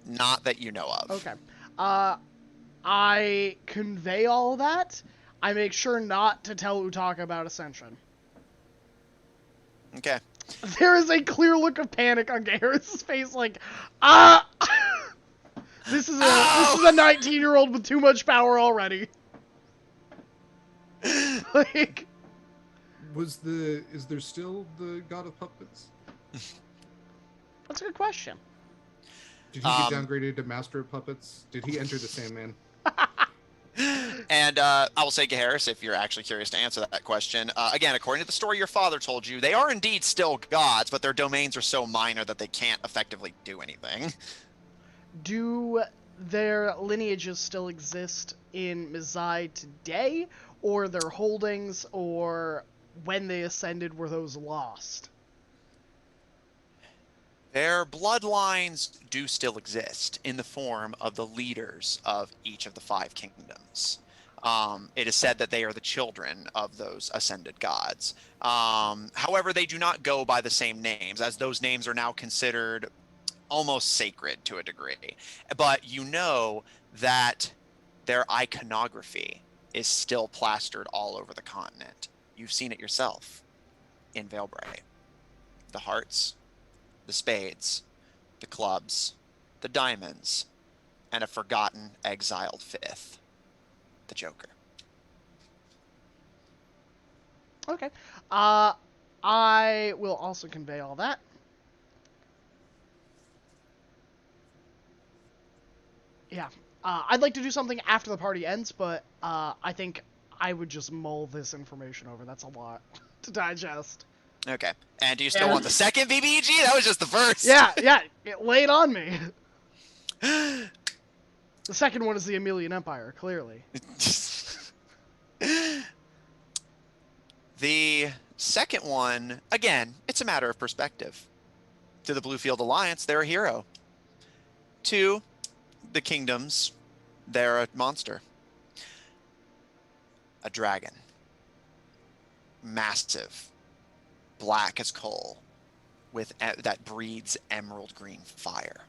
Not that you know of. Okay. I convey all that. I make sure not to tell Utaka about ascension. Okay. There is a clear look of panic on Garrus' face, like, this is a 19-year-old with too much power already. Like, Is there still the god of puppets? that's a good question. Did he get downgraded to master of puppets? Did he enter the Sandman? And I will say, Gaharis, if you're actually curious to answer that question, again, according to the story your father told you, they are indeed still gods, but their domains are so minor that they can't effectively do anything. Do their lineages still exist in Mizai today, or their holdings, or when they ascended were those lost? Their bloodlines do still exist in the form of the leaders of each of the 5 kingdoms. It is said that they are the children of those ascended gods. However, they do not go by the same names, as those names are now considered almost sacred to a degree. But you know that their iconography is still plastered all over the continent. You've seen it yourself in Veilbright. The hearts, the spades, the clubs, the diamonds, and a forgotten exiled fifth, the Joker. Okay. Uh, I will also convey all that. Yeah. I'd like to do something after the party ends, but I think I would just mull this information over. That's a lot to digest. Okay. And do you still Yeah. want the second BBG? That was just the first. Yeah, lay it on me. The second one is the Emelian Empire, clearly. The second one, again, it's a matter of perspective. To the Bluefield Alliance, they're a hero. To the kingdoms, they're a monster. A dragon. Massive. Black as coal. That breathes emerald green fire.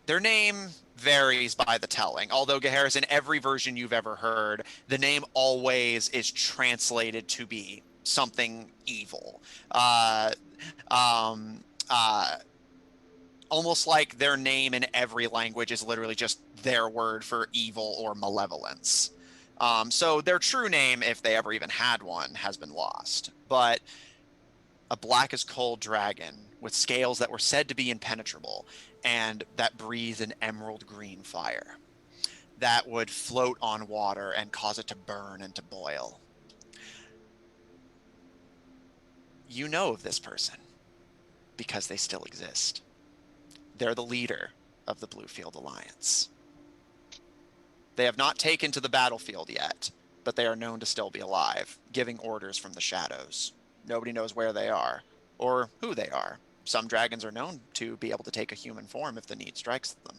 Their name varies by the telling, although Gaheris, in every version you've ever heard, the name always is translated to be something evil. Uh, um, uh, Almost like their name in every language is literally just their word for evil or malevolence. So their true name, if they ever even had one, has been lost. But a black as coal dragon with scales that were said to be impenetrable and that breathed an emerald green fire that would float on water and cause it to burn and to boil. You know of this person because they still exist. They're the leader of the Bluefield Alliance. They have not taken to the battlefield yet, but they are known to still be alive, giving orders from the shadows. Nobody knows where they are or who they are. Some dragons are known to be able to take a human form if the need strikes them.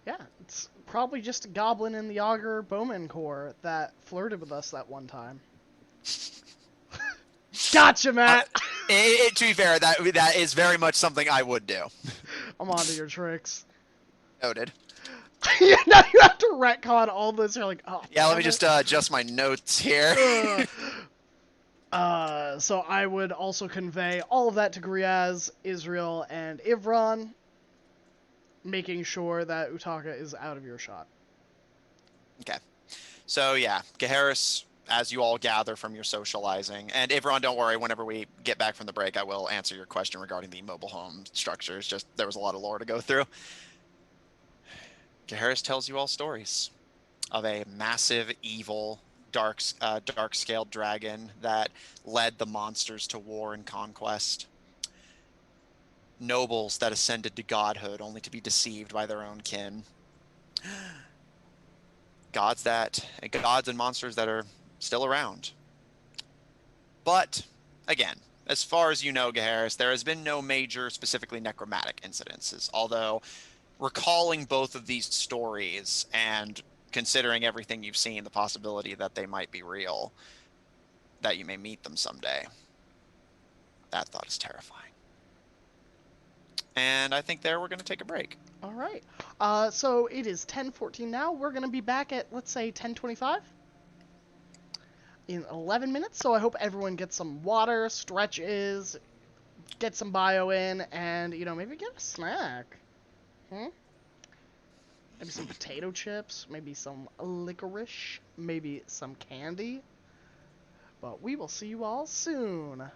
Yeah, it's probably just a goblin in the Augur Bowman Corps that flirted with us that one time. Gotcha, Matt! To be fair, that is very much something I would do. I'm onto your tricks. Noted. Yeah, now you have to retcon all this. You're like, oh. Yeah, let me just adjust my notes here. So I would also convey all of that to Griaz, Israel, and Ivron, making sure that Utaka is out of your shot. Okay. So yeah, Gaheris, as you all gather from your socializing, and Ivron, don't worry, whenever we get back from the break, I will answer your question regarding the mobile home structures. Just there was a lot of lore to go through. Gaheris tells you all stories of a massive, evil, dark-scaled dragon that led the monsters to war and conquest. Nobles that ascended to godhood only to be deceived by their own kin. Gods and monsters that are still around. But, again, as far as you know, Gaheris, there has been no major, specifically necromantic incidences, although recalling both of these stories and considering everything you've seen, the possibility that they might be real, that you may meet them someday, that thought is terrifying. And I think there we're going to take a break. All right. So it is 10:14 now. We're going to be back at, let's say, 10:25 in 11 minutes. So I hope everyone gets some water, stretches, get some bio in, and, maybe get a snack. Maybe some potato chips, maybe some licorice, maybe some candy. But we will see you all soon.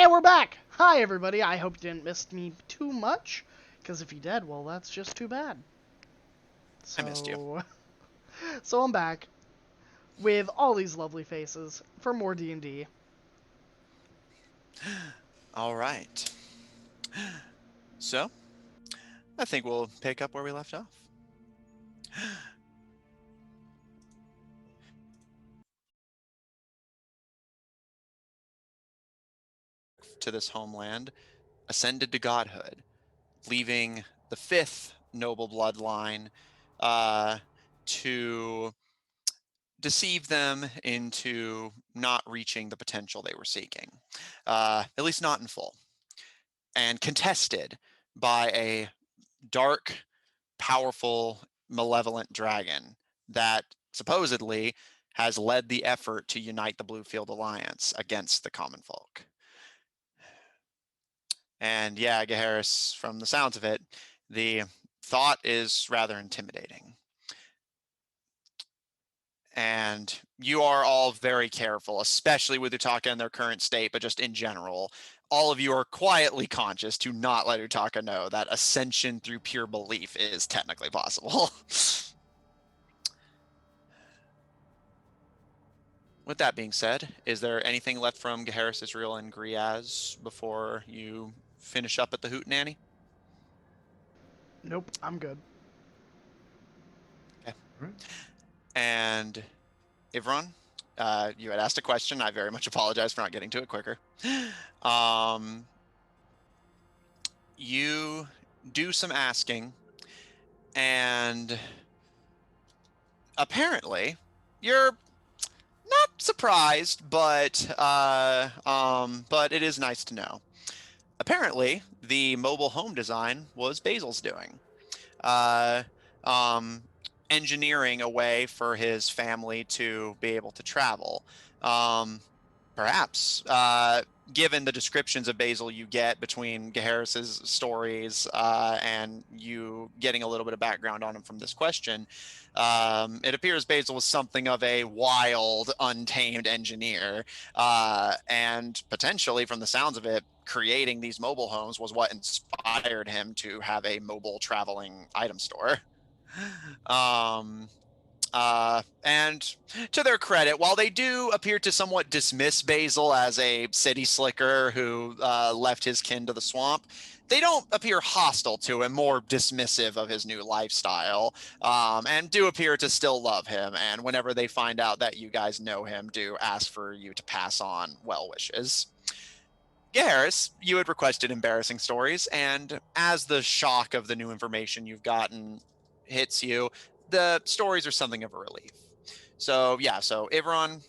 And we're back! Hi, everybody. I hope you didn't miss me too much, because if you did, well, that's just too bad. I missed you. So I'm back with all these lovely faces for more D&D. All right. So, I think we'll pick up where we left off. To this homeland, ascended to godhood, leaving the fifth noble bloodline to deceive them into not reaching the potential they were seeking, at least not in full, and contested by a dark, powerful, malevolent dragon that supposedly has led the effort to unite the Bluefield Alliance against the common folk. And yeah, Gaheris, from the sounds of it, the thought is rather intimidating. And you are all very careful, especially with Utaka in their current state, but just in general. All of you are quietly conscious to not let Utaka know that ascension through pure belief is technically possible. With that being said, is there anything left from Gaheris, Israel, and Griaz before you finish up at the Hootenanny? Nope, I'm good. Okay. All right. And Ivron, you had asked a question. I very much apologize for not getting to it quicker. You do some asking, and apparently you're not surprised, but it is nice to know. Apparently, the mobile home design was Basil's doing. Uh, um, Engineering a way for his family to be able to travel. Perhaps, given the descriptions of Basil you get between Gaheris's stories and you getting a little bit of background on him from this question, it appears Basil was something of a wild, untamed engineer, and potentially, from the sounds of it, creating these mobile homes was what inspired him to have a mobile traveling item store. Um, and to their credit, while they do appear to somewhat dismiss Basil as a city slicker who left his kin to the swamp, they don't appear hostile to him, more dismissive of his new lifestyle, and do appear to still love him. And whenever they find out that you guys know him, do ask for you to pass on well wishes. Yeah, Harris, you had requested embarrassing stories, and as the shock of the new information you've gotten hits you, the stories are something of a relief. So Ivron,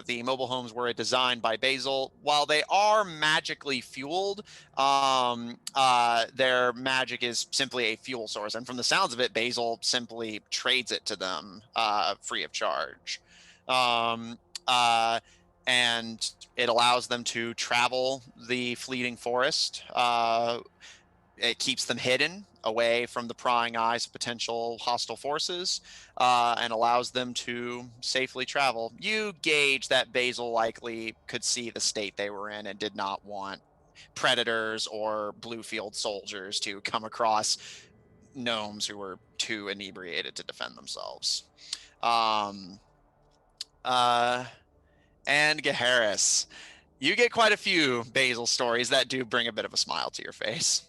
the mobile homes were designed by Basil. While they are magically fueled, their magic is simply a fuel source, and from the sounds of it, Basil simply trades it to them free of charge. Um, uh, and it allows them to travel the fleeting forest. It keeps them hidden away from the prying eyes of potential hostile forces, and allows them to safely travel. You gauge that Basil likely could see the state they were in and did not want predators or Bluefield soldiers to come across gnomes who were too inebriated to defend themselves. Um, uh, and Gaheris, you get quite a few Basil stories that do bring a bit of a smile to your face.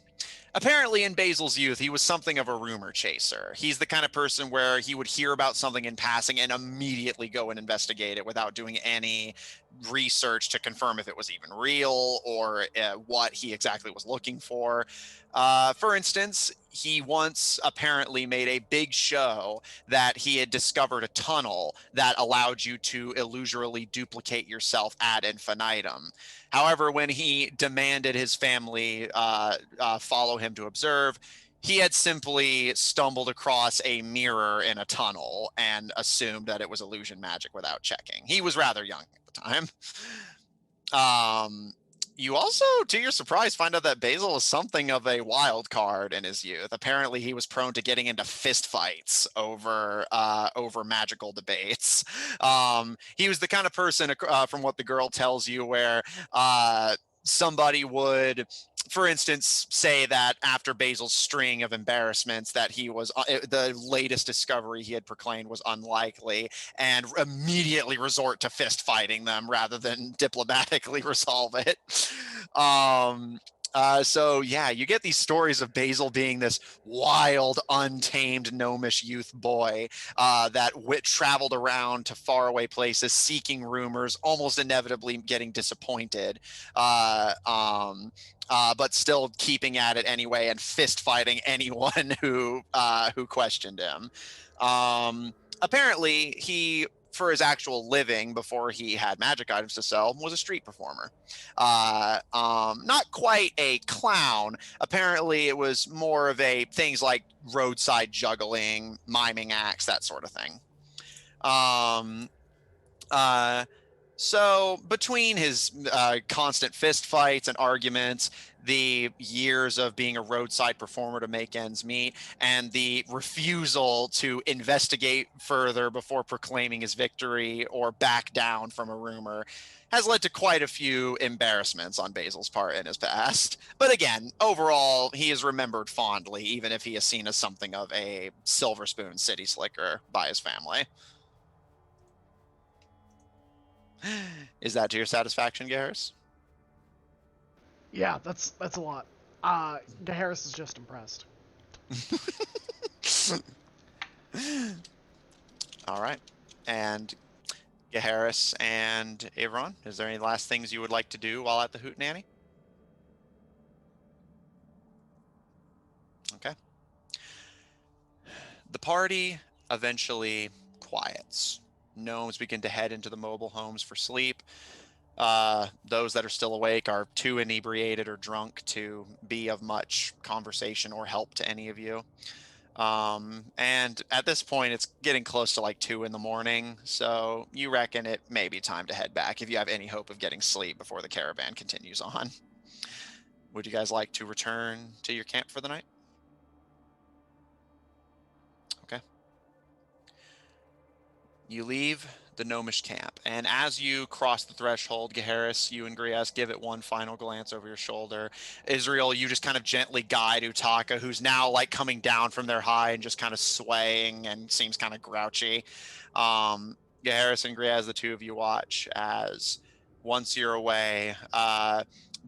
Apparently, in Basil's youth, he was something of a rumor chaser. He's the kind of person where he would hear about something in passing and immediately go and investigate it without doing any research to confirm if it was even real or what he exactly was looking for. For instance, he once apparently made a big show that he had discovered a tunnel that allowed you to illusorily duplicate yourself ad infinitum. However, when he demanded his family follow him to observe, he had simply stumbled across a mirror in a tunnel and assumed that it was illusion magic without checking. He was rather young at the time. You also, to your surprise, find out that Basil is something of a wild card in his youth. Apparently, he was prone to getting into fistfights over magical debates. He was the kind of person, from what the girl tells you, where somebody would, for instance, say that after Basil's string of embarrassments that he was the latest discovery he had proclaimed was unlikely, and immediately resort to fist fighting them rather than diplomatically resolve it. So yeah, you get these stories of Basil being this wild, untamed, gnomish youth boy that traveled around to faraway places, seeking rumors, almost inevitably getting disappointed, but still keeping at it anyway and fist fighting anyone who questioned him. Apparently, he, for his actual living before he had magic items to sell, was a street performer. Not quite a clown. Apparently, it was more of a things like roadside juggling, miming acts, that sort of thing. So between his constant fist fights and arguments, the years of being a roadside performer to make ends meet, and the refusal to investigate further before proclaiming his victory or back down from a rumor, has led to quite a few embarrassments on Basil's part in his past. But again, overall, he is remembered fondly, even if he is seen as something of a silver spoon city slicker by his family. Is that to your satisfaction, Garrus? Yeah, that's a lot. Harris is just impressed. All right. And Gaharis and Avron, is there any last things you would like to do while at the Hootenanny? Okay. The party eventually quiets. Gnomes begin to head into the mobile homes for sleep. Those that are still awake are too inebriated or drunk to be of much conversation or help to any of you. And at this point, it's getting close to like 2 in the morning, so you reckon it may be time to head back if you have any hope of getting sleep before the caravan continues on. Would you guys like to return to your camp for the night? Okay. You leave the gnomish camp, and as you cross the threshold, Gaharis, you and Grias give it one final glance over your shoulder. Israel, you just kind of gently guide Utaka, who's now like coming down from their high and just kind of swaying and seems kind of grouchy. Gaharis and Grias, the two of you watch as once you're away,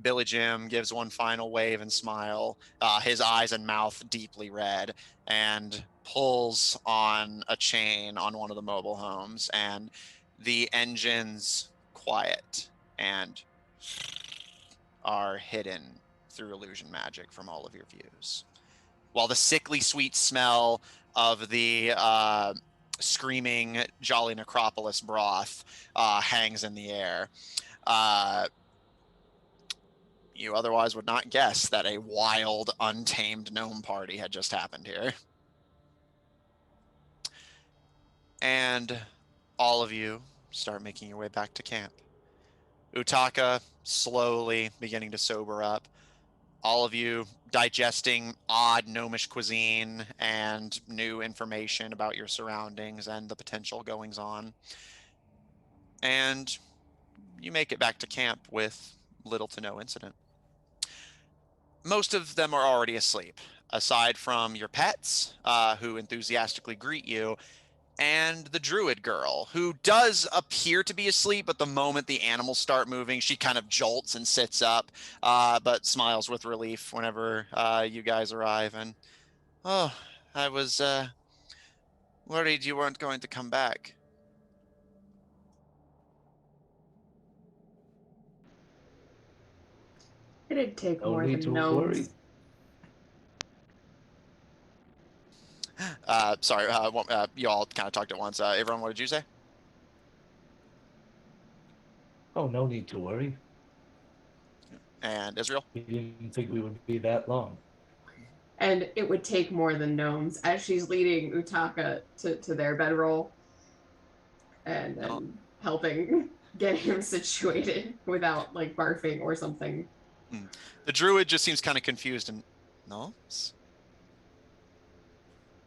Billy Jim gives one final wave and smile, his eyes and mouth deeply red, and pulls on a chain on one of the mobile homes, and the engines quiet and are hidden through illusion magic from all of your views. While the sickly sweet smell of the screaming Jolly Necropolis broth hangs in the air. You otherwise would not guess that a wild, untamed gnome party had just happened here. And all of you start making your way back to camp. Utaka slowly beginning to sober up. All of you digesting odd gnomish cuisine and new information about your surroundings and the potential goings on. And you make it back to camp with little to no incident. Most of them are already asleep, aside from your pets, who enthusiastically greet you, and the druid girl, who does appear to be asleep, but the moment the animals start moving, she kind of jolts and sits up, but smiles with relief whenever you guys arrive. And, oh, I was worried you weren't going to come back. It'd take No more need than to worry. gnomes. Sorry, you all kind of talked at once. Everyone, what did you say? Oh, no need to worry. And Israel? We didn't think we would be that long. And it would take more than gnomes as she's leading Utaka to their bedroll and then helping get him situated without like barfing or something. The druid just seems kind of confused and gnomes?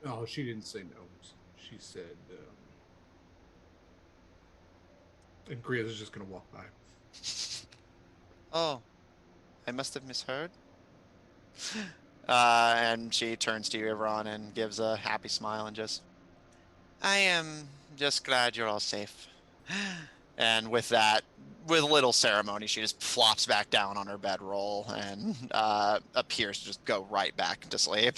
Oh, she didn't say gnomes. She said, and Gria's is just going to walk by. Oh, I must have misheard. And she turns to you, Ivron, and gives a happy smile and just, I am just glad you're all safe. And with that, with little ceremony, she just flops back down on her bedroll and appears to just go right back into sleep.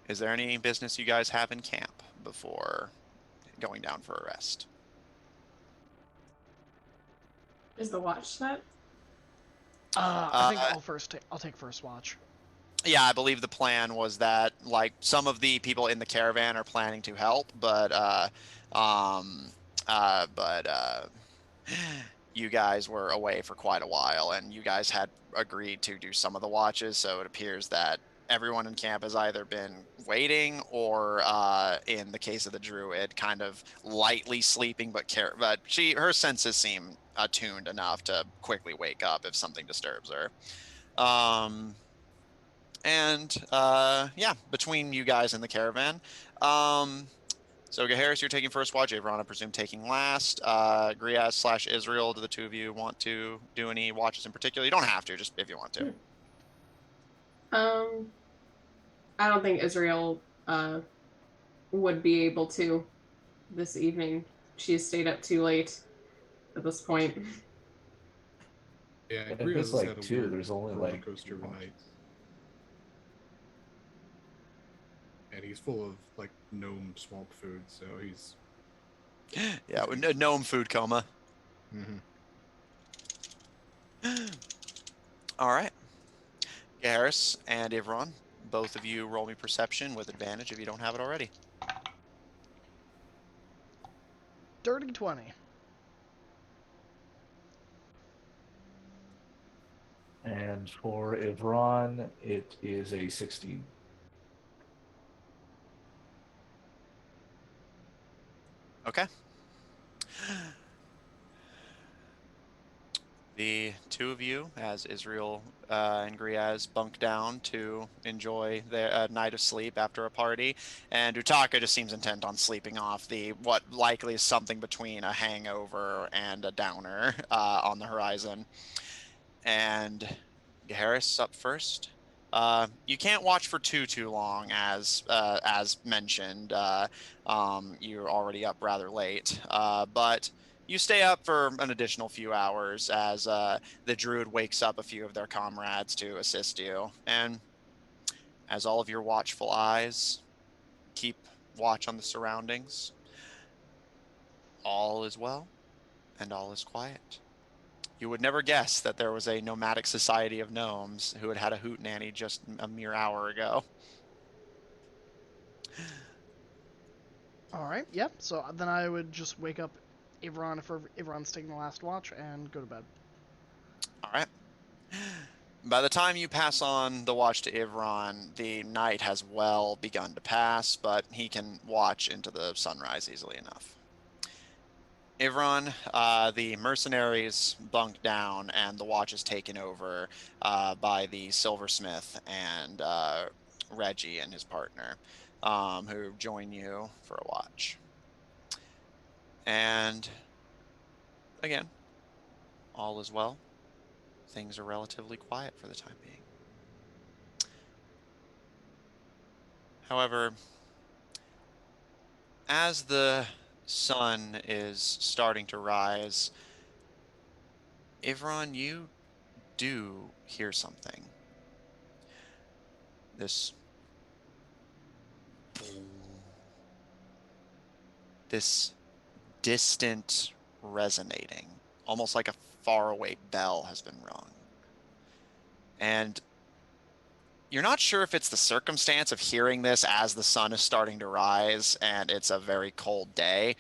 Is there any business you guys have in camp before going down for a rest? Is the watch set? I think I'll take first watch. Yeah, I believe the plan was that like some of the people in the caravan are planning to help, but um, but you guys were away for quite a while, and you guys had agreed to do some of the watches, so it appears that everyone in camp has either been waiting or, in the case of the druid, kind of lightly sleeping, but her senses seem attuned enough to quickly wake up if something disturbs her. And yeah, between you guys and the caravan. So Gaharis, you're taking first watch. Avron, I presume, taking last. Griaz / Israel, do the two of you want to do any watches in particular? You don't have to, just if you want to. I don't think Israel would be able to this evening. She has stayed up too late at this point. Yeah, If Griaz it's has had like a 2, weird there's only roller like coaster 2 of a watches. night. And he's full of like gnome swamp food, so he's Yeah, a gnome food coma. All right. Gaharis and Ivron, both of you roll me perception with advantage if you don't have it already. Dirty 20. And for Ivron, it is a 16. Okay. The two of you, as Israel and Griaz, bunk down to enjoy their night of sleep after a party, and Utaka just seems intent on sleeping off the what likely is something between a hangover and a downer on the horizon. And Gaharis up first. You can't watch for too long, as mentioned. You're already up rather late, but you stay up for an additional few hours as the druid wakes up a few of their comrades to assist you, and as all of your watchful eyes keep watch on the surroundings, all is well and all is quiet. You would never guess that there was a nomadic society of gnomes who had had a hootenanny just a mere hour ago. All right. Yep. So then I would just wake up Ivron if Ivron's taking the last watch and go to bed. All right. By the time you pass on the watch to Ivron, the night has well begun to pass, but he can watch into the sunrise easily enough. Ivron, the mercenaries bunk down, and the watch is taken over by the silversmith and Reggie and his partner, who join you for a watch. And again, all is well. Things are relatively quiet for the time being. However, as the sun is starting to rise, Ivron, you do hear something. This distant resonating, almost like a faraway bell has been rung. And you're not sure if it's the circumstance of hearing this as the sun is starting to rise and it's a very cold day.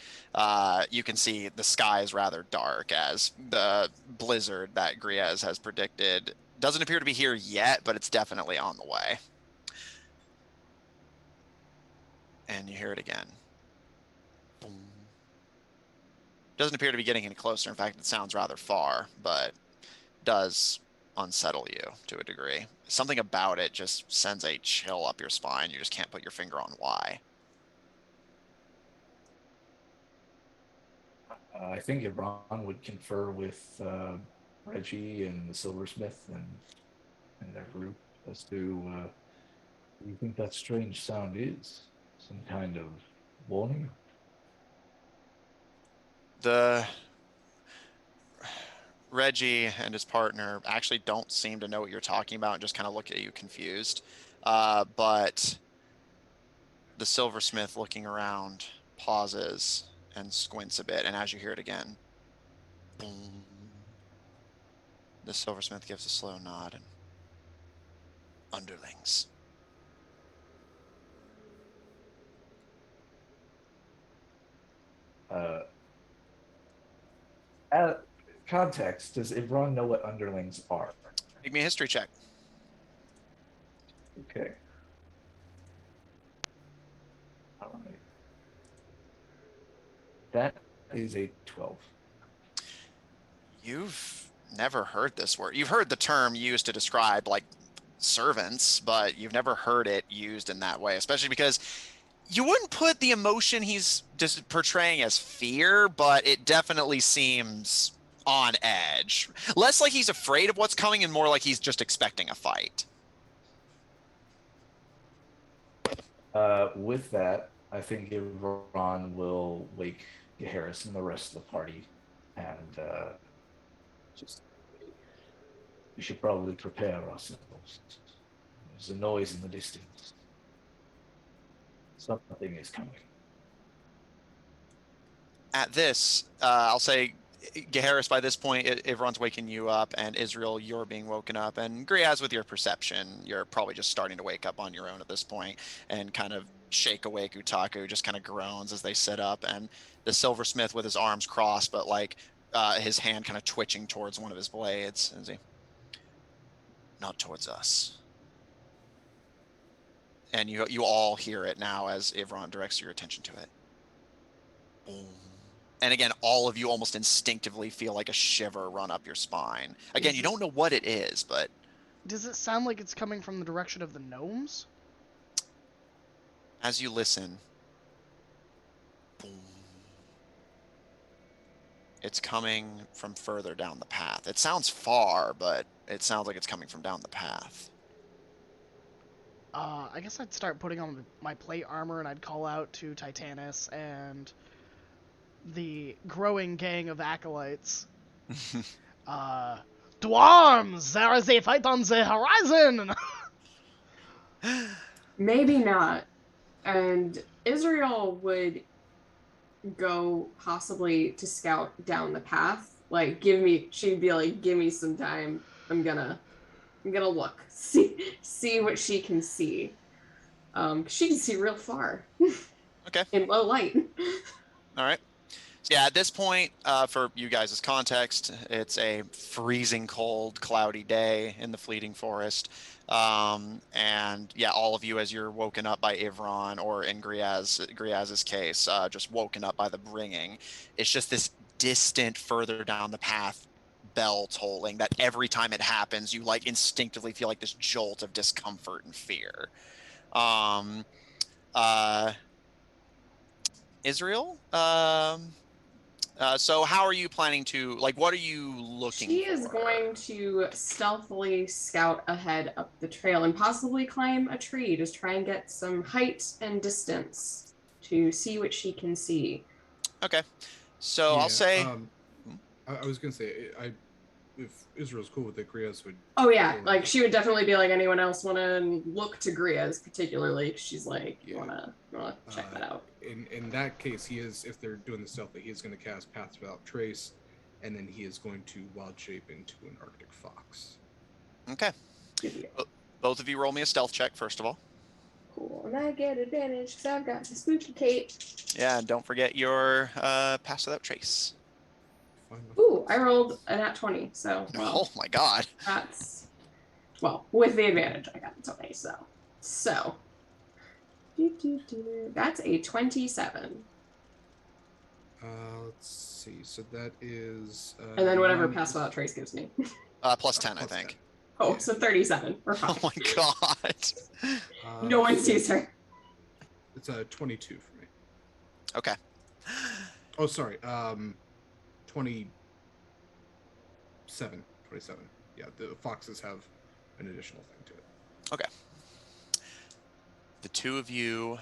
You can see the sky is rather dark as the blizzard that Griez has predicted doesn't appear to be here yet, but it's definitely on the way. And you hear it again. Boom. Doesn't appear to be getting any closer. In fact, it sounds rather far, but does unsettle you to a degree. Something about it just sends a chill up your spine. You just can't put your finger on why. I think Ibron would confer with Reggie and the silversmith and their group as to what do you think that strange sound is? Some kind of warning? The Reggie and his partner actually don't seem to know what you're talking about and just kind of look at you confused. But the silversmith, looking around, pauses and squints a bit, and as you hear it again, boom, the silversmith gives a slow nod and underlings. At context, does Ibron know what underlings are? Make me a history check. Okay. All right. That is a 12. You've never heard this word. You've heard the term used to describe like servants, but you've never heard it used in that way, especially because you wouldn't put the emotion he's just portraying as fear, but it definitely seems on edge. Less like he's afraid of what's coming and more like he's just expecting a fight. With that, I think Ibron will wake Harris and the rest of the party and just we should probably prepare ourselves. There's a noise in the distance. Something is coming. At this, I'll say, Geharis, by this point, everyone's waking you up, and Israel, you're being woken up, and Griaz, with your perception, you're probably just starting to wake up on your own at this point, and kind of shake awake Utaku, just kind of groans as they sit up, and the silversmith with his arms crossed, but like his hand kind of twitching towards one of his blades, and he, not towards us. And you all hear it now as Ivron directs your attention to it. Boom. And again, all of you almost instinctively feel like a shiver run up your spine. Again, you don't know what it is, but... Does it sound like it's coming from the direction of the gnomes? As you listen, boom. It's coming from further down the path. It sounds far, but it sounds like it's coming from down the path. I guess I'd start putting on my plate armor and I'd call out to Titanus and the growing gang of acolytes. Dwarves! There is a fight on the horizon! Maybe not. And Israel would go possibly to scout down the path. Like, she'd be like, give me some time. I'm gonna look, see what she can see. She can see real far. Okay. In low light. All right. So yeah, at this point, for you guys' context, it's a freezing cold, cloudy day in the fleeting forest. And yeah, all of you, as you're woken up by Ivron, or in Griaz's case, just woken up by the ringing. It's just this distant, further down the path bell tolling that every time it happens, you like instinctively feel like this jolt of discomfort and fear. Israel, so how are you planning to, like, what are you looking for? She is going to stealthily scout ahead up the trail and possibly climb a tree to try and get some height and distance to see what she can see. Okay. So yeah, I'll say... I was going to say, if Israel's cool with it, Griaz would... Oh, yeah. Like, she would definitely be like, anyone else want to look to Griaz, particularly? She's like, you want to check that out. In that case, he is, if they're doing the stealthy, he is going to cast Paths Without Trace, and then he is going to wild shape into an Arctic fox. Okay. Both of you roll me a stealth check, first of all. Cool. And I get advantage because I've got the spooky cape. Yeah, and don't forget your Pass Without Trace. Ooh, I rolled a nat 20, so... Well, oh my god. That's... Well, with the advantage, I got the 20, so... So... That's a 27. Let's see. So that is... and then whatever Pass Without Trace gives me. Plus 10, I think. 10. Oh, so 37. We're fine. Oh my god. No one sees her. It's a 22 for me. Okay. Oh, sorry. 27. 27. Yeah, the foxes have an additional thing to it. Okay. The two of you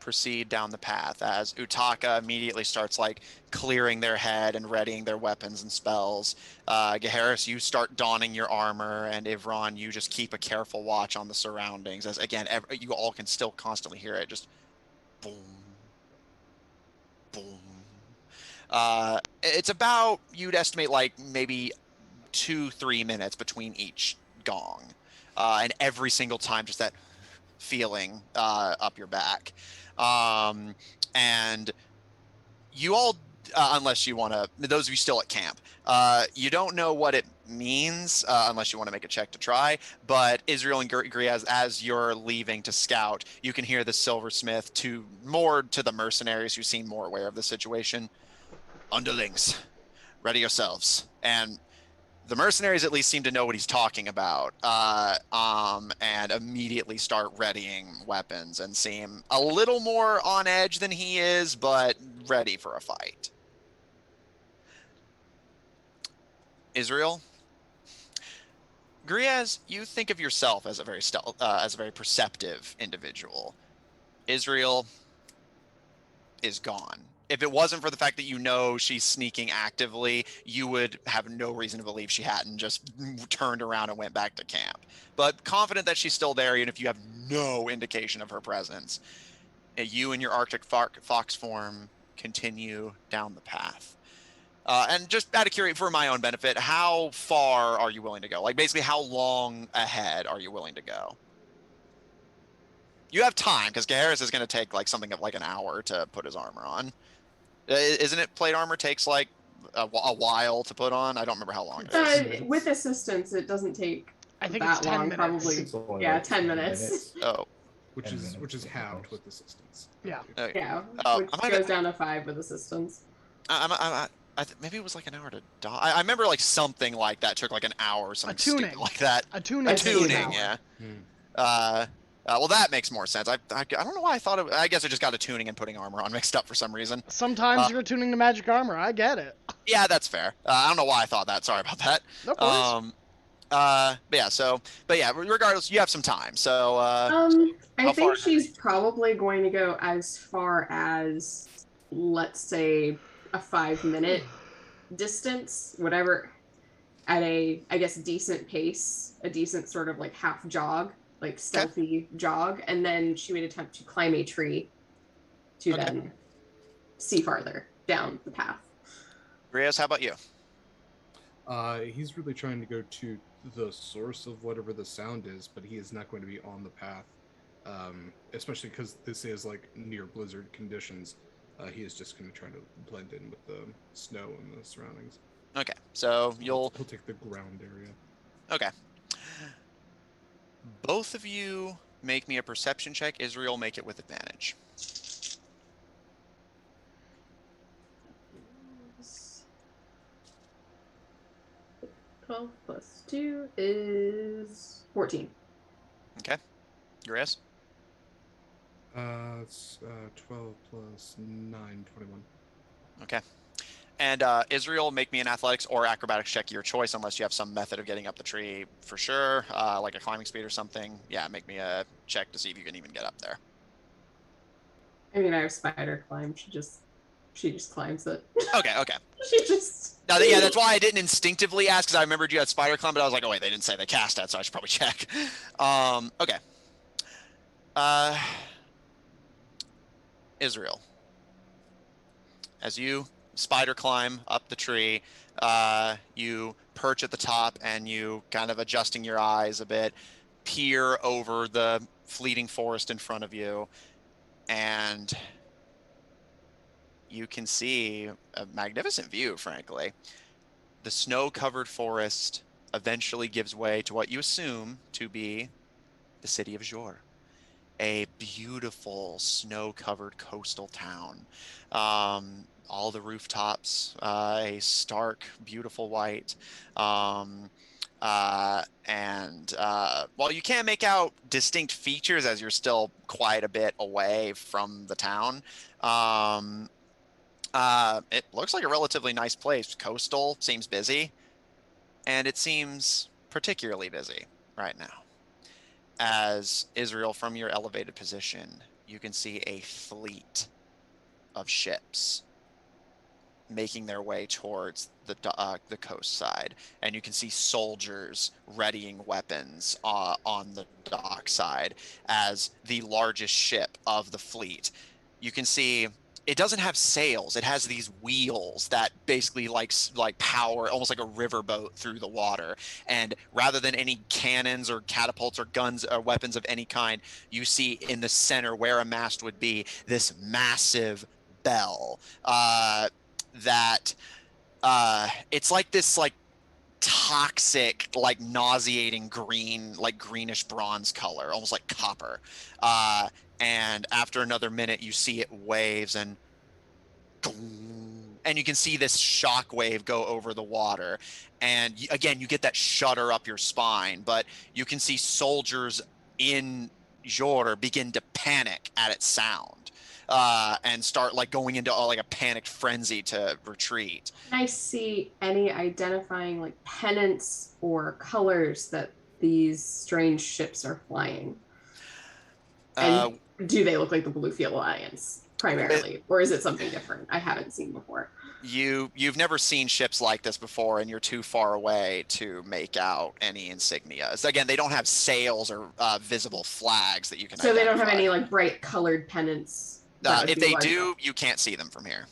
proceed down the path as Utaka immediately starts like clearing their head and readying their weapons and spells. Gaharis, you start donning your armor, and Ivron, you just keep a careful watch on the surroundings as again you all can still constantly hear it, just boom, boom. It's about, you'd estimate, like maybe 2-3 minutes between each gong, and every single time just that feeling up your back. And you all, unless you want to, those of you still at camp, you don't know what it means unless you want to make a check to try. But Israel and Griaz, as you're leaving to scout, you can hear the silversmith to the mercenaries who seem more aware of the situation. Underlings, ready yourselves. And the mercenaries at least seem to know what he's talking about, and immediately start readying weapons and seem a little more on edge than he is, but ready for a fight. Israel, Griaz, you think of yourself as a very perceptive individual. Israel is gone. If it wasn't for the fact that you know she's sneaking actively, you would have no reason to believe she hadn't just turned around and went back to camp. But confident that she's still there, even if you have no indication of her presence, you and your Arctic fox form continue down the path. And just out of curiosity, for my own benefit, how far are you willing to go? Like basically, how long ahead are you willing to go? You have time, because Gaharis is going to take like something of like an hour to put his armor on. Isn't it plate armor takes like a while to put on? I don't remember how long it is. With assistance, it doesn't take I think that it's 10 long. minutes. Probably, It's only yeah, like 10 minutes. Oh, Which 10 is minutes, which is something halved else. with assistance. Yeah. okay. Yeah, which I goes down to 5 with assistance. Maybe it was like an hour to die. I remember like something like that took like an hour or something tuning. stupid like that. A tuning. A I've seen tuning, that yeah. Well, that makes more sense. I don't know why I thought I guess I just got a tuning and putting armor on mixed up for some reason. Sometimes you're tuning the magic armor. I get it. Yeah, that's fair. I don't know why I thought that. Sorry about that. No worries. But yeah, regardless, you have some time. So I think she's probably going to go as far as, let's say, a 5-minute distance, whatever, at a, I guess, decent pace, a decent sort of like half jog, like stealthy jog, and then she would attempt to climb a tree to then see farther down the path. Griaz, how about you? He's really trying to go to the source of whatever the sound is, but he is not going to be on the path, especially because this is like near blizzard conditions. He is just going to try to blend in with the snow and the surroundings. Okay, so he'll take the ground area. Okay. Both of you make me a perception check. Israel, make it with advantage. 12 plus 2 is 14. Okay. Griaz? It's 12 plus 9, 21. Okay. And Israel, make me an athletics or acrobatics check, your choice, unless you have some method of getting up the tree for sure, like a climbing speed or something. Yeah, make me a check to see if you can even get up there. I mean, I have spider climb. She just climbs it. Okay. She just... Now, yeah, that's why I didn't instinctively ask, because I remembered you had spider climb, but I was like, oh wait, they didn't say they cast that, so I should probably check. Okay. Israel, as you spider climb up the tree, you perch at the top and you kind of adjusting your eyes a bit, peer over the fleeting forest in front of you, and you can see a magnificent view, frankly. The snow-covered forest eventually gives way to what you assume to be the city of Jor, a beautiful snow-covered coastal town. All the rooftops, a stark, beautiful white. And while you can't make out distinct features as you're still quite a bit away from the town, It looks like a relatively nice place. Coastal, seems busy, and it seems particularly busy right now. As Israel, from your elevated position, you can see a fleet of ships making their way towards the coast side, and you can see soldiers readying weapons on the dock side as the largest ship of the fleet. You can see it doesn't have sails. It has these wheels that basically like power almost like a riverboat through the water. And rather than any cannons or catapults or guns or weapons of any kind, you see in the center where a mast would be this massive bell. That it's like this like toxic, like nauseating green, like greenish bronze color, almost like copper. And after another minute, you see it waves and you can see this shock wave go over the water. And again, you get that shudder up your spine, but you can see soldiers in Jor begin to panic at its sound. And start like going into like a panicked frenzy to retreat. Can I see any identifying like pennants or colors that these strange ships are flying? And do they look like the Bluefield Alliance primarily, or is it something different I haven't seen before? You've never seen ships like this before, and you're too far away to make out any insignias. Again, they don't have sails or visible flags that you can. So identify. They don't have any like bright colored pennants. If they do, you can't see them from here.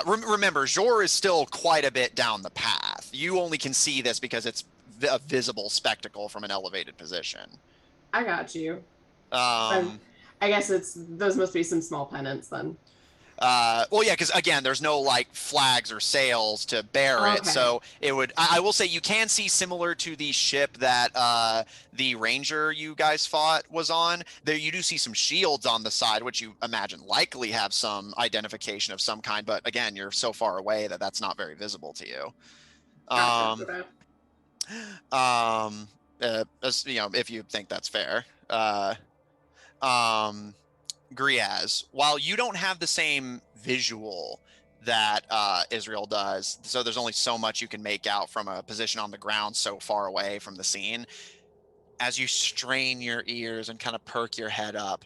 Remember, Jor is still quite a bit down the path. You only can see this because it's a visible spectacle from an elevated position. I got you. I guess those must be some small pennants then. Well, yeah, because again, there's no like flags or sails to bear it, so it would. I will say you can see similar to the ship that the Ranger you guys fought was on. There, you do see some shields on the side, which you imagine likely have some identification of some kind. But again, you're so far away that that's not very visible to you. As, you know, if you think that's fair. Griaz, while you don't have the same visual that Israel does, so there's only so much you can make out from a position on the ground so far away from the scene, as you strain your ears and kind of perk your head up,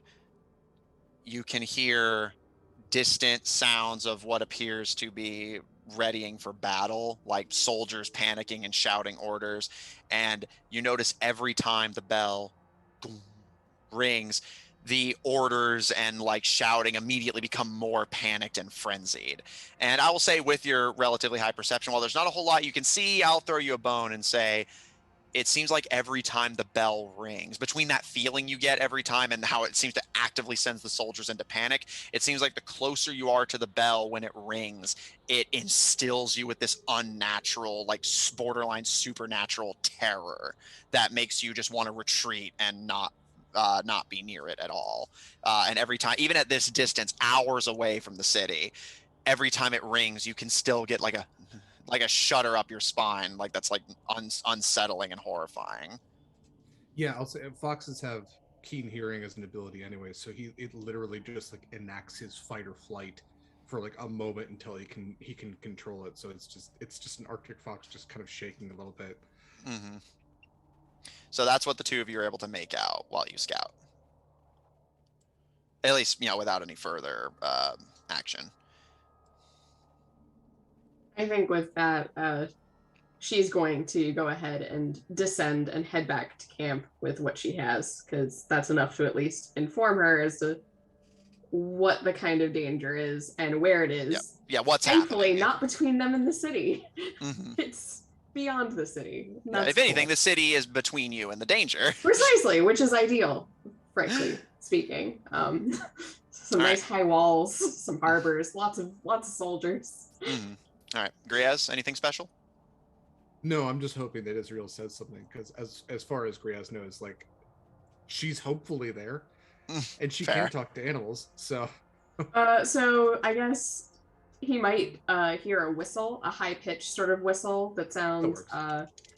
you can hear distant sounds of what appears to be readying for battle, like soldiers panicking and shouting orders. And you notice every time the bell rings, the orders and like shouting immediately become more panicked and frenzied. And I will say, with your relatively high perception, while there's not a whole lot you can see, I'll throw you a bone and say it seems like every time the bell rings, between that feeling you get every time and how it seems to actively sends the soldiers into panic, it seems like the closer you are to the bell when it rings, it instills you with this unnatural, like borderline supernatural terror that makes you just want to retreat and not be near it at all. And every time, even at this distance, hours away from the city, every time it rings, you can still get like a shudder up your spine, like that's like unsettling and horrifying. Yeah, I'll say foxes have keen hearing as an ability anyway, so it literally just like enacts his fight or flight for like a moment until he can control it. So it's just an Arctic fox just kind of shaking a little bit. Mm-hmm. So that's what the two of you are able to make out while you scout. At least, you know, without any further action. I think with that, she's going to go ahead and descend and head back to camp with what she has, because that's enough to at least inform her as to what the kind of danger is and where it is. Yeah, what's thankfully happening. Not between them and the city. Mm-hmm. It's beyond the city. Yeah, if anything, the city is between you and the danger. Precisely, which is ideal, frankly speaking. Some nice high walls, some harbors, lots of soldiers. Mm-hmm. All right, Griaz, anything special? No, I'm just hoping that Israel says something, because as far as Griaz knows, like, she's hopefully there, and she can talk to animals. So I guess he might hear a whistle, a high-pitched sort of whistle that sounds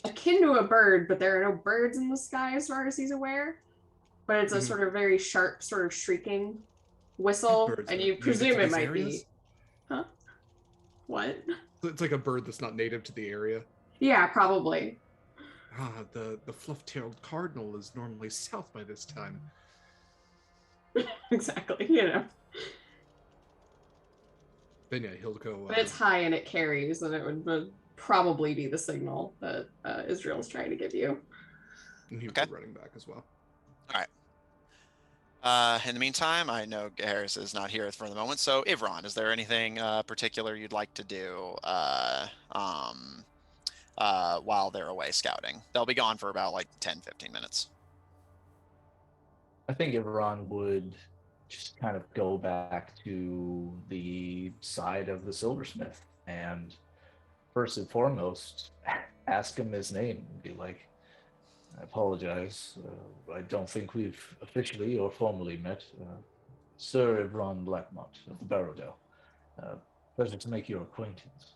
akin to a bird, but there are no birds in the sky as far as he's aware. But it's a sort of very sharp, sort of shrieking whistle, Birds and that are you native presume to it these might areas? be. Huh? What? So it's like a bird that's not native to the area. Yeah, probably. Ah, the fluff-tailed cardinal is normally south by this time. Exactly. You know, Then yeah, he'll go. but it's high and it carries, and it would probably be the signal that Israel's trying to give you. And he'll Okay. go running back as well. All right. In the meantime, I know Harris is not here for the moment. So, Ivron, is there anything particular you'd like to do while they're away scouting? They'll be gone for about like 10, 15 minutes. I think Iran would just kind of go back to the side of the silversmith and first and foremost ask him his name and be like, I apologize. I don't think we've officially or formally met. Sir Ivron Blackmont of the Barrowdale. Pleasure to make your acquaintance.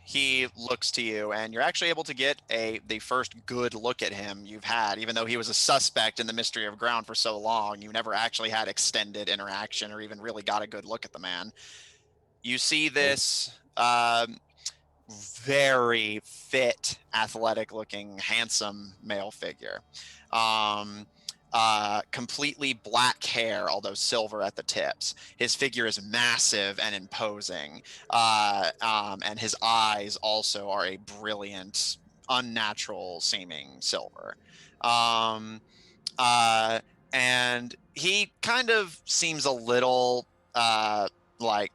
He looks to you, and you're actually able to get the first good look at him you've had, even though he was a suspect in the mystery of ground for so long. You never actually had extended interaction or even really got a good look at the man. You see this very fit, athletic-looking, handsome male figure. Completely black hair, although silver at the tips. His figure is massive and imposing, and his eyes also are a brilliant, unnatural-seeming silver. Um, and he kind of seems a little like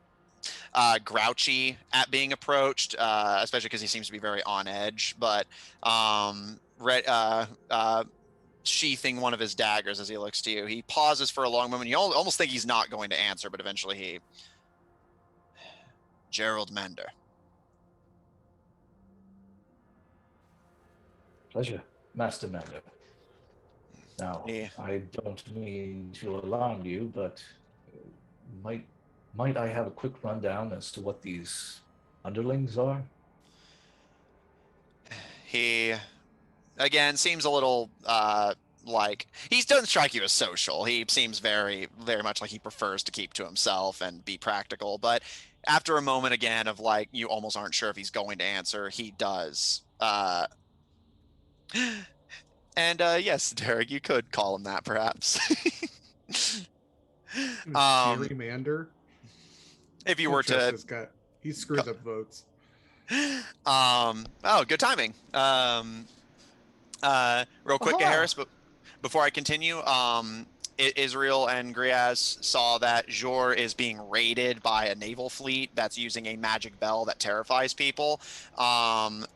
grouchy at being approached, especially because he seems to be very on edge. But sheathing one of his daggers as he looks to you, he pauses for a long moment. You almost think he's not going to answer, but eventually he. Gerald Mander. Pleasure, Master Mander. Now, Yeah. I don't mean to alarm you, but might I have a quick rundown as to what these underlings are? He again seems a little like he doesn't strike you as social. He seems very, very much like he prefers to keep to himself and be practical. But after a moment again of like you almost aren't sure if he's going to answer, he does. And yes, Derek, you could call him that perhaps. Gerrymander. If you Don't were trust to this guy. He screws up votes. oh, good timing. Real quick, Hello. Harris, but before I continue, Israel and Griaz saw that Jor is being raided by a naval fleet that's using a magic bell that terrifies people. And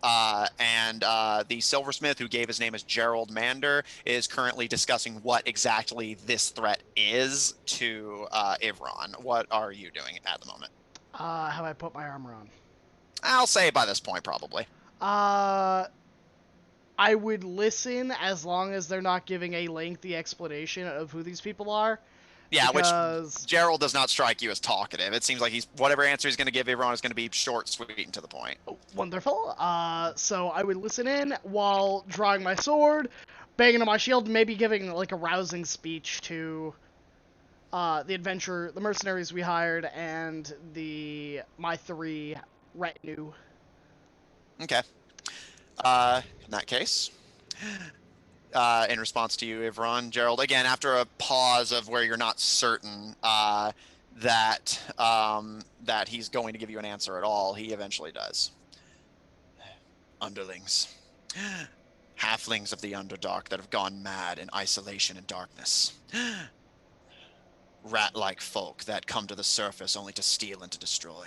the silversmith, who gave his name as Gerald Mander, is currently discussing what exactly this threat is to Ivron. What are you doing at the moment? Have I put my armor on? I'll say by this point, probably. I would listen as long as they're not giving a lengthy explanation of who these people are. Yeah, because... which Gerald does not strike you as talkative. It seems like whatever answer he's going to give everyone is going to be short, sweet, and to the point. Wonderful. So I would listen in while drawing my sword, banging on my shield, maybe giving like a rousing speech to the mercenaries we hired, and my 3 retinue. Okay. In that case, in response to you, Ivron, Gerald, again, after a pause of where you're not certain that he's going to give you an answer at all, he eventually does. Underlings. Halflings of the Underdark that have gone mad in isolation and darkness. Rat-like folk that come to the surface only to steal and to destroy.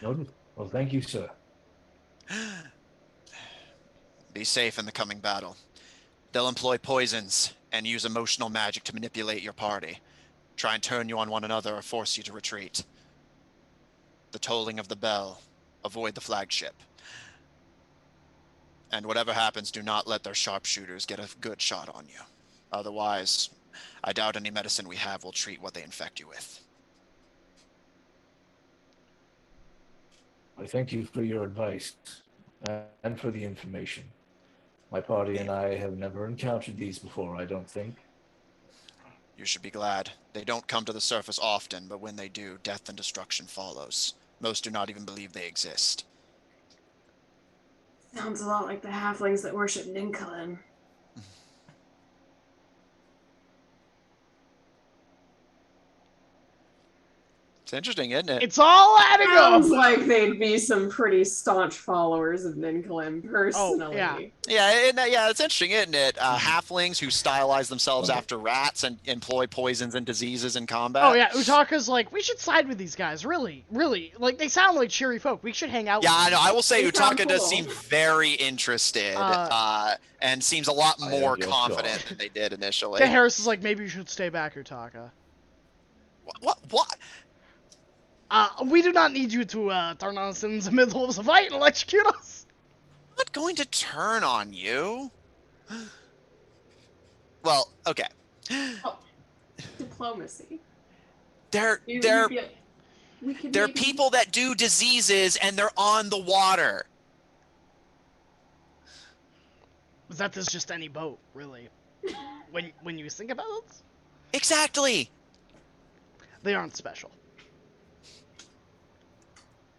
Noted. Well, thank you, sir. Be safe in the coming battle. They'll employ poisons and use emotional magic to manipulate your party, try and turn you on one another or force you to retreat. The tolling of the bell. Avoid the flagship. And whatever happens, do not let their sharpshooters get a good shot on you. Otherwise, I doubt any medicine we have will treat what they infect you with. I thank you for your advice and for the information. My party and I have never encountered these before, I don't think. You should be glad. They don't come to the surface often, but when they do, death and destruction follows. Most do not even believe they exist. Sounds a lot like the halflings that worship Ninkalim. It's interesting, isn't it? It's all adding up. Sounds like they'd be some pretty staunch followers of Ninkalim personally. yeah. Yeah, it's interesting, isn't it? Halflings who stylize themselves after rats and employ poisons and diseases in combat. Oh yeah, Utaka's like, we should side with these guys. Really, like they sound like cheery folk. We should hang out. Yeah, with I them. know. I will say They sound Utaka does cool. seem very interested, and seems a lot I am more your confident god. than they did initially. Then Harris is like, maybe you should stay back, Utaka. What? We do not need you to turn on us in the middle of the fight and electrocute us. I'm not going to turn on you. Well, okay. Oh, diplomacy. They're We they're could they're maybe- people that do diseases and they're on the water. That is just any boat, really. When you think about it, Exactly. they aren't special.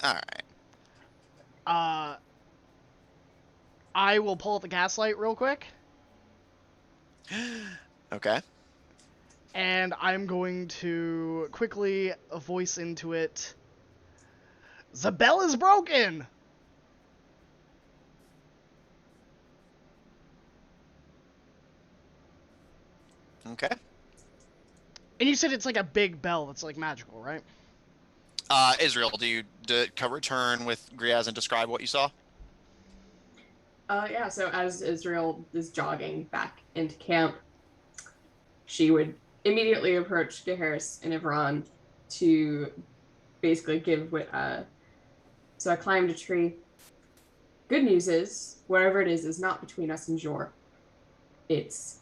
All right. I will pull up the gaslight real quick, Okay. and I'm going to quickly voice into it. The bell is broken. Okay. And you said it's like a big bell that's like magical, right? Israel, do you return with Griaz and describe what you saw? Yeah, so as Israel is jogging back into camp, she would immediately approach Geharis and Ivran to basically give what so I climbed a tree. Good news is, wherever it is not between us and Jor. It's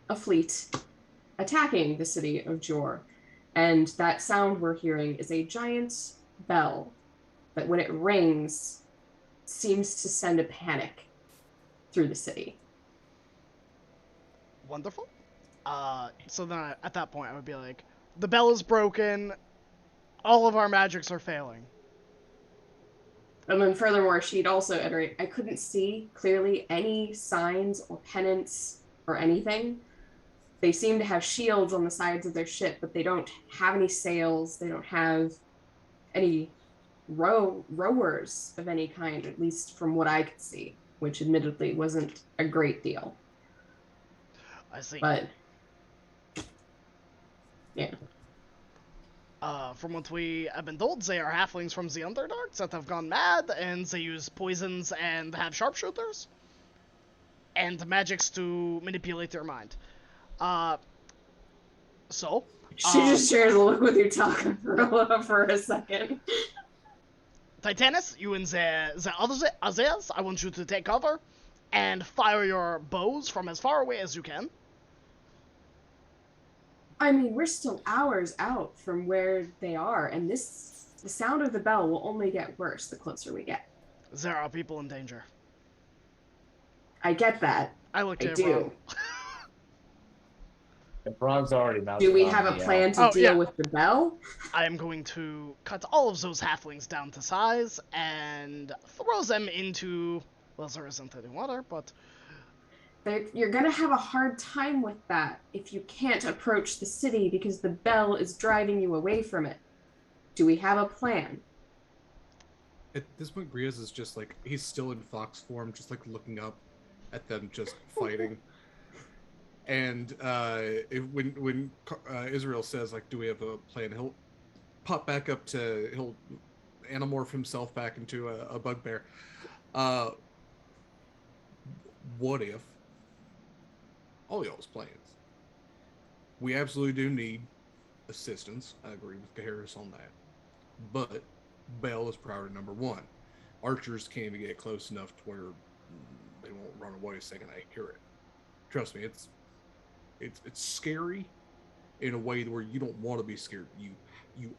a fleet attacking the city of Jor. And that sound we're hearing is a giant bell that when it rings seems to send a panic through the city. Wonderful. So then at that point I would be like, the bell is broken. All of our magics are failing. And then furthermore, she'd also iterate, I couldn't see clearly any signs or pennants or anything. They seem to have shields on the sides of their ship, but they don't have any sails. They don't have any rowers of any kind, at least from what I could see, which admittedly wasn't a great deal. I see. But yeah. From what we have been told, they are halflings from the Underdarks that have gone mad, and they use poisons and have sharpshooters, and magics to manipulate your mind. So She just shares a look with Utaka for a second. Titanus, you and the others, I want you to take cover and fire your bows from as far away as you can. I mean, we're still hours out from where they are, and the sound of the bell will only get worse the closer we get. There are people in danger. I get that. I looked I at do. Ron. And Bron's already mounted. Do we on have a the, plan to Oh, deal yeah. with the bell? I am going to cut all of those halflings down to size and throw them into... Well, there isn't any water, but... You're going to have a hard time with that if you can't approach the city because the bell is driving you away from it. Do we have a plan? At this point, Griaz is just like, he's still in fox form, just like looking up at them just fighting. And when Israel says, like, do we have a plan, he'll pop back up to, he'll anamorph himself back into a bugbear. What if all y'all's plans? We absolutely do need assistance. I agree with Harris on that. But Bell is priority number one. Archers can't even get close enough to where they won't run away the second they hear it. Trust me, it's scary in a way where you don't want to be scared. You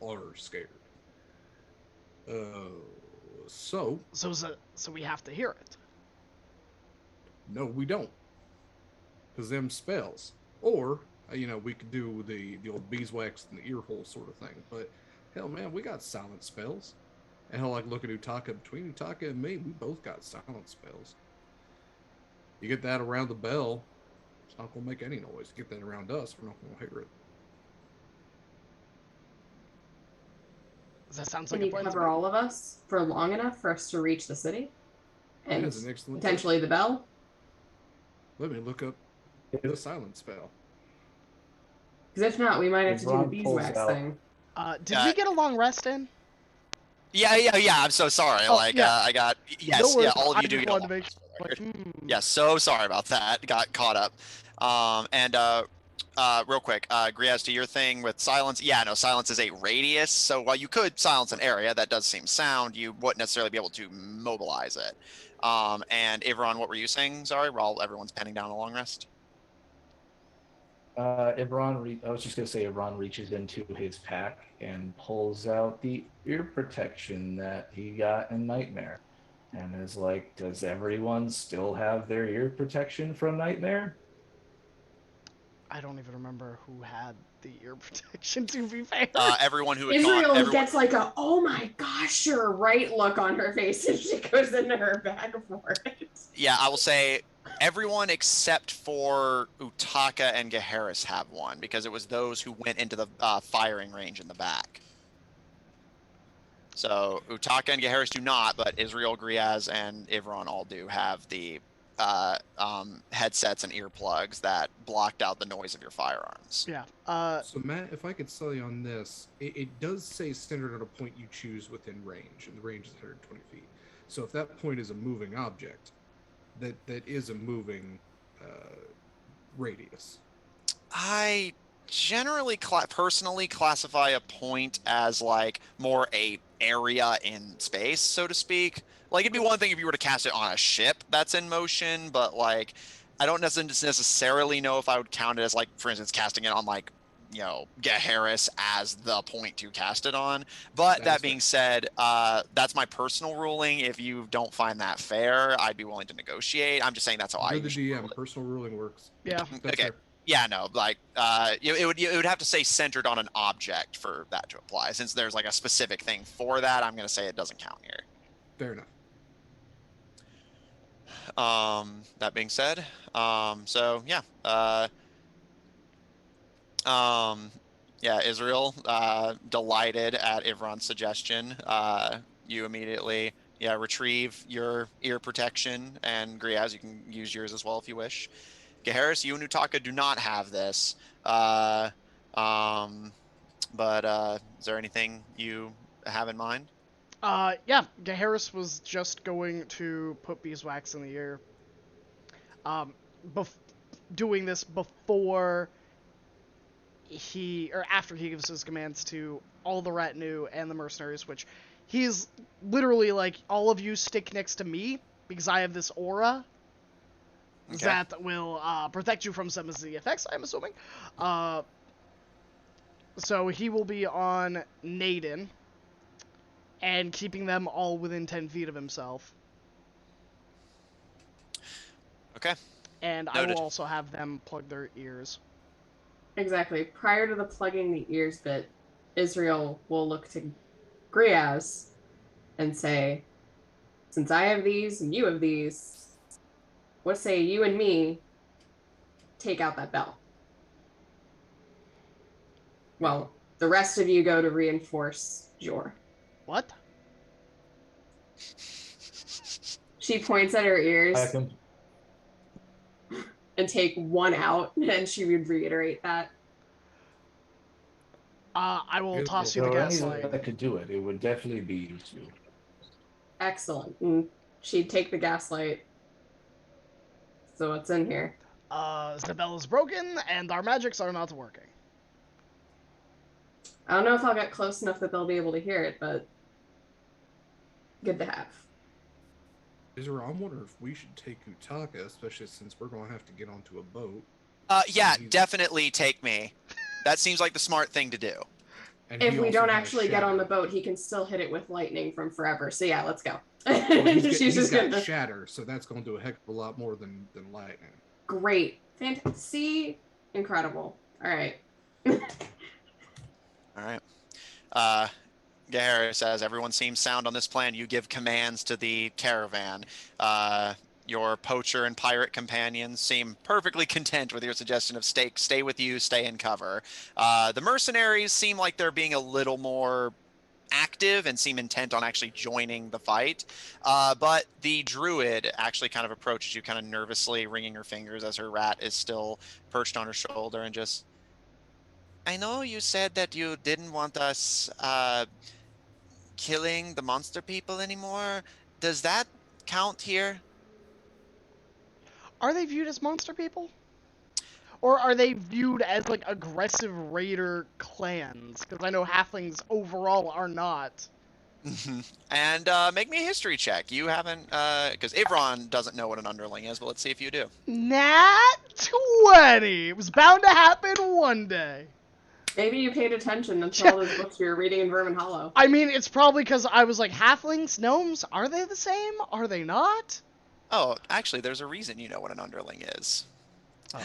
are scared. So So we have to hear it. No, we don't. Because them spells. Or, we could do the old beeswax in the ear hole sort of thing. But hell, man, we got silent spells. And hell, like, look at Utaka. Between Utaka and me, we both got silent spells. You get that around the bell, it's not going to make any noise. You get that around us, we're not going to hear it. That sounds Can like a you plan to cover me. all of us for long enough for us to reach the city? And That's an excellent potentially the bell? Let me look up the silent spell. Because if not, we might have to do the Ron pulls beeswax out- thing. Did we get a long rest in? Yeah. I'm so sorry. Oh, like, yeah. I got yes, No worries. all of I you do just get a wanted long to make rest for the sure, record. like, Yeah, so sorry about that. Got caught up. Real quick, Griaz, to your thing with silence. Yeah, no, silence is a radius. So while you could silence an area, that does seem sound, you wouldn't necessarily be able to mobilize it. And Ivron, what were you saying? Sorry, while everyone's penning down a long rest. I was just going to say, Ibron reaches into his pack and pulls out the ear protection that he got in Nightmare, and is like, "Does everyone still have their ear protection from Nightmare?" I don't even remember who had the ear protection, to be fair. Everyone who had Israel gets like a, oh my gosh, you're right look on her face as she goes into her bag for it. Yeah, I will say everyone except for Utaka and Gaharis have one, because it was those who went into the firing range in the back. So Utaka and Gaharis do not, but Israel, Griaz, and Ivron all do have the headsets and earplugs that blocked out the noise of your firearms. Yeah. So Matt, if I could sell you on this, it does say centered on a point you choose within range, and the range is 120 feet. So if that point is a moving object, that is a moving radius. I generally personally classify a point as like more a area in space, so to speak. Like, it'd be one thing if you were to cast it on a ship that's in motion, but like I don't necessarily know if I would count it as, like, for instance, casting it on, like, Gaharis as the point to cast it on. But that being said, that's my personal ruling. If you don't find that fair, I'd be willing to negotiate. I'm just saying that's how I You're the usually DM. rule it. Personal ruling works. Yeah. That's Okay. fair. Yeah, no, like, it would have to say centered on an object for that to apply. Since there's like a specific thing for that, I'm going to say it doesn't count here. Fair enough. That being said, so yeah, yeah, Israel, delighted at Ivron's suggestion. You immediately, retrieve your ear protection, and Griaz, you can use yours as well if you wish. Gaharis, you and Utaka do not have this. But is there anything you have in mind? Yeah, Gaharis was just going to put beeswax in the ear. Doing this before after he gives his commands to all the retinue and the mercenaries, which he's literally like, all of you stick next to me because I have this aura that will protect you from some of the effects, I'm assuming. So he will be on Naden and keeping them all within 10 feet of himself. Okay. And Noted. I will also have them plug their ears. Exactly. Prior to the plugging the ears bit, Israel will look to Griaz and say, since I have these and you have these, what say you and me take out that bell? Well, the rest of you go to reinforce Jor. What? She points at her ears I can and take one out, and she would reiterate that. I will If toss you If the there were any gaslight. that could do it, it would definitely be you two. Excellent. And she'd take the gaslight. So what's in here? The bell is broken, and our magics are not working. I don't know if I'll get close enough that they'll be able to hear it, but good to have. Israel, I'm wondering if we should take Utaka, especially since we're going to have to get onto a boat. Yeah, definitely take me. That seems like the smart thing to do. And if he we also don't had a actually get on the shatter. boat, he can still hit it with lightning from forever. So yeah, let's go. Well, She's he's just got gonna shatter, so that's going to do a heck of a lot more than lightning. great, fantastic, see, incredible. All right. All right. Uh, Gahara says, everyone seems sound on this plan. You give commands to the caravan. Your poacher and pirate companions seem perfectly content with your suggestion of stay with you, stay in cover. The mercenaries seem like they're being a little more active and seem intent on actually joining the fight. But the druid actually kind of approaches you kind of nervously, wringing her fingers as her rat is still perched on her shoulder and just, I know you said that you didn't want us killing the monster people anymore. Does that count here? Are they viewed as monster people? Or are they viewed as, like, aggressive raider clans? Because I know halflings overall are not. And make me a history check. You haven't, because Ivron doesn't know what an underling is, but let's see if you do. Nat 20! It was bound to happen one day. Maybe you paid attention to all those books we were reading in Vermin Hollow. I mean, it's probably because I was like, halflings, gnomes, are they the same? Are they not? Oh, actually, there's a reason you know what an underling is. Uh-oh.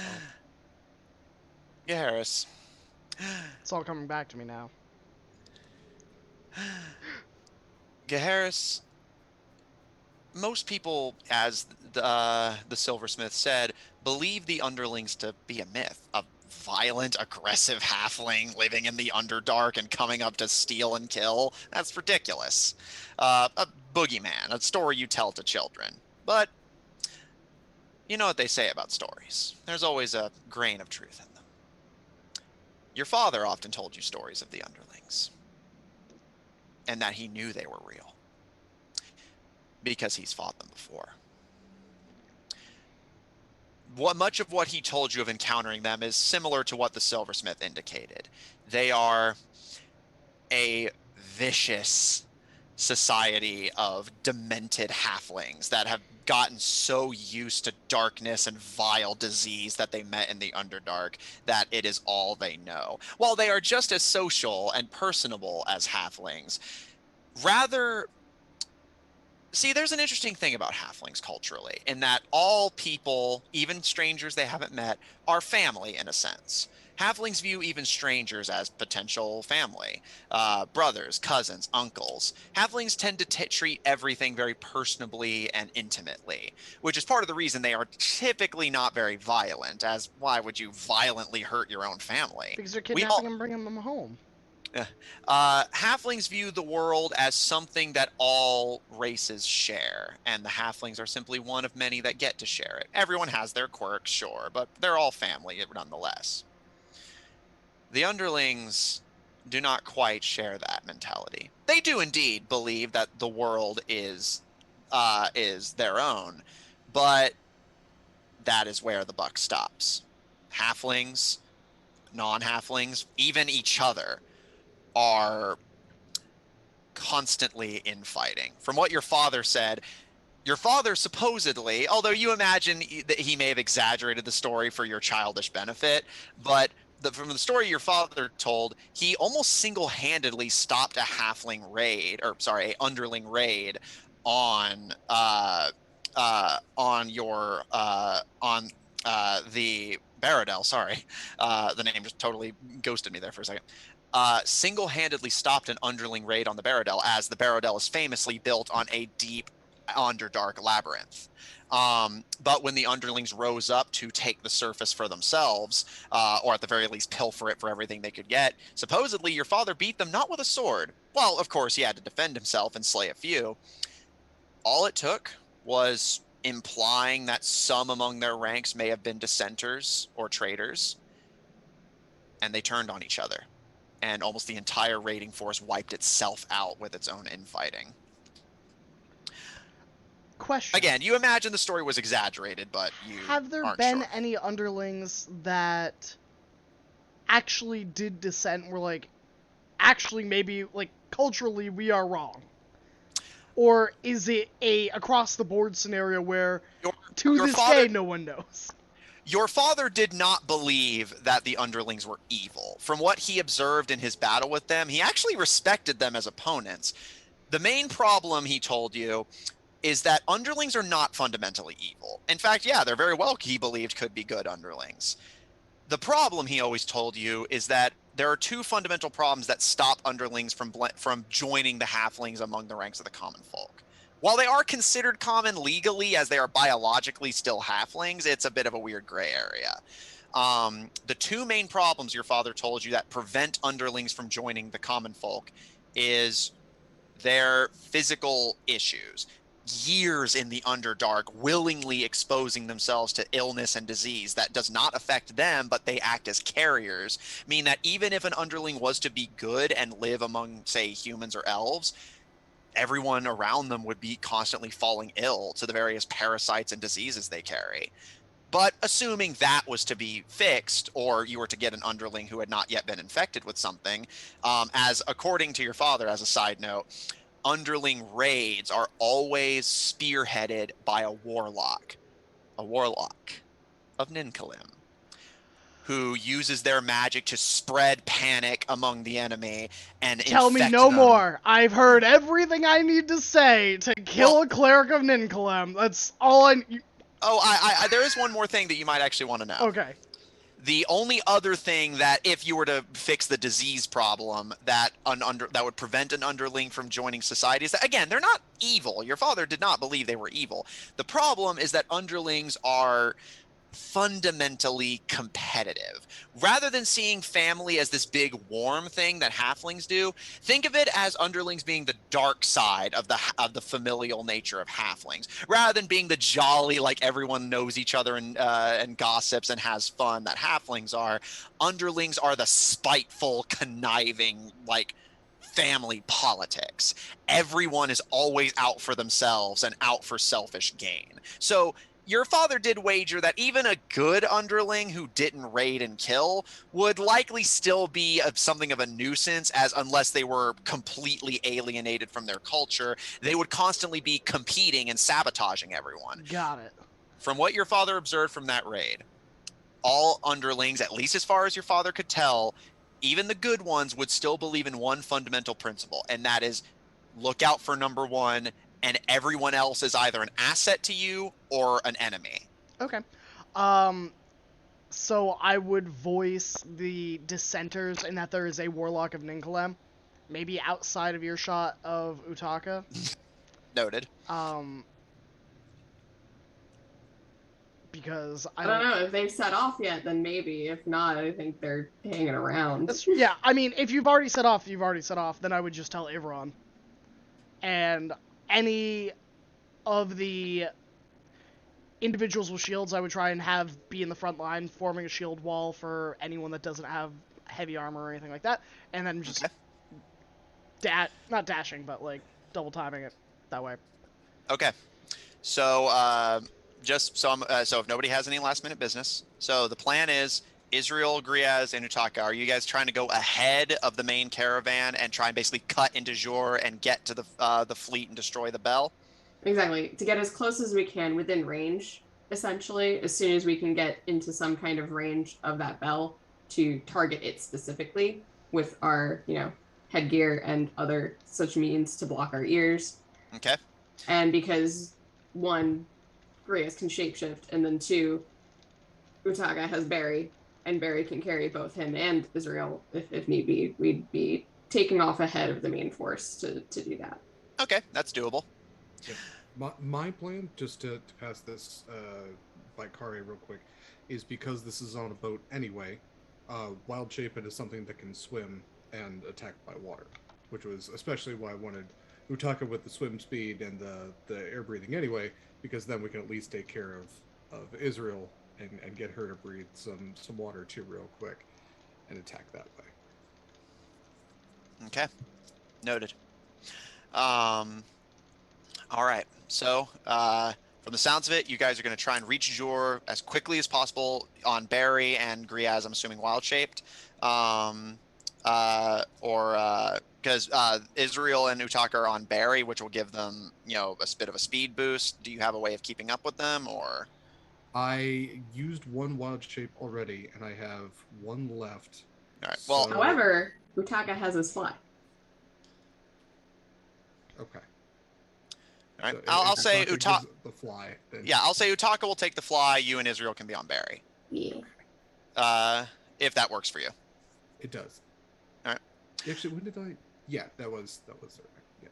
Yeah, Harris. It's all coming back to me now. Gaharis, most people, as the silversmith said, believe the underlings to be a myth. A violent, aggressive halfling living in the Underdark and coming up to steal and kill. That's ridiculous. A boogeyman, a story you tell to children. But you know what they say about stories. There's always a grain of truth in them. Your father often told you stories of the underlings, and that he knew they were real, because he's fought them before. Much of what he told you of encountering them is similar to what the silversmith indicated. They are a vicious society of demented halflings that have gotten so used to darkness and vile disease that they met in the Underdark that it is all they know. While they are just as social and personable as halflings, rather... See, there's an interesting thing about halflings culturally, in that all people, even strangers they haven't met, are family in a sense. Halflings view even strangers as potential family, brothers, cousins, uncles. Halflings tend to treat everything very personably and intimately, which is part of the reason they are typically not very violent, as why would you violently hurt your own family? Because they're kidnapping and bringing them home. Halflings view the world as something that all races share, and the halflings are simply one of many that get to share it. Everyone has their quirks, sure, but they're all family nonetheless. The underlings do not quite share that mentality. They do indeed believe that the world is their own, but that is where the buck stops. Halflings, non-halflings, even each other are constantly infighting. From what your father said, your father supposedly, although you imagine that he may have exaggerated the story for your childish benefit, but from the story your father told, he almost single-handedly stopped a halfling raid, or sorry, a underling raid on the Baradel. Sorry, the name just totally ghosted me there for a second. Single-handedly stopped an underling raid on the Baradel, as the Baradel is famously built on a deep Underdark labyrinth. But when the underlings rose up to take the surface for themselves, or at the very least pilfer it for everything they could get, supposedly your father beat them not with a sword. Well, of course, he had to defend himself and slay a few. All it took was implying that some among their ranks may have been dissenters or traitors, and they turned on each other. And almost the entire raiding force wiped itself out with its own infighting. Question. Again, you imagine the story was exaggerated, but you have there aren't been sure. any underlings that actually did dissent, were like, actually maybe, like, culturally we are wrong? Or is it a across-the-board scenario where, to your this father, day, no one knows? Your father did not believe that the underlings were evil. From what he observed in his battle with them, he actually respected them as opponents. The main problem, he told you, is that underlings are not fundamentally evil. In fact, yeah, they're very well, he believed, could be good underlings. The problem, he always told you, is that there are two fundamental problems that stop underlings from joining the halflings among the ranks of the common folk. While they are considered common legally, as they are biologically still halflings, it's a bit of a weird gray area. The two main problems your father told you that prevent underlings from joining the common folk is their physical issues. Years in the Underdark, willingly exposing themselves to illness and disease that does not affect them, but they act as carriers, mean that even if an underling was to be good and live among, say, humans or elves, everyone around them would be constantly falling ill to the various parasites and diseases they carry. But assuming that was to be fixed, or you were to get an underling who had not yet been infected with something, as according to your father, as a side note, underling raids are always spearheaded by a warlock of Ninkalim, who uses their magic to spread panic among the enemy and Tell me infect no them. more. I've heard everything I need to say to kill a cleric of Ninkalem. That's all I. Oh, there is one more thing that you might actually want to know. Okay. The only other thing that, if you were to fix the disease problem, that would prevent an underling from joining society is that, again, they're not evil. Your father did not believe they were evil. The problem is that underlings are fundamentally competitive. Rather than seeing family as this big warm thing that halflings do, think of it as underlings being the dark side of the familial nature of halflings. Rather than being the jolly, like everyone knows each other and gossips and has fun that halflings are, underlings are the spiteful, conniving, like family politics. Everyone is always out for themselves and out for selfish gain. So your father did wager that even a good underling who didn't raid and kill would likely still be something of a nuisance, as unless they were completely alienated from their culture, they would constantly be competing and sabotaging everyone. Got it. From what your father observed from that raid, all underlings, at least as far as your father could tell, even the good ones, would still believe in one fundamental principle, and that is look out for number one, and everyone else is either an asset to you or an enemy. Okay. So I would voice the dissenters in that there is a warlock of Ninkalem, maybe outside of earshot of Utaka. Noted. Because I don't know if they've set off yet. Then maybe. If not, I think they're hanging around. Yeah, I mean, if you've already set off, you've already set off. Then I would just tell Ivron. And any of the individuals with shields, I would try and have be in the front line, forming a shield wall for anyone that doesn't have heavy armor or anything like that, and then just not dashing, but like double timing it that way. Okay. So so if nobody has any last minute business, so the plan is Israel, Griaz, and Utaka, are you guys trying to go ahead of the main caravan and try and basically cut into Jor and get to the fleet and destroy the bell? Exactly. To get as close as we can within range, essentially, as soon as we can get into some kind of range of that bell to target it specifically with our, headgear and other such means to block our ears. Okay. And because one, Grias can shapeshift, and then two, Utaga has Barry, and Barry can carry both him and Israel if need be. We'd be taking off ahead of the main force to do that. Okay, that's doable. Yep. My plan, just to pass this by Kari real quick, is because this is on a boat anyway, wild shape it is something that can swim and attack by water, which was especially why I wanted Utaka with the swim speed and the air breathing anyway, because then we can at least take care of Israel and get her to breathe some water too real quick and attack that way. Okay. Noted. All right. So, from the sounds of it, you guys are going to try and reach Jor as quickly as possible on Barry and Griaz, I'm assuming wild-shaped. Because Israel and Utaka are on Barry, which will give them, a bit of a speed boost. Do you have a way of keeping up with them, or? I used one wild shape already, and I have one left. All right. Well, So- However, Utaka has his fly. Okay. all right. So I'll if say Utaka Utaka. gives the fly. Then Yeah, I'll say Utaka will take the fly. You and Israel can be on Barry. Yeah. If that works for you. it does. All right. Actually, when did I? Yeah, that was. Yeah,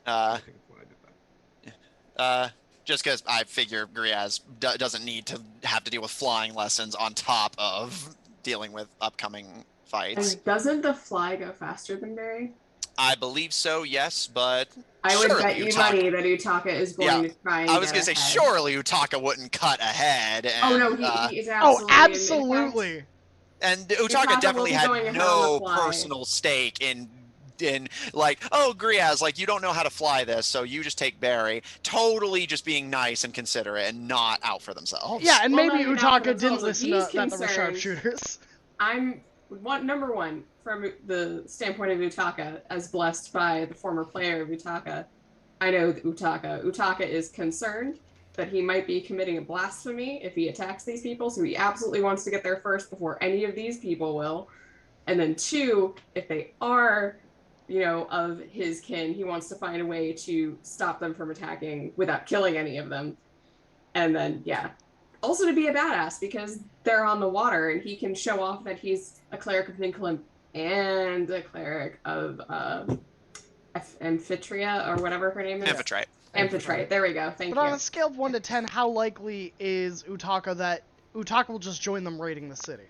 Uh, I think when I did that. just because I figure Griaz doesn't need to have to deal with flying lessons on top of dealing with upcoming fights. And doesn't the fly go faster than Barry? I believe so, yes, but I would surely bet you Utaka. money that Utaka is going to try and I was get gonna say ahead. surely Utaka wouldn't cut ahead. And, Oh no, he is Oh, absolutely. absolutely. And Utaka Utaka will definitely be had going ahead on no the fly. personal stake in like, oh, Griaz, like, you don't know how to fly this, so you just take Barry. Totally just being nice and considerate and not out for themselves. Yeah, and Well, maybe not even out for Utaka didn't themselves. If listen he's to that there were concerned, sharpshooters. I'm number one from the standpoint of Utaka, as blessed by the former player of Utaka. I know that Utaka is concerned that he might be committing a blasphemy if he attacks these people, so he absolutely wants to get there first before any of these people will. And then two, if they are, of his kin, he wants to find a way to stop them from attacking without killing any of them. And then, yeah, also to be a badass because they're on the water and he can show off that he's a cleric of Ninkalim and a cleric of Amphitria or whatever her name is. Amphitrite. Amphitrite. There we go. Thank But you. on a scale of 1 to 10, how likely is Utaka that Utaka will just join them raiding the city?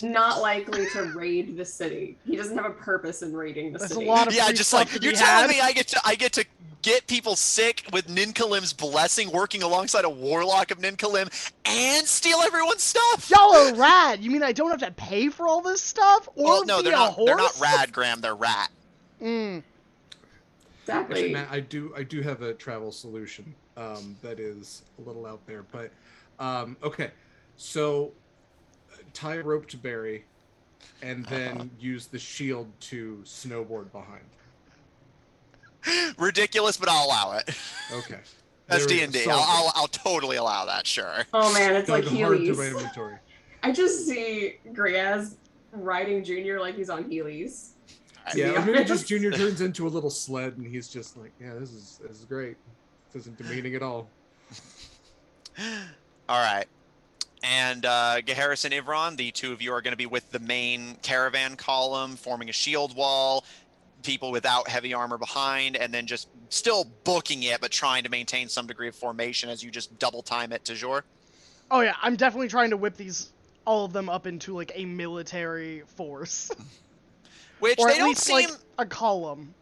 Not likely to raid the city. He doesn't have a purpose in raiding the There's city. a lot of Yeah, free just stuff like, to you're be telling had. me I get to get people sick with Ninkalim's blessing working alongside a warlock of Ninkalim and steal everyone's stuff? Y'all are rad. You mean I don't have to pay for all this stuff? Or Well, no, be they're a not. horse? They're not rad, Graham. They're rat. Mm. Exactly. Actually, Matt, I do have a travel solution that is a little out there, but okay. So tie a rope to Barry, and then use the shield to snowboard behind. Ridiculous, but I'll allow it. Okay. That's There we go. D&D. Solved it. I'll totally allow that. Sure. Oh man, it's like Dug hard through my Heelys. inventory. I just see Griaz riding Junior like he's on Heelys. Right. Yeah, be or maybe just honest. Junior turns into a little sled, and he's just like, "Yeah, this is great. This isn't demeaning at all." All right. And Gaharis and Ivron, the two of you are going to be with the main caravan column, forming a shield wall, people without heavy armor behind, and then just still booking it, but trying to maintain some degree of formation as you just double time it to Jor. Oh yeah, I'm definitely trying to whip all of them up into like a military force. Which Or they at don't least seem... like a column.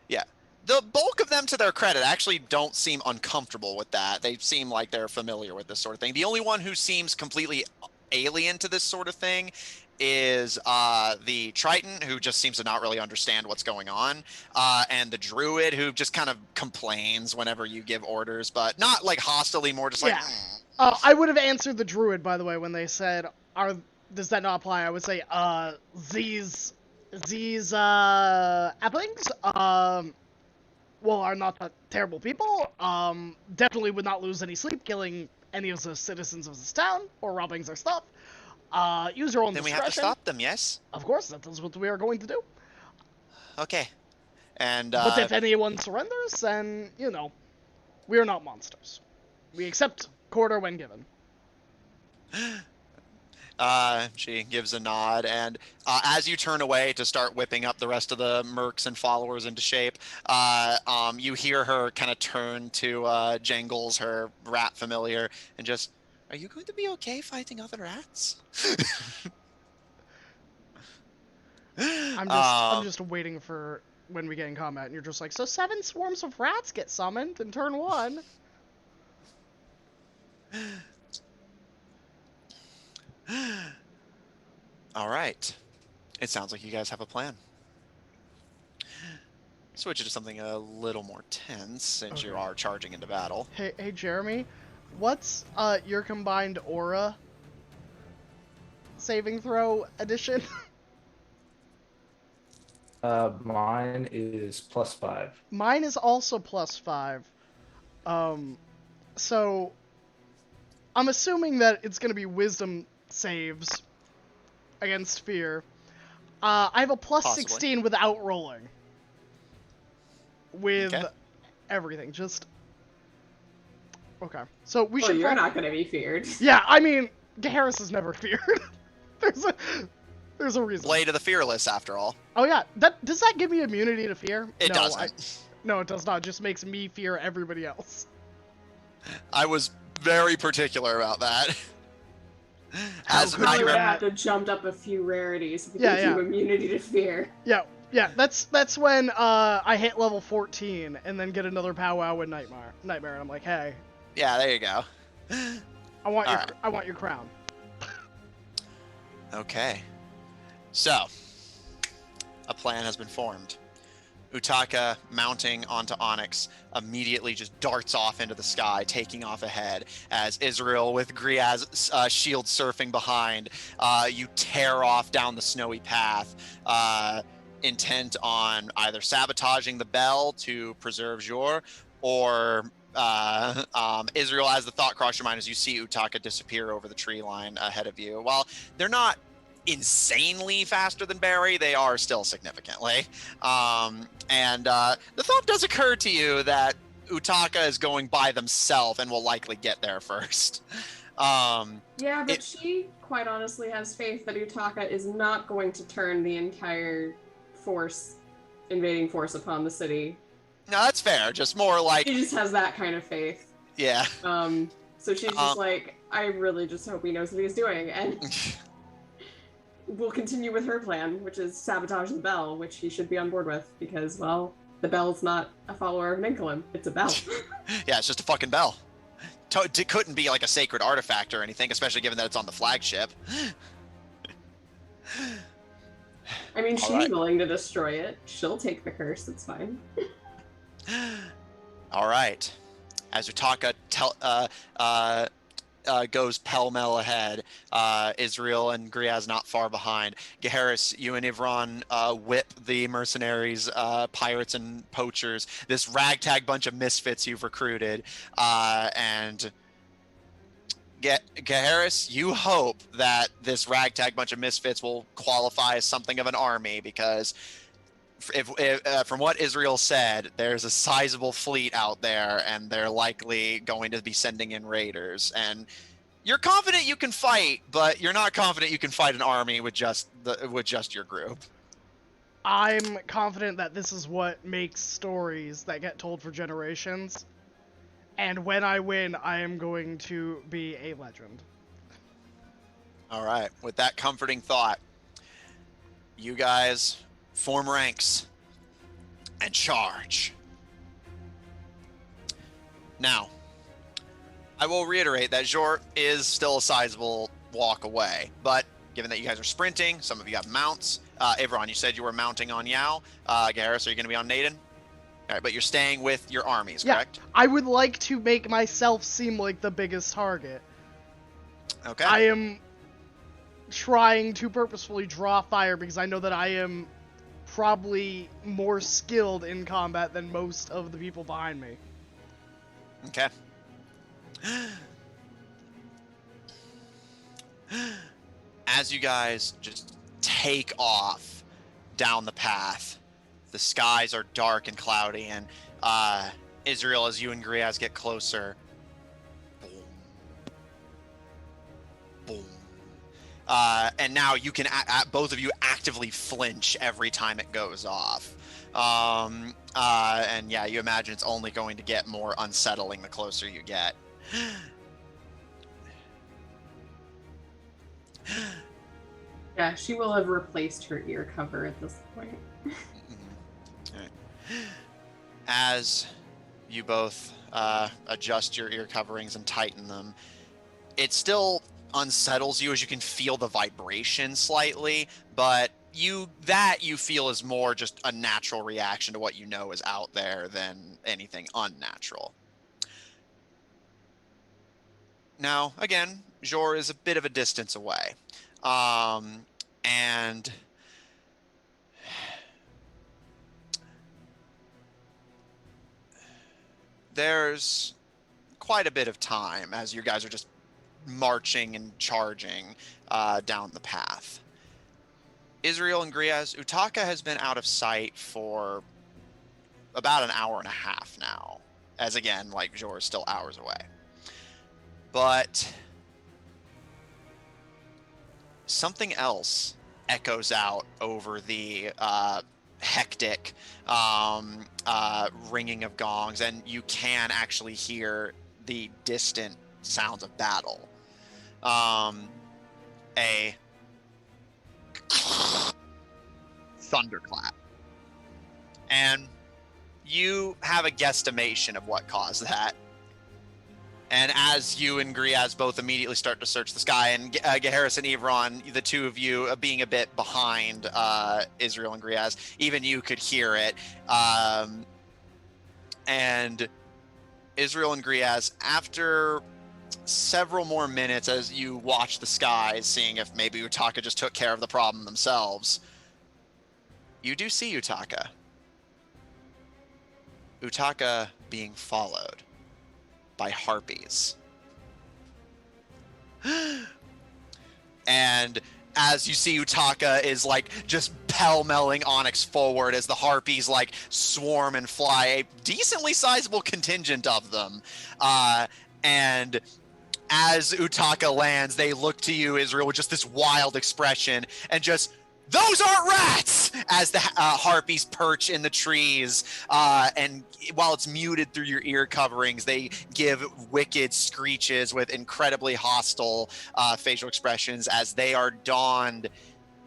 Yeah. The bulk of them, to their credit, actually don't seem uncomfortable with that. They seem like they're familiar with this sort of thing. The only one who seems completely alien to this sort of thing is the Triton, who just seems to not really understand what's going on, and the Druid, who just kind of complains whenever you give orders, but not like hostilely, more just like... Yeah. I would have answered the Druid, by the way, when they said, does that not apply? I would say, these applings, well, are not terrible people. Definitely would not lose any sleep killing any of the citizens of this town or robbing their stuff. Use your own Then we discretion. have to stop them, yes? Of course, that is what we are going to do. Okay. And, But if anyone surrenders, then, we are not monsters. We accept quarter when given. She gives a nod, and as you turn away to start whipping up the rest of the mercs and followers into shape, you hear her kind of turn to Jangles, her rat familiar, and just, "Are you going to be okay fighting other rats?" I'm just waiting for when we get in combat, and you're just like, so 7 swarms of rats get summoned in turn 1. All right. It sounds like you guys have a plan. Switch it to something a little more tense, since you Okay. are charging into battle. Hey, Jeremy, what's your combined aura saving throw addition? Mine is +5. Mine is also +5. So I'm assuming that it's going to be wisdom saves against fear. I have a plus Possibly. 16 without rolling. With Okay. everything, just... Okay. So we Well, should you're prob- not going to be feared. Yeah, I mean, Harris is never feared. There's a reason. Blade of the Fearless, after all. Oh yeah, does that give me immunity to fear? It No, doesn't. No, it does not. It just makes me fear everybody else. I was very particular about that. As could a you Probably would nightmare. have to jump up a few rarities if we Yeah, give you yeah. immunity to fear. Yeah, that's when I hit level 14 and then get another powwow with Nightmare, and I'm like, hey, Yeah, there you go. I want Alright. I want your crown. Okay. So, a plan has been formed. Utaka, mounting onto Onyx, immediately just darts off into the sky, taking off ahead, as Israel, with Griaz's shield surfing behind, you tear off down the snowy path, intent on either sabotaging the bell to preserve Jor, or Israel, as the thought crossed your mind as you see Utaka disappear over the tree line ahead of you. While they're not insanely faster than Barry, they are still significantly. And the thought does occur to you that Utaka is going by themselves and will likely get there first. Yeah, but she quite honestly has faith that Utaka is not going to turn the entire invading force upon the city. No, that's fair. Just more like, She just has that kind of faith. yeah. So she's just like, I really just hope he knows what he's doing, and we'll continue with her plan, which is sabotage the bell, which he should be on board with, because, well, the bell's not a follower of Ninkalim. It's a bell. Yeah, it's just a fucking bell. It couldn't be like a sacred artifact or anything, especially given that it's on the flagship. I mean, All she's right. willing to destroy it. She'll take the curse. It's fine. All right. As Utaka goes pell-mell ahead, Israel and Griaz not far behind. Geharis, you and Ivron whip the mercenaries, pirates and poachers, this ragtag bunch of misfits you've recruited, and Geharis, you hope that this ragtag bunch of misfits will qualify as something of an army, because if from what Israel said, there's a sizable fleet out there, and they're likely going to be sending in raiders. And you're confident you can fight, but you're not confident you can fight an army with just your group. I'm confident that this is what makes stories that get told for generations. And when I win, I am going to be a legend. All right. With that comforting thought, you guys form ranks and charge. Now, I will reiterate that Jor is still a sizable walk away, but given that you guys are sprinting, some of you have mounts. Ivron, you said you were mounting on Yao. Garrus, are you going to be on Naden? All right, but you're staying with your armies, correct? I would like to make myself seem like the biggest target. Okay. I am trying to purposefully draw fire because I know that I am probably more skilled in combat than most of the people behind me. Okay. As you guys just take off down the path, the skies are dark and cloudy, and Israel, as you and Griaz get closer, boom, boom. And now you can, both of you actively flinch every time it goes off. And yeah, you imagine it's only going to get more unsettling the closer you get. Yeah, she will have replaced her ear cover at this point. Right. As you both adjust your ear coverings and tighten them, it still unsettles you as you can feel the vibration slightly, but you feel is more just a natural reaction to what you know is out there than anything unnatural. Now, again, Jor is a bit of a distance away. And there's quite a bit of time as you guys are just marching and charging down the path. Israel and Griaz, Utaka has been out of sight for about an hour and a half now. As again, like, Jor is still hours away. But something else echoes out over the hectic ringing of gongs, and you can actually hear the distant sounds of battle. A thunderclap. And you have a guesstimation of what caused that. And as you and Griaz both immediately start to search the sky, and Geharis and Evron, the two of you being a bit behind Israel and Griaz, even you could hear it. And Israel and Griaz, after several more minutes as you watch the skies, seeing if maybe Utaka just took care of the problem themselves, you do see Utaka. Utaka being followed by harpies. And as you see, Utaka is like just pell-melling Onyx forward as the harpies like swarm and fly, a decently sizable contingent of them. And as Utaka lands, they look to you, Israel, with just this wild expression and just, "Those aren't rats!" As the harpies perch in the trees, and while it's muted through your ear coverings, they give wicked screeches with incredibly hostile facial expressions as they are donned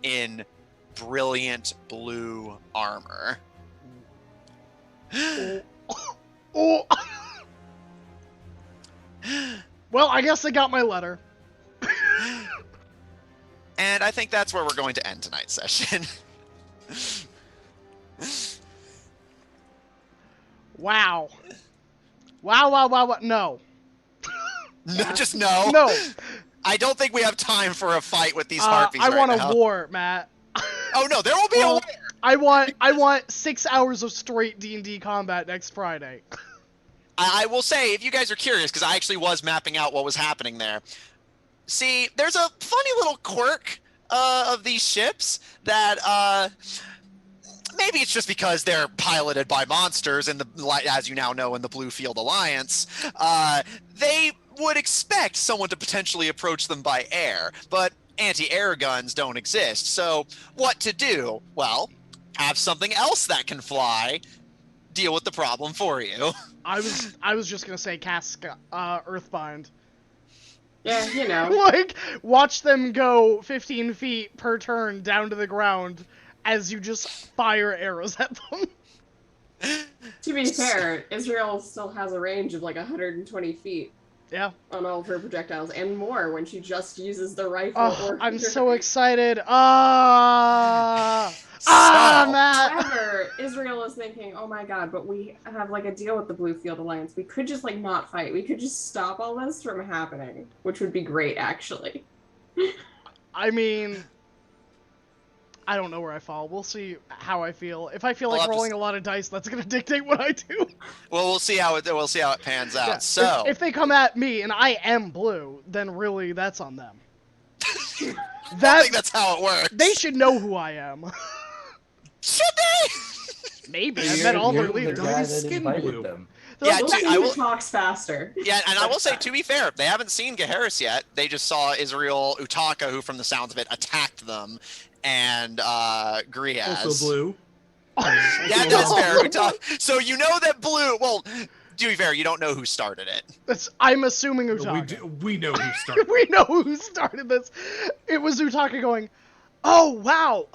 in brilliant blue armor. Oh. Well, I guess they got my letter. And I think that's where we're going to end tonight's session. Wow. Wow. No. No, just no. No. I don't think we have time for a fight with these harpies I right want now. a war, Matt. Oh no, there will be a war. I want 6 hours of straight D&D combat next Friday. I will say, if you guys are curious, because I actually was mapping out what was happening there. See, there's a funny little quirk of these ships that maybe it's just because they're piloted by monsters, and as you now know in the Blue Field Alliance, they would expect someone to potentially approach them by air, but anti-air guns don't exist. So what to do? Well, have something else that can fly deal with the problem for you. I was just gonna say cast Earthbind. Yeah, you know. Like, watch them go 15 feet per turn down to the ground as you just fire arrows at them. To be fair, Israel still has a range of like 120 feet. Yeah. On all of her projectiles, and more when she just uses the rifle. Oh, I'm so excited. Matt. However, Israel is thinking, oh my god, but we have like a deal with the Blue Field Alliance. We could just like not fight. We could just stop all this from happening, which would be great, actually. I mean, I don't know where I fall. We'll see how I feel. If I feel like rolling a lot of dice, that's gonna dictate what I do. Well, we'll see how it pans out. Yeah. So if they come at me and I am blue, then really that's on them. I think that's how it works. They should know who I am. Should they? Maybe. I met all their leaders. Them. Yeah, I will talks faster. Yeah, and I will say, to be fair, they haven't seen Geharis yet. They just saw Israel Utaka, who, from the sounds of it, attacked them, and Griaz. Also blue. Yeah, that's fair. So you know that blue. Well, to be fair, you don't know who started it. I'm assuming Utaka. We know who started. We know who started this. It was Utaka going, "Oh wow,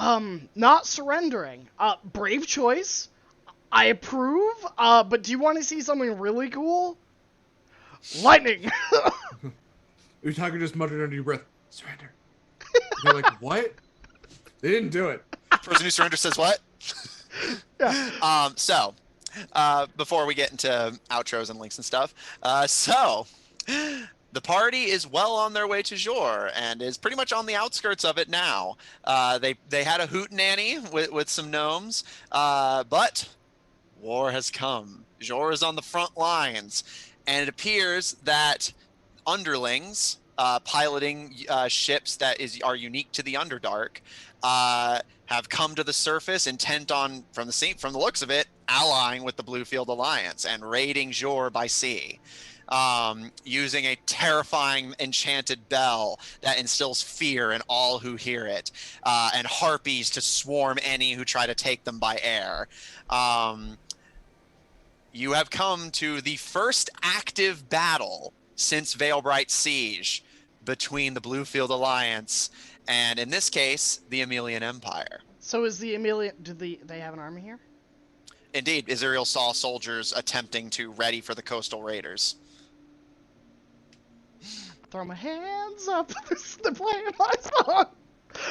not surrendering. Brave choice. I approve. But do you want to see something really cool? Lightning." Utaka just muttered under your breath, "Surrender." You're like, what? They didn't do it. Person who surrenders says what? Yeah. So, before we get into outros and links and stuff, the party is well on their way to Jor and is pretty much on the outskirts of it now. They had a hootenanny with some gnomes, but war has come. Jor is on the front lines, and it appears that underlings piloting ships that are unique to the Underdark, have come to the surface, intent on, from the looks of it, allying with the Bluefield Alliance and raiding Jor by sea, using a terrifying enchanted bell that instills fear in all who hear it, and harpies to swarm any who try to take them by air. You have come to the first active battle since Veilbright Siege between the Bluefield Alliance and, in this case, the Emelian Empire. So is the Emelian... Do they have an army here? Indeed, Israel saw soldiers attempting to ready for the coastal raiders. Throw my hands up. They're playing my song.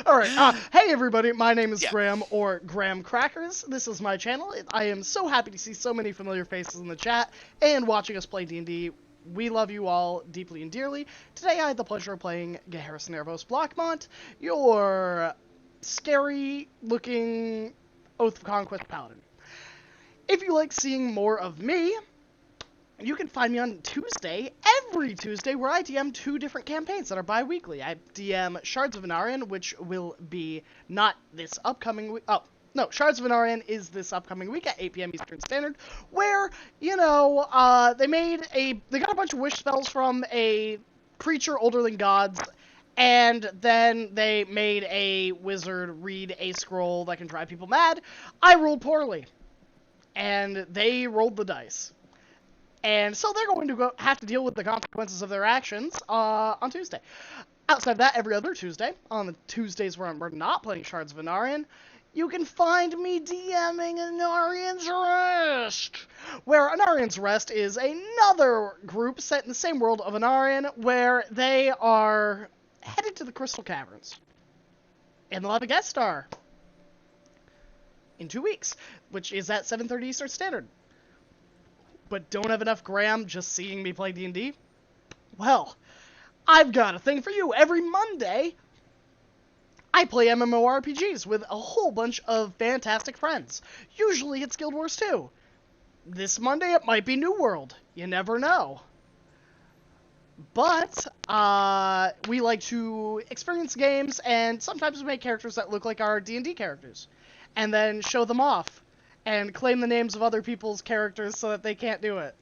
All right. Hey, everybody. My name is Graham, or Graham Crackers. This is my channel. I am so happy to see so many familiar faces in the chat and watching us play D&D. We love you all deeply and dearly. Today, I had the pleasure of playing Geharis Nervos Blockmont, your scary-looking Oath of Conquest paladin. If you like seeing more of me, you can find me on Tuesday, every Tuesday, where I DM 2 different campaigns that are bi-weekly. I DM Shards of Anarion, which will be not this upcoming week. Oh, no, Shards of Anarion is this upcoming week at 8 p.m. Eastern Standard, where, you know, they got a bunch of wish spells from a creature older than gods, and then they made a wizard read a scroll that can drive people mad. I rolled poorly, and they rolled the dice. And so they're going to have to deal with the consequences of their actions on Tuesday. Outside of that, every other Tuesday, on the Tuesdays where we're not playing Shards of Anarion, you can find me DMing Anarian's Rest, where Anarian's Rest is another group set in the same world of Anarion, where they are headed to the Crystal Caverns. And they'll have a guest star in 2 weeks, which is at 7:30 Eastern Standard. But don't have enough Graham just seeing me play D&D? Well, I've got a thing for you. Every Monday, I play MMORPGs with a whole bunch of fantastic friends. Usually it's Guild Wars 2. This Monday it might be New World. You never know. But, we like to experience games, and sometimes we make characters that look like our D&D characters. And then show them off. And claim the names of other people's characters so that they can't do it.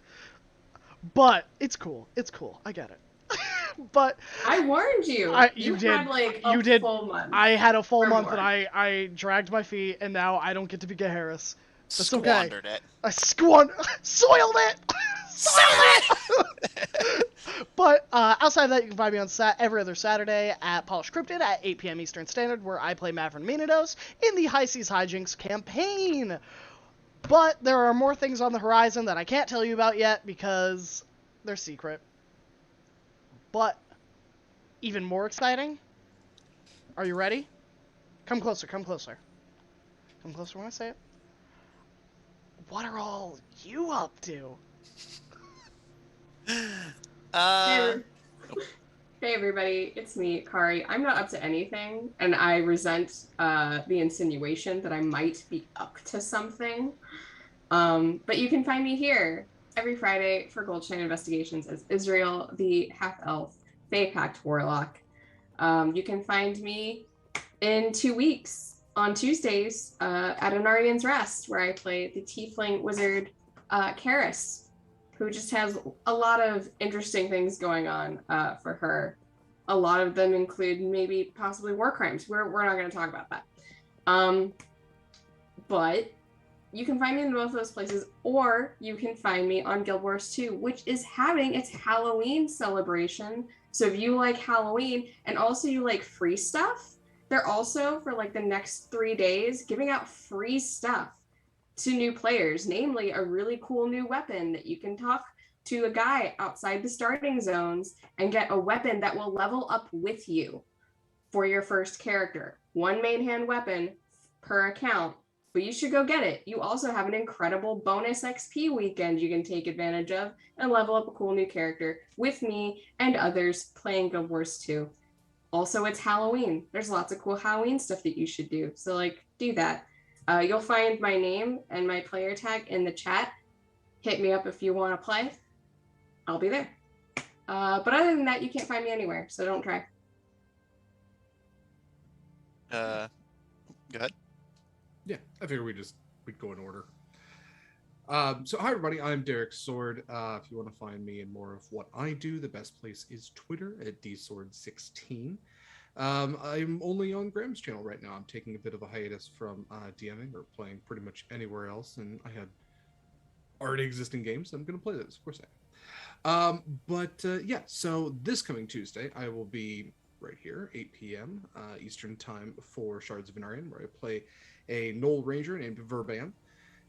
But it's cool. It's cool. I get it. But I warned you. You had did. like You a did. full month. I had a full or month, more. and I dragged my feet, and now I don't get to be Geharis. That's okay. Squandered it. I soiled it. Soiled it. But outside of that, you can find me on every other Saturday at Polished Cryptid at 8 p.m. Eastern Standard, where I play Mavrin Minados in the High Seas Hijinks campaign. But there are more things on the horizon that I can't tell you about yet because they're secret. But even more exciting, are you ready? Come closer, come closer. Come closer when I say it. What are all you up to? Hey everybody, it's me, Kari. I'm not up to anything, and I resent the insinuation that I might be up to something. But you can find me here every Friday for Goldshine Investigations as Israel, the half-elf, Fae Pact Warlock. You can find me in 2 weeks on Tuesdays at Anarian's Rest, where I play the Tiefling Wizard Karis, who just has a lot of interesting things going on for her. A lot of them include maybe possibly war crimes. We're not going to talk about that. But you can find me in both of those places, or you can find me on Guild Wars 2, which is having its Halloween celebration. So if you like Halloween and also you like free stuff, they're also, for like the next 3 days, giving out free stuff to new players, namely a really cool new weapon that you can talk to a guy outside the starting zones and get a weapon that will level up with you for your first character. 1 main hand weapon per account, but you should go get it. You also have an incredible bonus XP weekend you can take advantage of and level up a cool new character with me and others playing Guild Wars 2. Also, it's Halloween. There's lots of cool Halloween stuff that you should do. So, like, do that. You'll find my name and my player tag in the chat. Hit me up if you want to play. I'll be there. But other than that, you can't find me anywhere, so don't try. Go ahead. Yeah, I figured we'd go in order. So hi everybody, I'm Derek Sword. If you want to find me and more of what I do, the best place is Twitter at dsword16. I'm only on Graham's channel right now. I'm taking a bit of a hiatus from DMing or playing pretty much anywhere else, and I had already existing games. So I'm going to play those, of course I am. Yeah, so this coming Tuesday, I will be right here, 8 p.m. Eastern Time for Shards of Anarian, where I play a Knoll Ranger named Verban.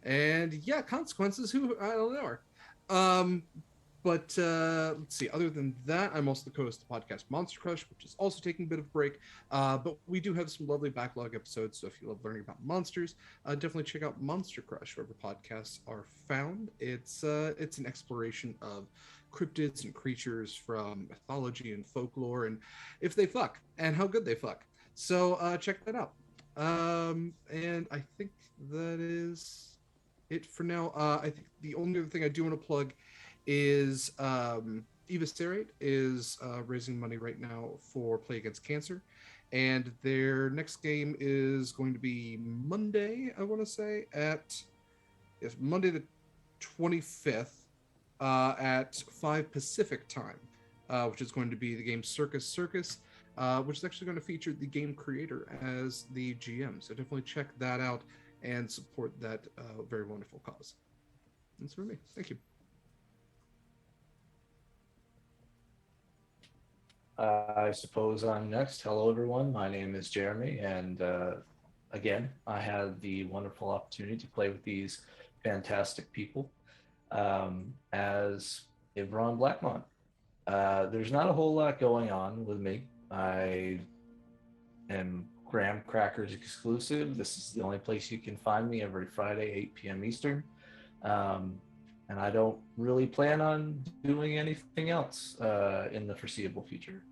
And yeah, consequences, who I don't know her. Let's see. Other than that, I'm also the co-host of the podcast Monster Crush, which is also taking a bit of a break. But we do have some lovely backlog episodes. So if you love learning about monsters, definitely check out Monster Crush wherever podcasts are found. It's an exploration of cryptids and creatures from mythology and folklore, and if they fuck and how good they fuck. So check that out. And I think that is it for now. I think the only other thing I do want to plug is Eva Sterate is raising money right now for Play Against Cancer, and their next game is going to be Monday. I want to say at Monday the 25th at 5 Pacific time, which is going to be the game Circus Circus. Which is actually going to feature the game creator as the GM. So definitely check that out and support that very wonderful cause. That's for me. Thank you. I suppose I'm next. Hello, everyone. My name is Jeremy, and again, I had the wonderful opportunity to play with these fantastic people as Ivron Blackmont. There's not a whole lot going on with me. I am Graham Crackers exclusive. This is the only place you can find me every Friday, 8 p.m. Eastern. And I don't really plan on doing anything else in the foreseeable future.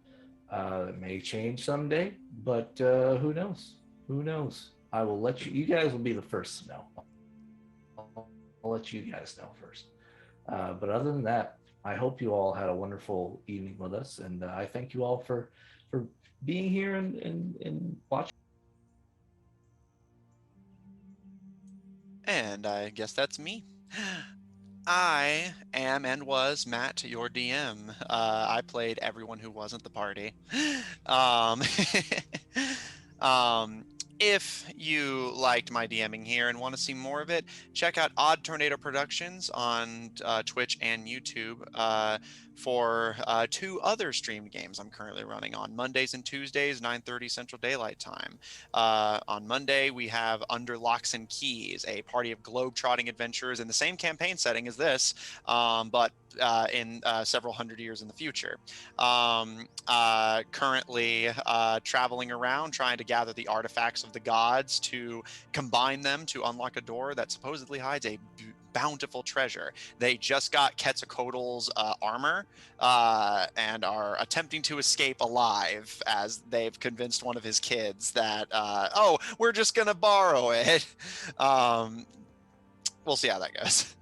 It may change someday, but who knows? Who knows? I will let you guys will be the first to know. I'll let you guys know first. But other than that, I hope you all had a wonderful evening with us, and I thank you all for being here and watching. And I guess that's me. I am and was Matt, your DM. I played everyone who wasn't the party. Um, um, if you liked my DMing here and want to see more of it, check out Odd Tornado Productions on Twitch and YouTube for 2 other streamed games I'm currently running on Mondays and Tuesdays, 9:30 Central Daylight Time. On Monday, we have Under Locks and Keys, a party of globe-trotting adventurers in the same campaign setting as this, but in several hundred years in the future. Currently traveling around trying to gather the artifacts of the gods to combine them to unlock a door that supposedly hides a bountiful treasure. They just got Quetzalcoatl's armor and are attempting to escape alive as they've convinced one of his kids that, oh, we're just going to borrow it. We'll see how that goes.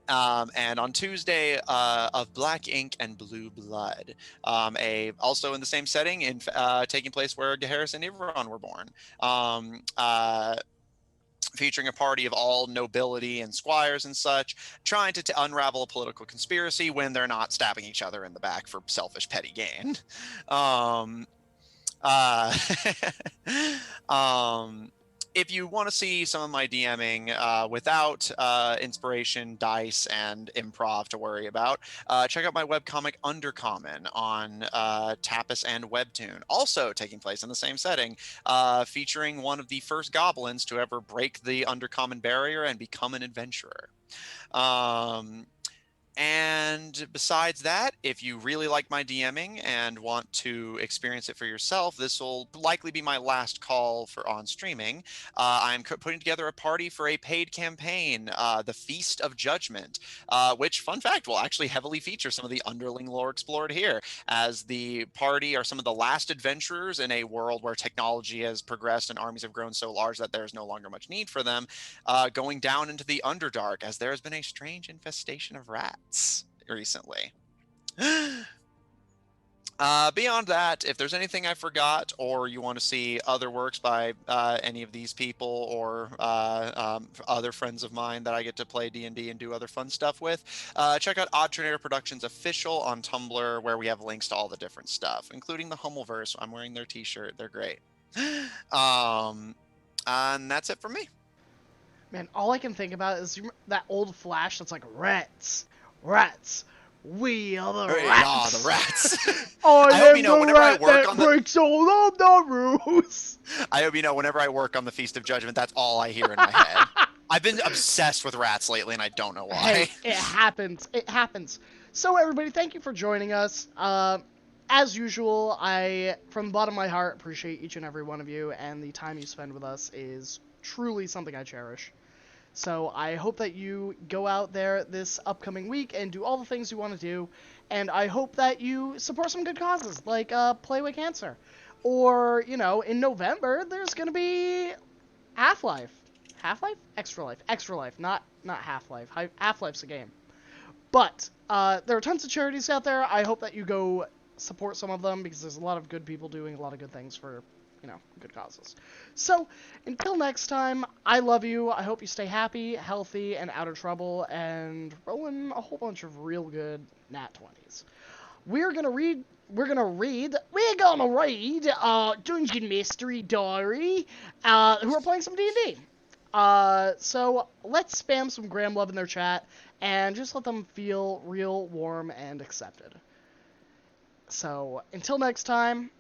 And on Tuesday, of Black Ink and Blue Blood, also in the same setting, taking place where Geharis and Ivron were born. Featuring a party of all nobility and squires and such, trying to unravel a political conspiracy when they're not stabbing each other in the back for selfish petty gain. Uh, if you want to see some of my DMing without inspiration, dice, and improv to worry about, check out my webcomic Undercommon on Tapas and Webtoon, also taking place in the same setting, featuring one of the first goblins to ever break the Undercommon barrier and become an adventurer. And besides that, if you really like my DMing and want to experience it for yourself, this will likely be my last call for on streaming. I'm putting together a party for a paid campaign, the Feast of Judgment, which, fun fact, will actually heavily feature some of the underling lore explored here, as the party are some of the last adventurers in a world where technology has progressed and armies have grown so large that there's no longer much need for them, going down into the Underdark, as there has been a strange infestation of rats recently. Beyond that, if there's anything I forgot, or you want to see other works by any of these people, or other friends of mine that I get to play D&D and do other fun stuff with, check out Odd Tornado Productions Official on Tumblr, where we have links to all the different stuff, including the Hummleverse. I'm wearing their t-shirt. They're great. And that's it for me. Man, all I can think about is that old Flash that's like, rats, rats, we are the We rats. are the rats. I I hope am you know the whenever I rat work that on the breaks all of the rules. I hope you know whenever I work on the Feast of Judgment, that's all I hear in my head. I've been obsessed with rats lately, and I don't know why. Hey, it happens. It happens. So, everybody, thank you for joining us. As usual, I, from the bottom of my heart, appreciate each and every one of you, and the time you spend with us is truly something I cherish. So, I hope that you go out there this upcoming week and do all the things you want to do, and I hope that you support some good causes, like Play Away Cancer. Or, you know, in November, there's going to be Half-Life. Half-Life? Extra Life. Extra Life, not Half-Life. Half-Life's a game. But there are tons of charities out there. I hope that you go support some of them, because there's a lot of good people doing a lot of good things for, you know, good causes. So, until next time, I love you. I hope you stay happy, healthy, and out of trouble, and rolling a whole bunch of real good nat 20s. We're gonna read Dungeon Mystery Diary, who are playing some D&D. So let's spam some Graham love in their chat, and just let them feel real warm and accepted. So, until next time,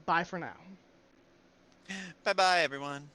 bye for now. Bye-bye, everyone.